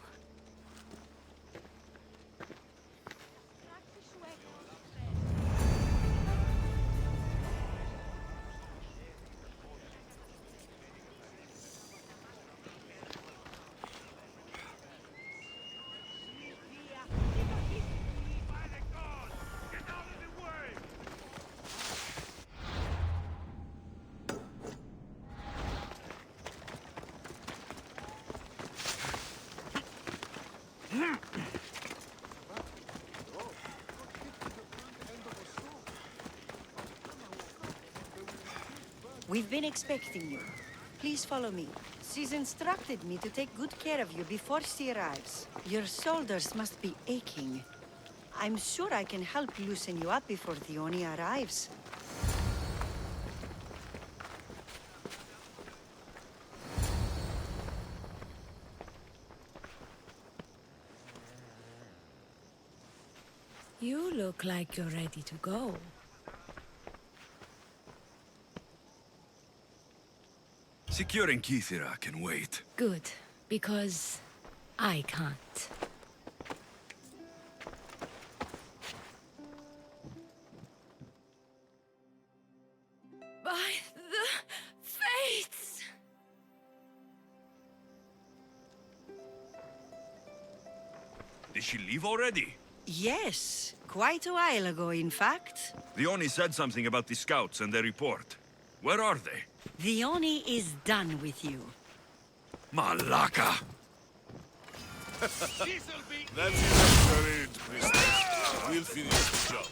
We've been expecting you. Please follow me. She's instructed me to take good care of you before she arrives. Your shoulders must be aching. I'm sure I can help loosen you up before the Oni arrives. You look like you're ready to go. Securing Kithira can wait. Good, because I can't. By the fates! Did she leave already? Yes, quite a while ago, in fact. The Oni said something about the scouts and their report. Where are they? The Oni is done with you. Malaka! That's enough charade, priestess. We'll finish the job.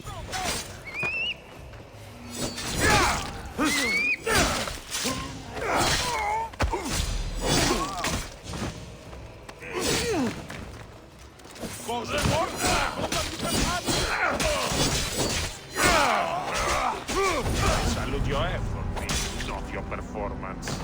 I salute your effort, not your performance.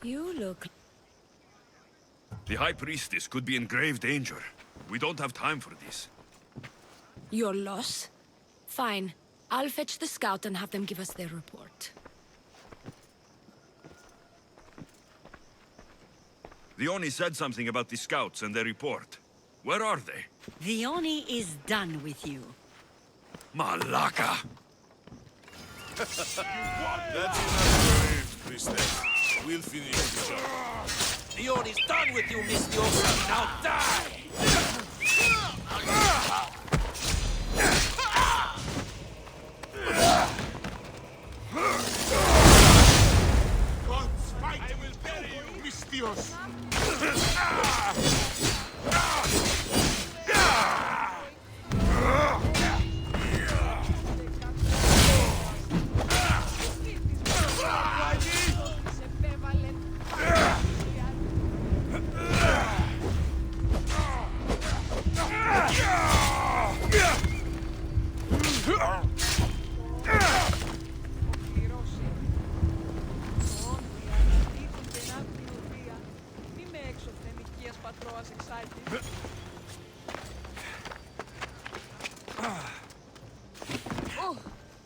You look... The High Priestess could be in grave danger. We don't have time for this. Your loss? Fine. I'll fetch the scout and have them give us their report. The Oni said something about the scouts and their report. Where are they? The Oni is done with you. Malaka! That's enough parade, Priestess. We'll finish the job. The Oni's done with you, Mistios. Now die! Gods fight! I will bury you, Mistios!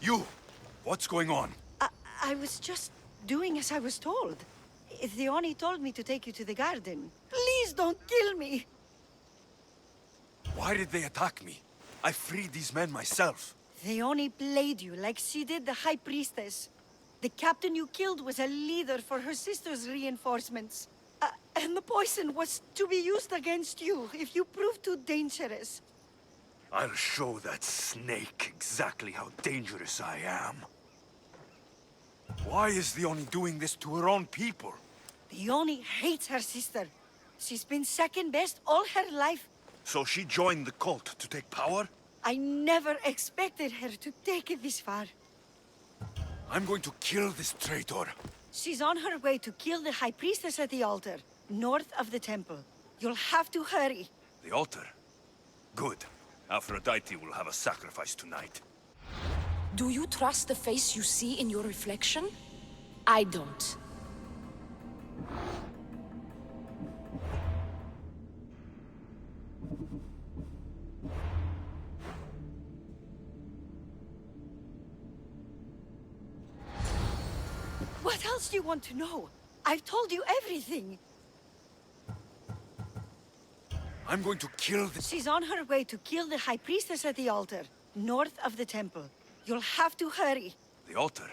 You! What's going on? I was just doing as I was told. The Oni told me to take you to the garden. Please don't kill me! Why did they attack me? I freed these men myself. The Oni played you like she did the High Priestess. The captain you killed was a leader for her sister's reinforcements. And the poison was to be used against you if you prove too dangerous. I'll show that snake exactly how dangerous I am. Why is the Oni doing this to her own people? The Oni hates her sister. She's been second best all her life. So she joined the cult to take power? I never expected her to take it this far. I'm going to kill this traitor. She's on her way to kill the High Priestess at the altar, north of the temple. You'll have to hurry. The altar? Good. Aphrodite will have a sacrifice tonight. Do you trust the face you see in your reflection? I don't. What else do you want to know? I've told you everything. I'm going to kill the... She's on her way to kill the High Priestess at the altar, north of the temple. You'll have to hurry. The altar?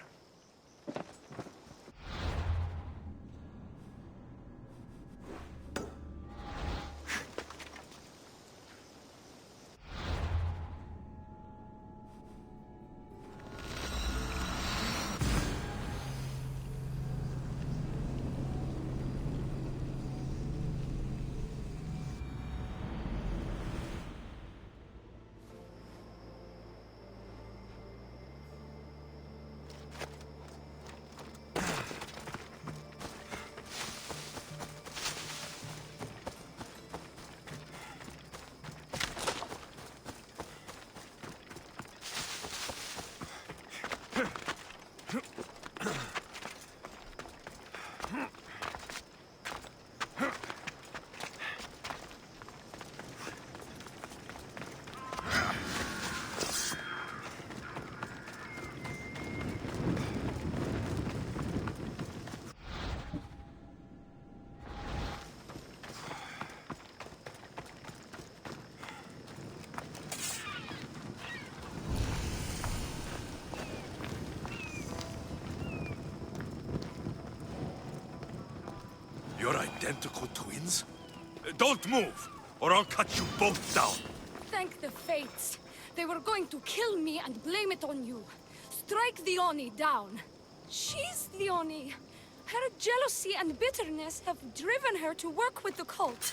You're identical twins? Don't move, or I'll cut you both down. Thank the fates. They were going to kill me and blame it on you. Strike the Oni down. She's the Oni. Her jealousy and bitterness have driven her to work with the cult.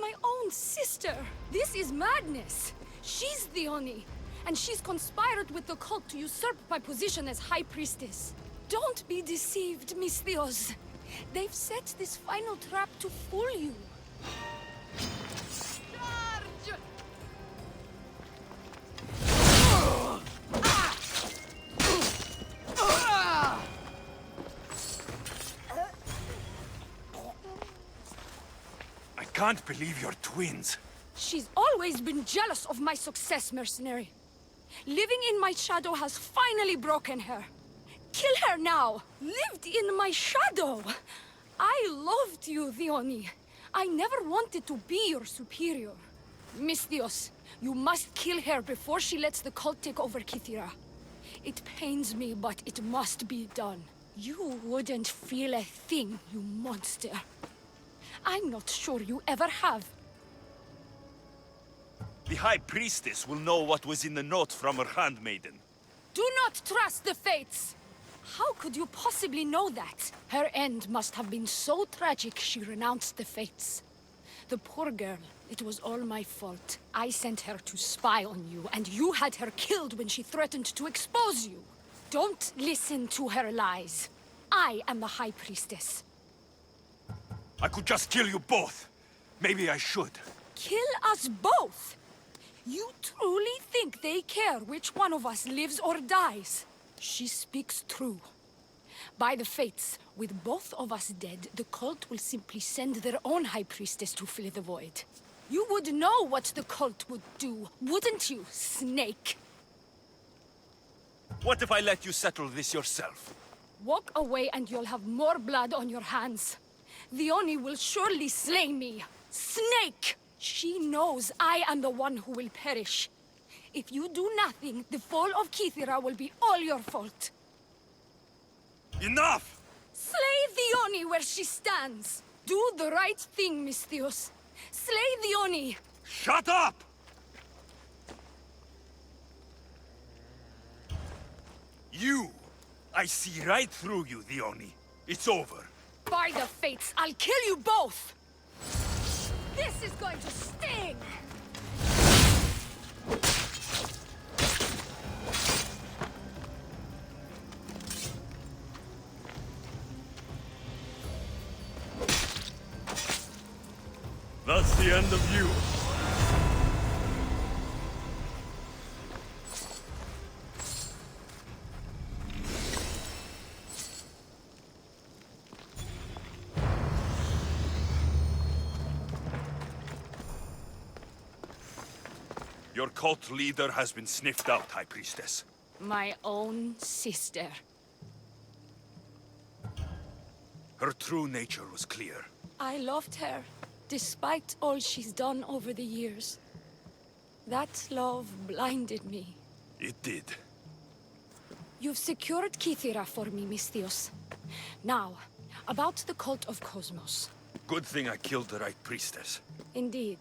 My own sister. This is madness. She's the Oni, and she's conspired with the cult to usurp my position as High Priestess. Don't be deceived, Mistios. They've set this final trap to fool you. Charge! can't believe you're twins. She's always been jealous of my success, mercenary. Living in my shadow has finally broken her. Kill her now! Lived in my shadow! I loved you, Dione. I never wanted to be your superior. Misthios, you must kill her before she lets the cult take over Kythera. It pains me, but it must be done. You wouldn't feel a thing, you monster. I'm not sure you ever have. The High Priestess will know what was in the note from her handmaiden. Do not trust the fates! How could you possibly know that? Her end must have been so tragic she renounced the fates. The poor girl, it was all my fault. I sent her to spy on you, and you had her killed when she threatened to expose you. Don't listen to her lies. I am the High Priestess. I could just kill you both. Maybe I should. Kill us both? You truly think they care which one of us lives or dies? She speaks true. By the fates, with both of us dead, the cult will simply send their own High Priestess to fill the void. You would know what the cult would do, wouldn't you, Snake? What if I let you settle this yourself? Walk away and you'll have more blood on your hands. The Oni will surely slay me. Snake! She knows I am the one who will perish. If you do nothing, the fall of Kythera will be all your fault. Enough! Slay the Oni where she stands. Do the right thing, Misthios. Slay the Oni. Shut up! You! I see right through you, Dione. It's over. By the fates, I'll kill you both! This is going to sting! That's the end of you. Your cult leader has been sniffed out, High Priestess. My own sister. Her true nature was clear. I loved her, despite all she's done over the years. That love blinded me. It did. You've secured Kythera for me, Misthios. Now, about the cult of Cosmos. Good thing I killed the right priestess. Indeed.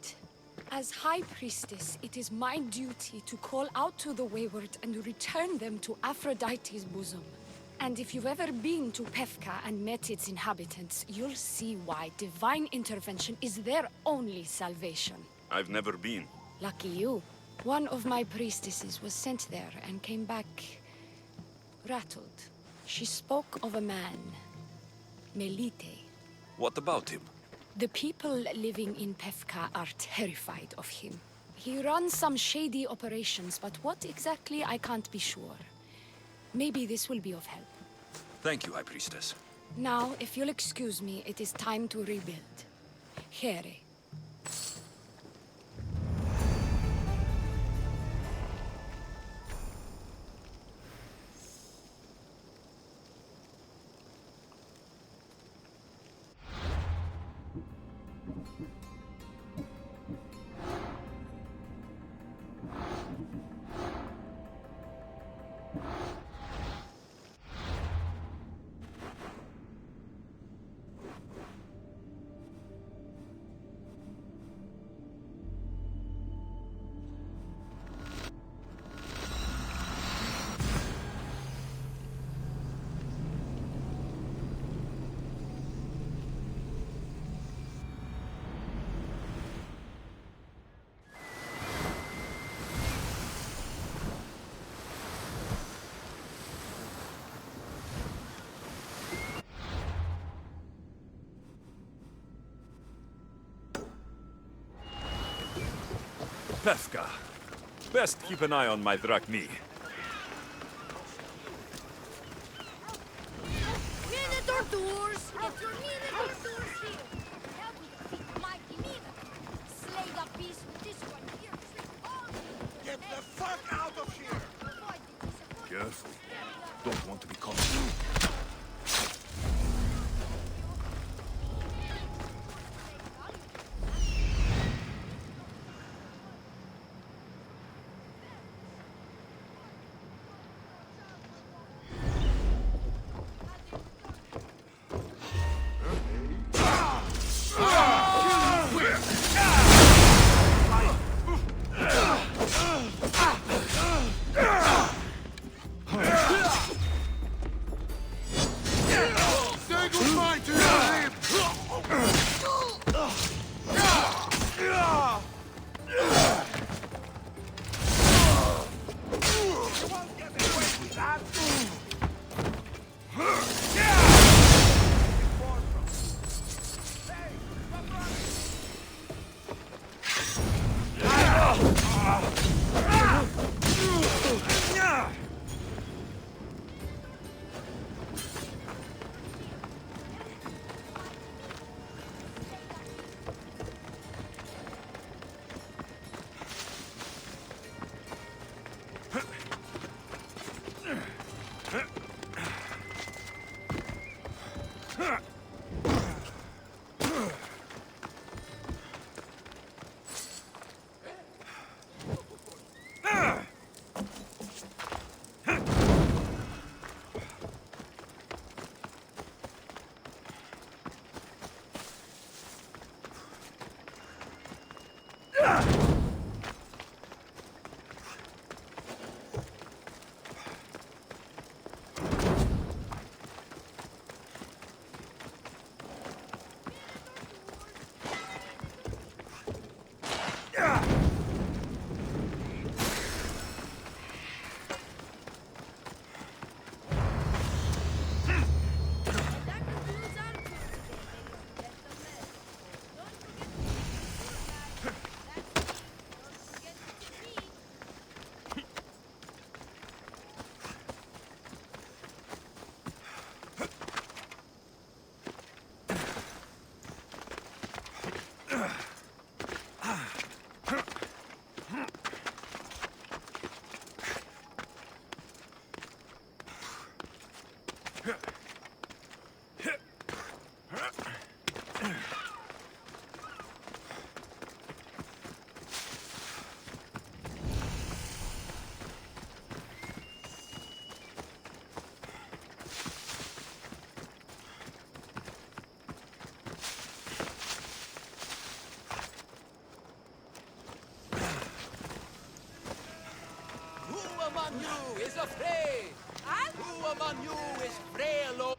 As High Priestess, it is my duty to call out to the wayward and return them to Aphrodite's bosom. And if you've ever been to Pefka and met its inhabitants, you'll see why divine intervention is their only salvation. I've never been. Lucky you. One of my priestesses was sent there and came back rattled. She spoke of a man, Melite. What about him? The people living in Pefka are terrified of him. He runs some shady operations, but what exactly I can't be sure. Maybe this will be of help. Thank you, High Priestess. Now, if you'll excuse me, it is time to rebuild. Here. Pefka. Best keep an eye on my Drachni. Minotaur tours! Get your Minotaur tours here! Help me defeat the mighty Minotaur! among you is afraid? Who among you is frail or